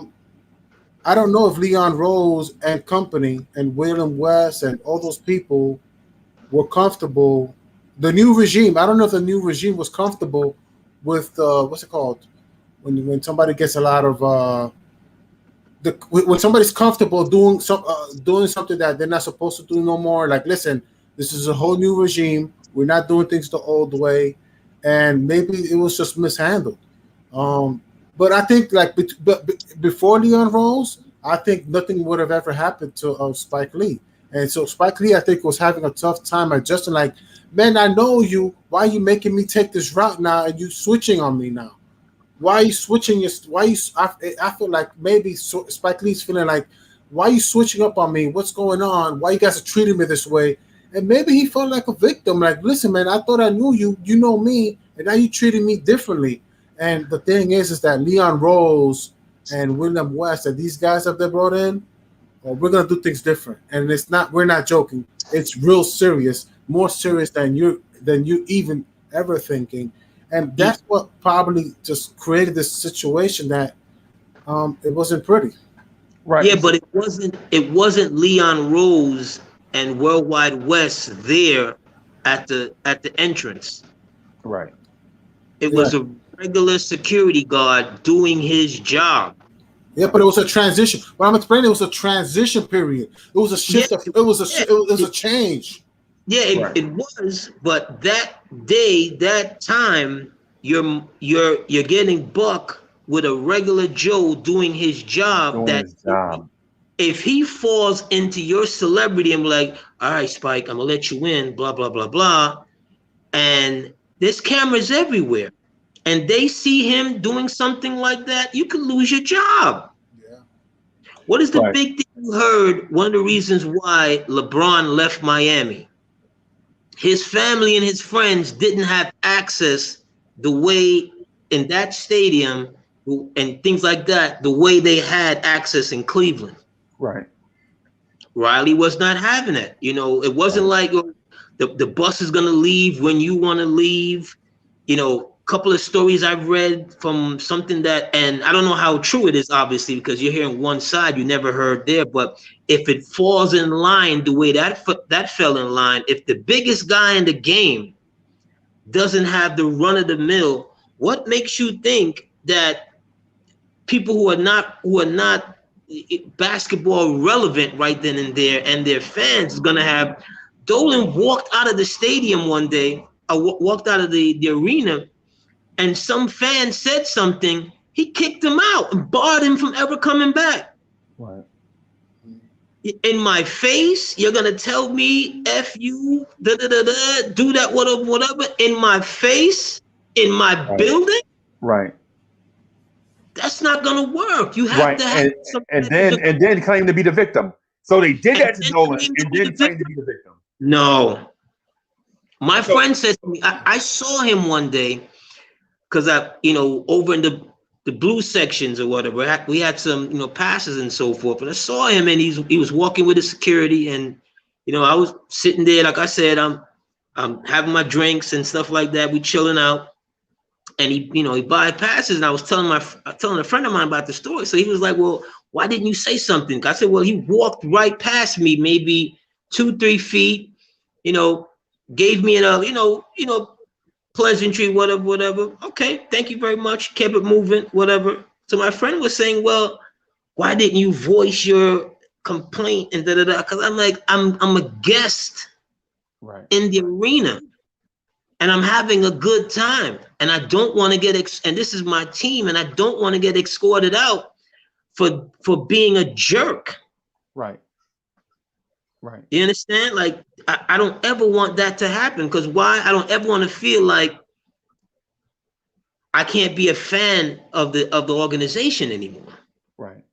don't know if Leon Rose and company and William West and all those people were comfortable. The new regime, I don't know if the new regime was comfortable with what's it called when somebody gets a lot of when somebody's comfortable doing doing something that they're not supposed to do no more, like, listen, this is a whole new regime. We're not doing things the old way, and maybe it was just mishandled. Um, but I think like before Leon Rose, I think nothing would have ever happened to Spike Lee. And so Spike Lee, I think, was having a tough time adjusting. Like, man, I know you. Why are you making me take this route now? And you switching on me now? Why are you switching your? Why you? I feel like maybe Spike Lee's feeling like, why are you switching up on me? What's going on? Why you guys are treating me this way? And maybe he felt like a victim. Like, listen, man, I thought I knew you. You know me, and now you treating me differently. And the thing is that Leon Rose and William West, that these guys that they brought in, we're gonna do things different. And it's not. We're not joking. It's real serious, more serious than you even ever thinking. And that's what probably just created this situation that it wasn't pretty. Right. Yeah, but it wasn't Leon Rose and Worldwide West there at the entrance. Right. It Yeah. was a regular security guard doing his job. Yeah, but it was a transition. What I'm explaining, it was a transition period. It was a shift. Yeah, It was a change. Yeah, Right. it was, but that day, that time, you're getting Buck with a regular Joe doing his job. Doing That his job. if he falls into your celebrity and be like, all right, Spike, I'm gonna let you in, blah blah blah blah, and there's cameras everywhere, and they see him doing something like that, you could lose your job. Yeah. What is the Right. big thing you heard? One of the reasons why LeBron left Miami. His family and his friends didn't have access the way in that stadium and things like that, the way they had access in Cleveland. Right. Riley was not having it. It wasn't like the bus is going to leave when you want to leave. A couple of stories I've read from something that, and I don't know how true it is, obviously, because you're hearing one side you never heard there. But if it falls in line the way that fell in line, if the biggest guy in the game doesn't have the run of the mill, what makes you think that people who are not basketball relevant right then and there and their fans is gonna have? Dolan walked out of the stadium one day, walked out of the arena, and some fan said something. He kicked him out and barred him from ever coming back. Right. In my face, you're gonna tell me F you, do that, whatever, in my face, in my building? Right. That's not gonna work. You have Right. to have And then claim to be the victim. So they did that to Nolan claim and then claim to be the victim. No. My friend said to me, I saw him one day because over in the blue sections or whatever, we had some, passes and so forth. But I saw him and he was walking with his security, and I was sitting there, like I said, I'm having my drinks and stuff like that. We chilling out, and he passes, and I was telling a friend of mine about the story. So he was like, "Well, why didn't you say something?" I said, "Well, he walked right past me, maybe 2-3 feet, gave me pleasantry, whatever. Okay, thank you very much. Kept it moving, whatever." So my friend was saying, "Well, why didn't you voice your complaint?" And because I'm like, I'm a guest Right. in the arena, and I'm having a good time, and I don't want to get and this is my team, and I don't want to get escorted out for being a jerk. Right. Right. You understand? Like, I don't ever want that to happen, because why? I don't ever want to feel like I can't be a fan of the organization anymore. Right.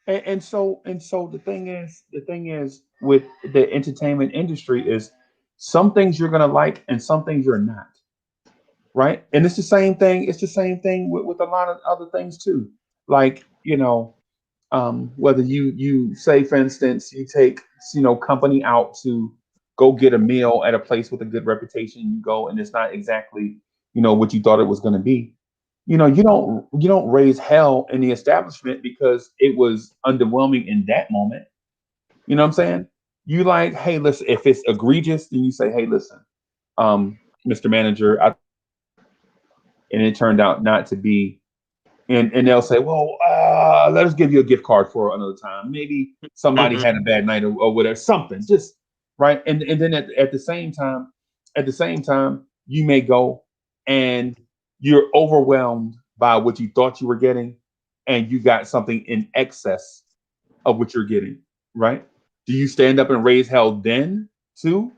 And so the thing is with the entertainment industry is some things you're gonna like and some things you're not. Right. And it's the same thing. It's the same thing with a lot of other things too. Like, whether you say, for instance, you take company out to go get a meal at a place with a good reputation, you go and it's not exactly what you thought it was going to be. You don't raise hell in the establishment because it was underwhelming in that moment. You know what I'm saying? You like, hey, listen, if it's egregious, then you say, hey, listen, Mr. Manager, and it turned out not to be and they'll say, well, let us give you a gift card for another time. Maybe somebody Mhm. had a bad night or whatever, something, just right. And then at the same time, you may go and you're overwhelmed by what you thought you were getting, and you got something in excess of what you're getting, right? Do you stand up and raise hell then too?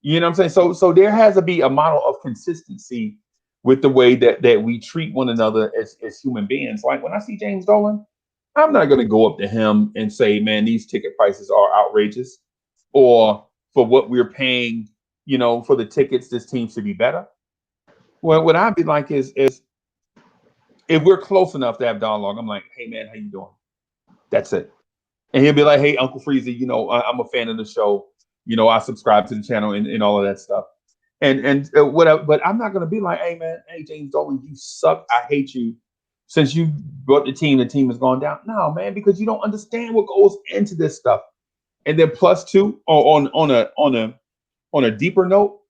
You know what I'm saying? So there has to be a model of consistency with the way that we treat one another as human beings. Like when I see James Dolan, I'm not gonna go up to him and say, man, these ticket prices are outrageous, or for what we're paying, for the tickets, this team should be better. Well, what I'd be like is if we're close enough to have dialogue, I'm like, hey man, how you doing? That's it. And he'll be like, "Hey, Uncle Freezy, I'm a fan of the show. I subscribe to the channel and all of that stuff." And whatever. But I'm not gonna be like, "Hey, man, hey James Dolan, you suck. I hate you. Since you brought the team has gone down." No, man, because you don't understand what goes into this stuff. And then plus two, on a deeper note,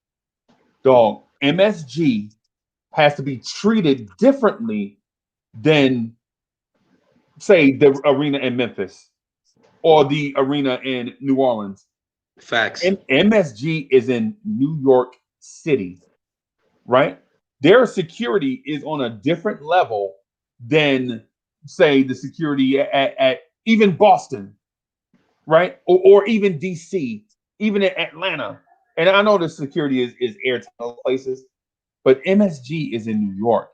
dog, MSG has to be treated differently than say the arena in Memphis or the arena in New Orleans. Facts. MSG is in New York City, right? Their security is on a different level than, say, the security at even Boston, right? Or even DC, even in Atlanta. And I know the security is airtight places, but MSG is in New York.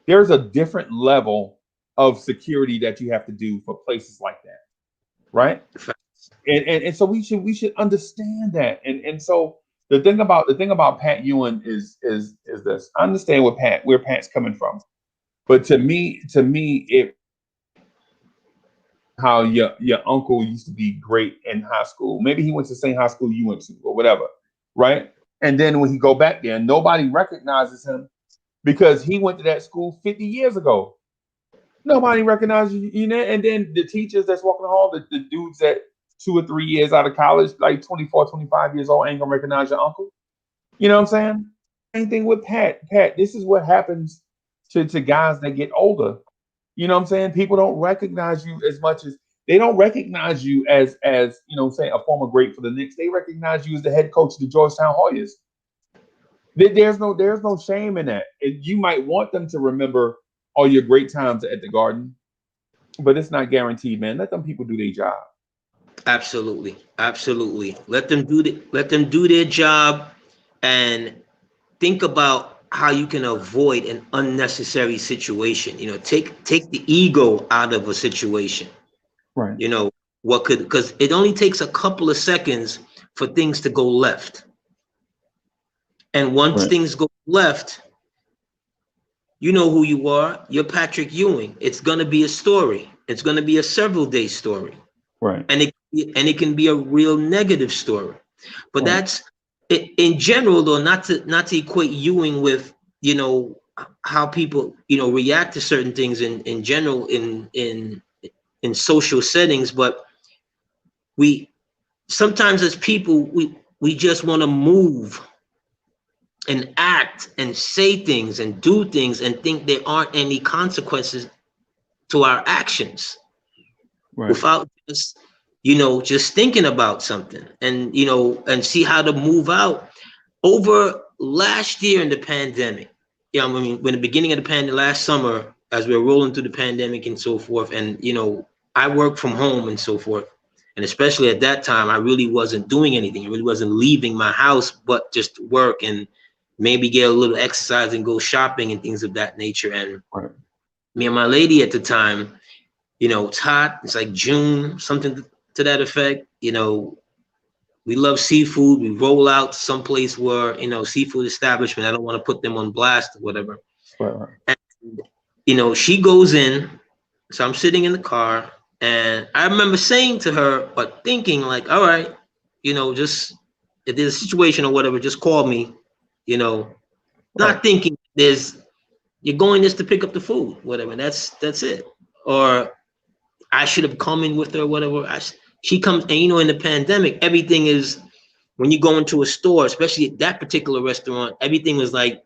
There's a different level of security that you have to do for places like that, right? Facts. And so we should understand that. And so the thing about Pat Ewan is this. I understand where Pat's coming from, but to me it how your uncle used to be great in high school. Maybe he went to the same high school you went to or whatever, right? And then when he go back there, nobody recognizes him because he went to that school 50 years ago. Nobody recognizes you, and then the teachers that's walking the hall, the dudes that 2 or 3 years out of college, like 24, 25 years old, ain't gonna recognize your uncle. You know what I'm saying? Same thing with Pat. Pat, this is what happens to guys that get older. You know what I'm saying? People don't recognize you as much as they don't recognize you as say a former great for the Knicks. They recognize you as the head coach of the Georgetown Hoyas. There's no shame in that. You might want them to remember all your great times at the Garden, but it's not guaranteed, man. Let them people do their job. Absolutely. Absolutely. Let them do their job, and think about how you can avoid an unnecessary situation. Take the ego out of a situation. Right. What could, because it only takes a couple of seconds for things to go left. And once Right. things go left, you know who you are. You're Patrick Ewing. It's gonna be a story. It's gonna be a several day story. Right. And it can be a real negative story. But Right. that's it, in general, though, not to equate Ewing with how people react to certain things in general in social settings. But we sometimes as people we just want to move and act and say things and do things and think there aren't any consequences to our actions, Right. without just thinking about something and and see how to move out. Over last year in the pandemic, I mean, when the beginning of the pandemic last summer, as we were rolling through the pandemic and so forth, and I work from home and so forth, and especially at that time, I really wasn't doing anything. I really wasn't leaving my house, but just work and maybe get a little exercise and go shopping and things of that nature. And Right. me and my lady at the time, it's hot. It's like June, something to that effect. We love seafood. We roll out someplace where, seafood establishment. I don't want to put them on blast or whatever. Right. Right. And, she goes in. So I'm sitting in the car, and I remember saying to her, but thinking like, all right, just if there's a situation or whatever, just call me, not Right. thinking you're going just to pick up the food, whatever. That's it. Or I should have come in with her, whatever. She comes, and in the pandemic, everything is, when you go into a store, especially at that particular restaurant, everything was like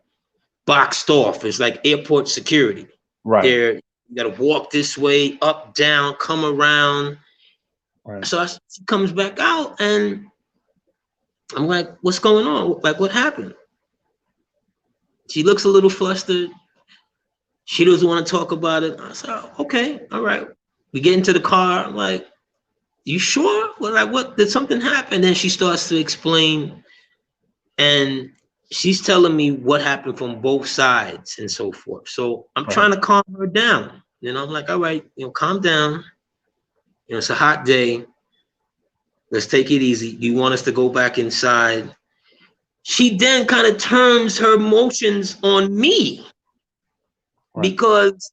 boxed off. It's like airport security. Right. You got to walk this way, up, down, come around. Right. So she comes back out, and I'm like, what's going on? Like, what happened? She looks a little flustered. She doesn't want to talk about it. I said, oh, okay, all right. We get into the car. I'm like, you sure? Well, like, what? Did something happen? Then she starts to explain, and she's telling me what happened from both sides and so forth. So I'm trying to calm her down. You know, I'm like, all right, calm down. It's a hot day. Let's take it easy. You want us to go back inside? She then kind of turns her emotions on me because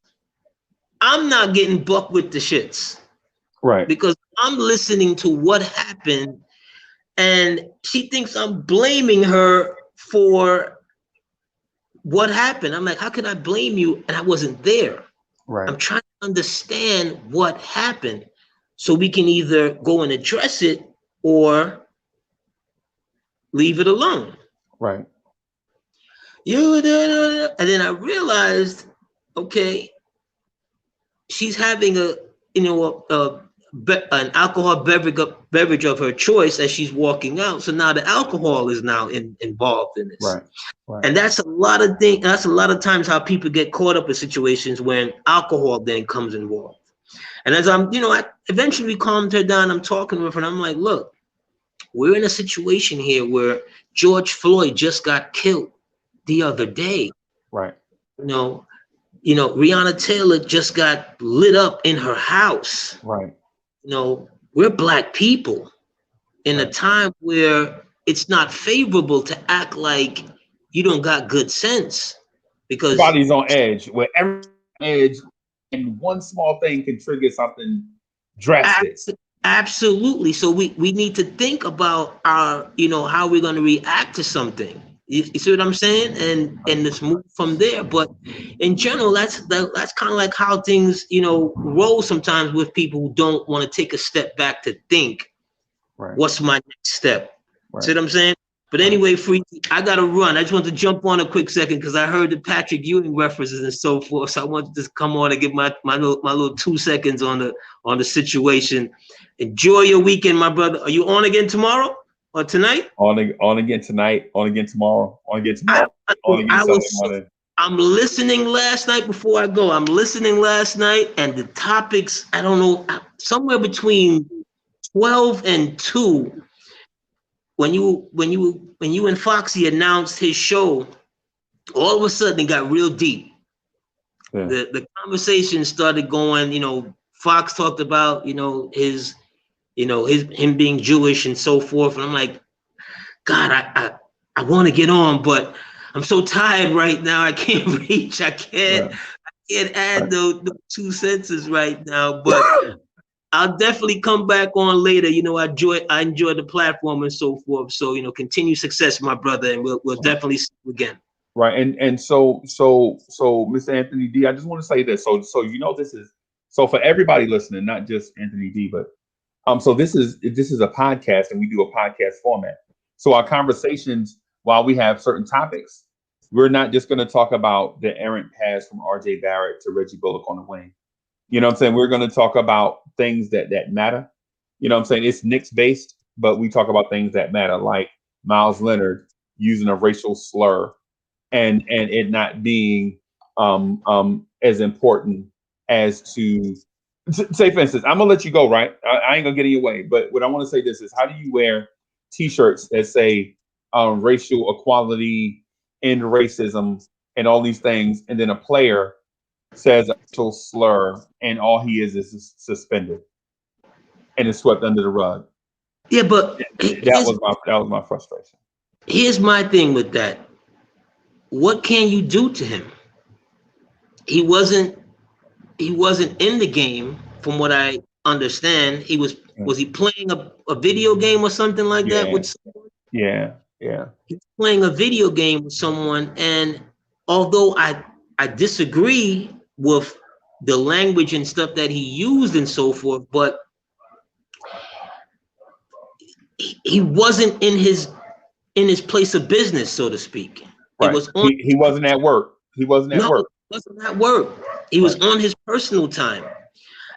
I'm not getting bucked with the shits. Right. Because I'm listening to what happened, and she thinks I'm blaming her for what happened. I'm like, how could I blame you? And I wasn't there. Right. I'm trying to understand what happened so we can either go and address it or leave it alone. Right. And then I realized, okay, she's having an alcohol beverage of her choice as she's walking out. So now the alcohol is now involved in this. Right. Right. And that's a lot of things. That's a lot of times how people get caught up in situations when alcohol then comes involved. And as I'm, I eventually calmed her down. I'm talking with her, and I'm like, look, we're in a situation here where George Floyd just got killed the other day. Right. Breonna Taylor just got lit up in her house. Right. We're Black people in a time where it's not favorable to act like you don't got good sense, because body's on edge. Where every edge and one small thing can trigger something drastic. Absolutely. So we need to think about our, how we're going to react to something. You see what I'm saying? And let's move from there. But in general, that's kind of like how things, roll sometimes with people who don't want to take a step back to think, what's my next step? See what I'm saying? But anyway, I got to run. I just want to jump on a quick second because I heard the Patrick Ewing references and so forth. So I wanted to just come on and give my little 2 seconds on the situation. Enjoy your weekend, my brother. Are you on again tomorrow or tonight? On again tonight. On again tomorrow. On again tomorrow. On again Sunday morning. I'm listening last night before I go. I'm listening last night, and the topics, I don't know, somewhere between 12 and 2. When you and Foxy announced his show, all of a sudden it got real deep. Yeah. The conversation started going. Fox talked about him being Jewish and so forth, and I'm like, God, I want to get on, but I'm so tired right now. I can't reach. I can't add those 2 sentences right now, but. I'll definitely come back on later. I enjoy the platform and so forth. So, continue success, my brother, and we'll definitely see you again. Right. And so Mr. Anthony D, I just want to say this. So this is for everybody listening, not just Anthony D, but so this is a podcast, and we do a podcast format. So our conversations, while we have certain topics, we're not just going to talk about the errant pass from RJ Barrett to Reggie Bullock on the wing. You know what I'm saying? We're going to talk about things that matter. You know what I'm saying? It's Knicks based, but we talk about things that matter, like Miles Leonard using a racial slur and it not being as important as to say, for instance, I'm going to let you go, right? I ain't going to get in your way. But what I want to say this is, how do you wear T-shirts that say racial equality, end racism, and all these things, and then a player says a racial slur, and all he is suspended and is swept under the rug? Yeah, but that was my frustration. Here's my thing with that. What can you do to him? He wasn't in the game, from what I understand. He was he playing a video game or something like that with someone? Yeah. He's playing a video game with someone, and although I disagree with the language and stuff that he used and so forth, but he wasn't in his place of business, so to speak. Right. He wasn't at work. He wasn't at work. He wasn't at work. He was on his personal time.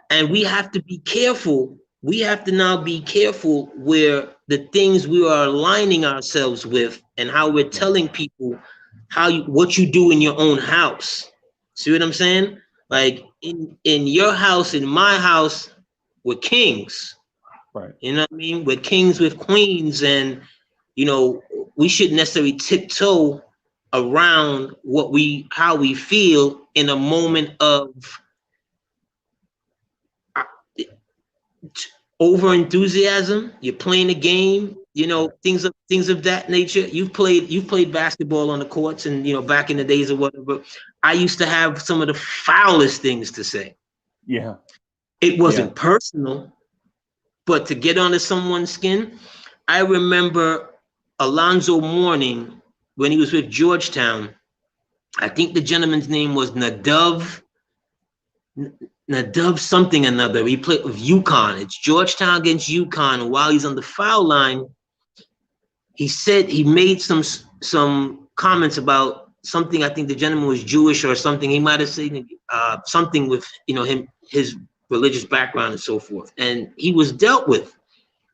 And we have to be careful. We have to now be careful where the things we are aligning ourselves with and how we're telling people what you do in your own house. See what I'm saying? Like in your house, in my house, we're kings. Right. You know what I mean? We're kings with queens, and we shouldn't necessarily tiptoe around how we feel in a moment of over enthusiasm. You're playing a game, things of that nature. You've played basketball on the courts, and back in the days or whatever. I used to have some of the foulest things to say. Yeah. It wasn't personal, but to get onto someone's skin. I remember Alonzo Mourning when he was with Georgetown. I think the gentleman's name was Nadav something another. He played with UConn. It's Georgetown against UConn. And while he's on the foul line, he said he made some comments about something. I think the gentleman was Jewish or something. He might have said something with his religious background and so forth. And he was dealt with.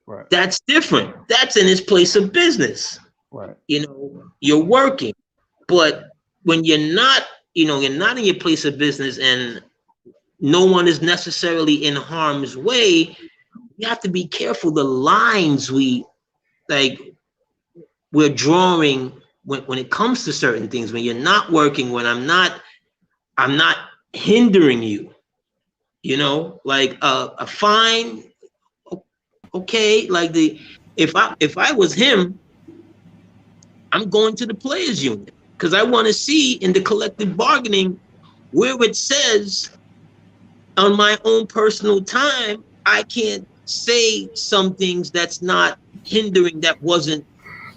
Right. That's different. That's in his place of business. Right. You're working, but when you're not in your place of business and no one is necessarily in harm's way, you have to be careful the lines we're drawing when it comes to certain things. When you're not working, when I'm not hindering you, like a fine, okay, like if I was him, I'm going to the players union because I want to see in the collective bargaining where it says on my own personal time, I can't say some things that's not hindering, that wasn't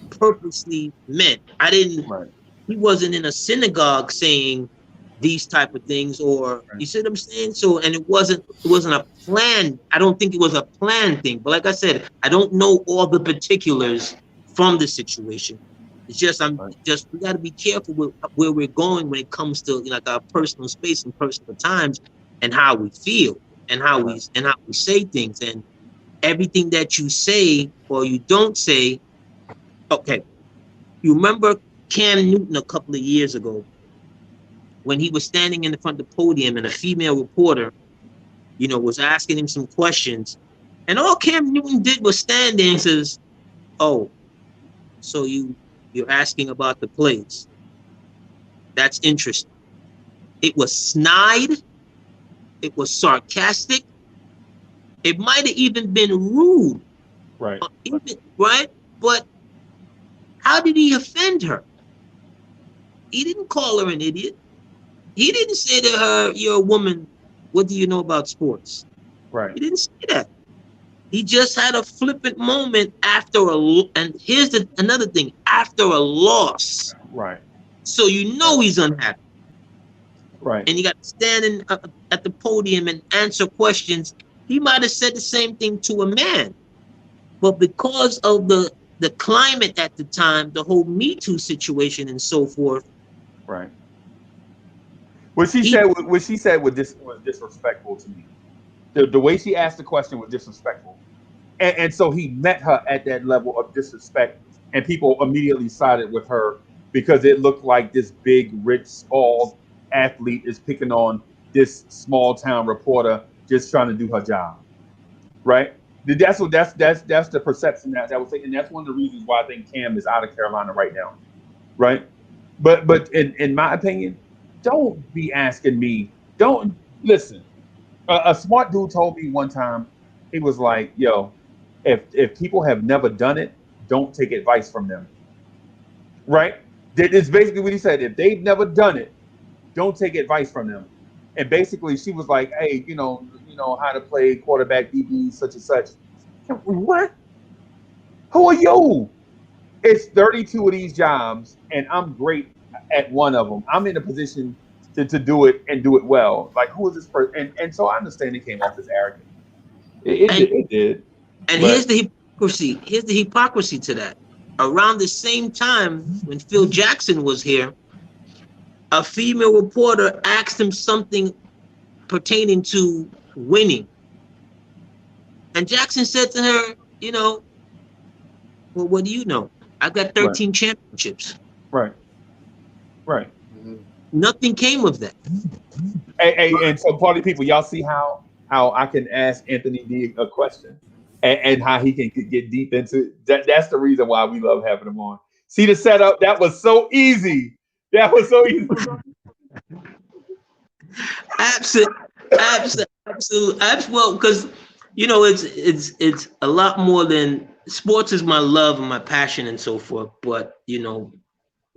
purposely meant. He wasn't in a synagogue saying these type of things, or you see what I'm saying? So, and it wasn't a plan. I don't think it was a planned thing, but like I said, I don't know all the particulars from the situation. It's just, we got to be careful with where we're going when it comes to like our personal space and personal times and how we feel and how we say things, and everything that you say or you don't say. Okay. You remember Cam Newton a couple of years ago when he was standing in the front of the podium and a female reporter, was asking him some questions, and all Cam Newton did was stand there and says, "Oh, so you're asking about the plays. That's interesting." It was snide. It was sarcastic. It might have even been rude. Right. Right? But how did he offend her? He didn't call her an idiot. He didn't say to her, "You're a woman. What do you know about sports?" Right. He didn't say that. He just had a flippant moment and here's another thing, after a loss. Right. So he's unhappy. Right. And you got to stand at the podium and answer questions. He might have said the same thing to a man. But because of the climate at the time, the whole Me Too situation and so forth. Right. What she said was disrespectful to me. The way she asked the question was disrespectful. And so he met her at that level of disrespect, and people immediately sided with her because it looked like this big, rich, bald athlete is picking on this small town reporter just trying to do her job. Right? That's the perception that was taken. And that's one of the reasons why I think Cam is out of Carolina right now. Right? But in my opinion, don't be asking me. Don't listen. A smart dude told me one time, he was like, "Yo, if people have never done it, don't take advice from them." Right? It's basically what he said. If they've never done it, don't take advice from them. And basically, she was like, "Hey, you know how to play quarterback, DB, such and such." What? Who are you? It's 32 of these jobs, and I'm great at one of them. I'm in a position to do it and do it well. Like, who is this person? And so I understand it came off as arrogant. It did. And here's the hypocrisy. Here's the hypocrisy to that. Around the same time when Phil Jackson was here, a female reporter asked him something pertaining to winning. And Jackson said to her, well, what do you know? I got 13 championships. Right. Right. Nothing came of that. Hey, and so party people, y'all see how I can ask Anthony D a question and how he can get deep into that. That's the reason why we love having him on. See the setup? That was so easy. That was so easy. Absolutely. Well, because it's a lot more than sports is my love and my passion and so forth. But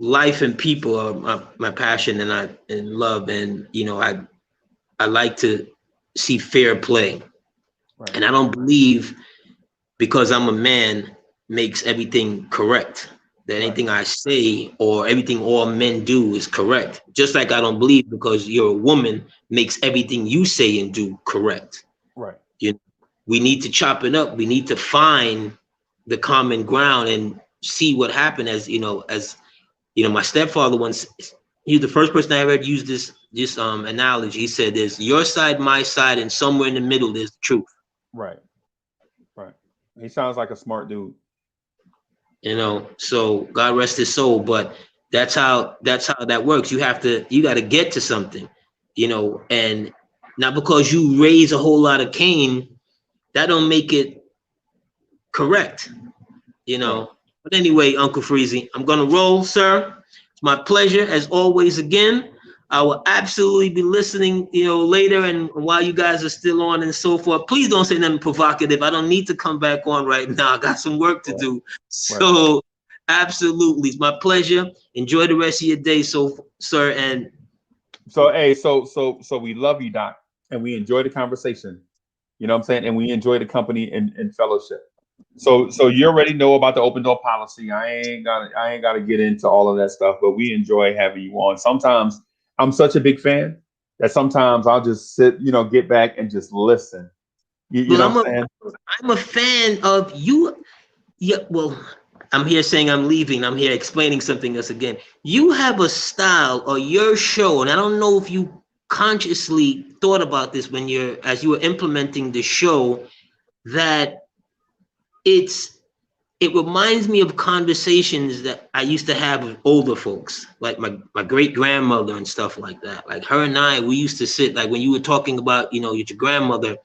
life and people are my passion and love, and I like to see fair play, Right. and I don't believe because I'm a man makes everything correct. That anything I say or everything all men do is correct. Just like I don't believe because you're a woman makes everything you say and do correct. Right. We need to chop it up. We need to find the common ground and see what happened. As my stepfather once, he's the first person I ever heard use this analogy. He said, "There's your side, my side, and somewhere in the middle there's the truth." Right. He sounds like a smart dude. So God rest his soul, but that's how that works. You got to get to something, and not because you raise a whole lot of cane, that don't make it correct, But anyway, Uncle Freezy, I'm gonna roll, sir. It's my pleasure as always. Again, I will absolutely be listening, later and while you guys are still on and so forth. Please don't say nothing provocative. I don't need to come back on right now. I got some work to do. So absolutely, it's my pleasure. Enjoy the rest of your day, sir. And so we love you, Doc, and we enjoy the conversation. You know what I'm saying? And we enjoy the company and fellowship. So you already know about the open door policy. I ain't gotta get into all of that stuff, but we enjoy having you on. Sometimes I'm such a big fan that sometimes I'll just sit, get back and just listen. You know what I'm saying? I'm a fan of you. Yeah, well, I'm here saying I'm leaving. I'm here explaining something else again. You have a style or your show, and I don't know if you consciously thought about this as you were implementing the show, that it reminds me of conversations that I used to have with older folks, like my great grandmother and stuff like that. Like her and I, we used to sit, like when you were talking about, your grandmother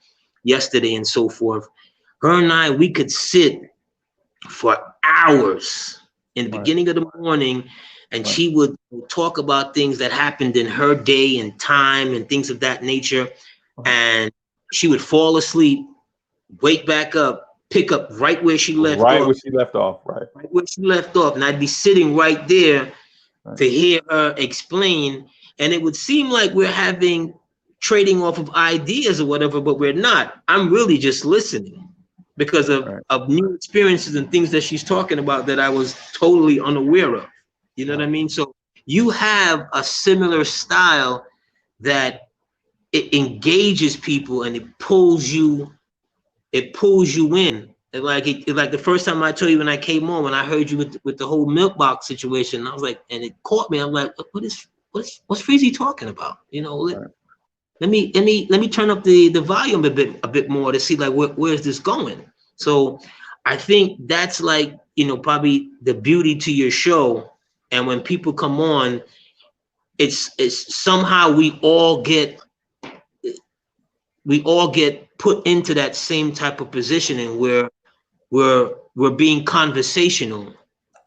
yesterday and so forth, her and I, we could sit for hours in the beginning of the morning, and she would talk about things that happened in her day and time and things of that nature. And she would fall asleep, wake back up, pick up right where she left off. Right where she left off. And I'd be sitting right there to hear her explain. And it would seem like we're trading off of ideas or whatever, but we're not. I'm really just listening because of new experiences and things that she's talking about that I was totally unaware of. You know what I mean? So you have a similar style that it engages people and it pulls you in. Like the first time I told you when I came on, when I heard you with the whole milk box situation, I was like, and it caught me. I'm like, what's Freezy talking about? Let me turn up the volume a bit more to see like where's this going. So I think that's like, probably the beauty to your show. And when people come on, it's somehow we all get put into that same type of positioning where we're being conversational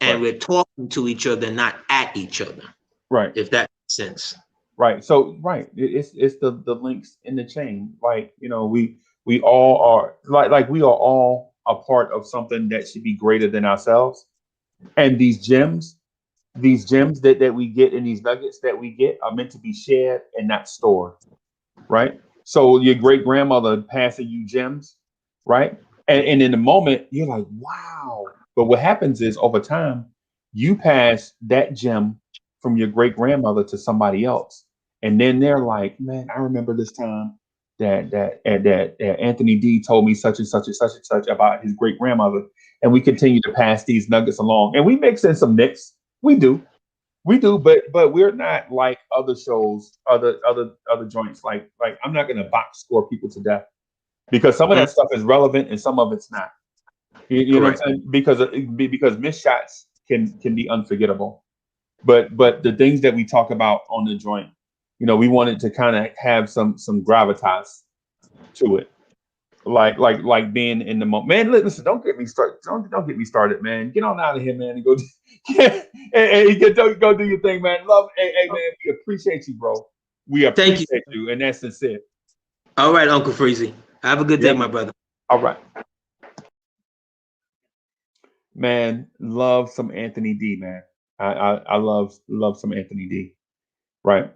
and we're talking to each other, not at each other. Right. If that makes sense. Right. So it's the links in the chain. Like, we all are like we are all a part of something that should be greater than ourselves. And these gems that we get and these nuggets that we get are meant to be shared and not stored. Right. So your great grandmother passing you gems, right? And in the moment, you're like, wow. But what happens is over time, you pass that gem from your great grandmother to somebody else. And then they're like, man, I remember this time that Anthony D told me such and such and such and such about his great grandmother. And we continue to pass these nuggets along. And we mix in some Knicks. We do. We do, but we're not like other shows, other joints. Like I'm not gonna box score people to death because some of Mm, that stuff is relevant and some of it's not. You know what correct. I'm saying? Because missed shots can be unforgettable. But the things that we talk about on the joint, we wanted to kind of have some gravitas to it. Like being in the moment. Man, listen, don't get me started. Don't get me started, man. Get on out of here, man, and go go do your thing, man. Hey, man, we appreciate you, bro. We Thank you. appreciate you, and that's sincere. All right, Uncle Freezy. Have a good day, Yeah, my brother. all right, man. Love some Anthony D, man. I love some Anthony D. Right.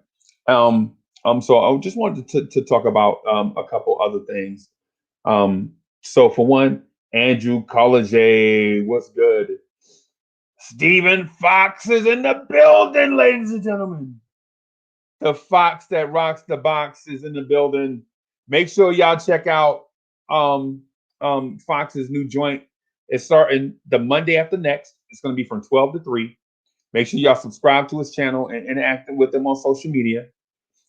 So I just wanted to talk about a couple other things. So for one, Andrew College, what's good? Stephen Fox is in the building, ladies and gentlemen. The Fox that rocks the box is in the building. Make sure y'all check out Fox's new joint. It's starting the Monday after next. It's going to be from 12 to 3. Make sure y'all subscribe to his channel and interact with him on social media.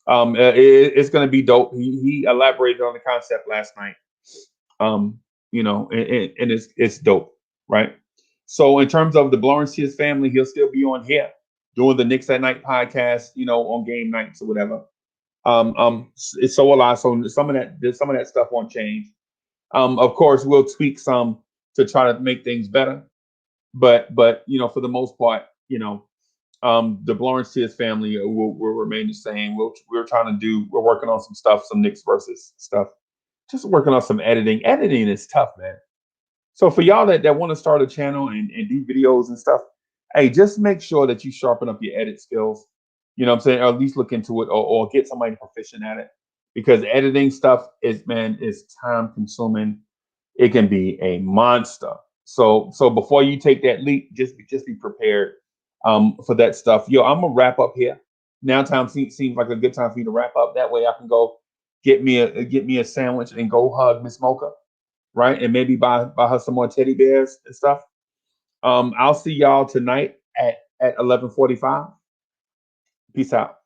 It's going to be dope. He elaborated on the concept last night. And it's dope, right? So in terms of the Lawrence Tears family, he'll still be on here doing the Knicks at Night podcast, on game nights or whatever. It's so a lot. So some of that stuff won't change. Of course, we'll tweak some to try to make things better. But for the most part, the Lawrence Tears family will remain the same. We're working on some stuff, some Knicks versus stuff. Just working on some editing. Editing is tough, man. So for y'all that want to start a channel and do videos and stuff, hey, just make sure that you sharpen up your edit skills. You know what I'm saying? Or at least look into it or get somebody proficient at it. Because editing stuff is time consuming. It can be a monster. So before you take that leap, just be prepared for that stuff. Yo, I'm gonna wrap up here. Now time seems like a good time for you to wrap up. That way I can go get me a sandwich and go hug Miss Mocha, right? And maybe buy her some more teddy bears and stuff. I'll see y'all tonight at 11:45. Peace out.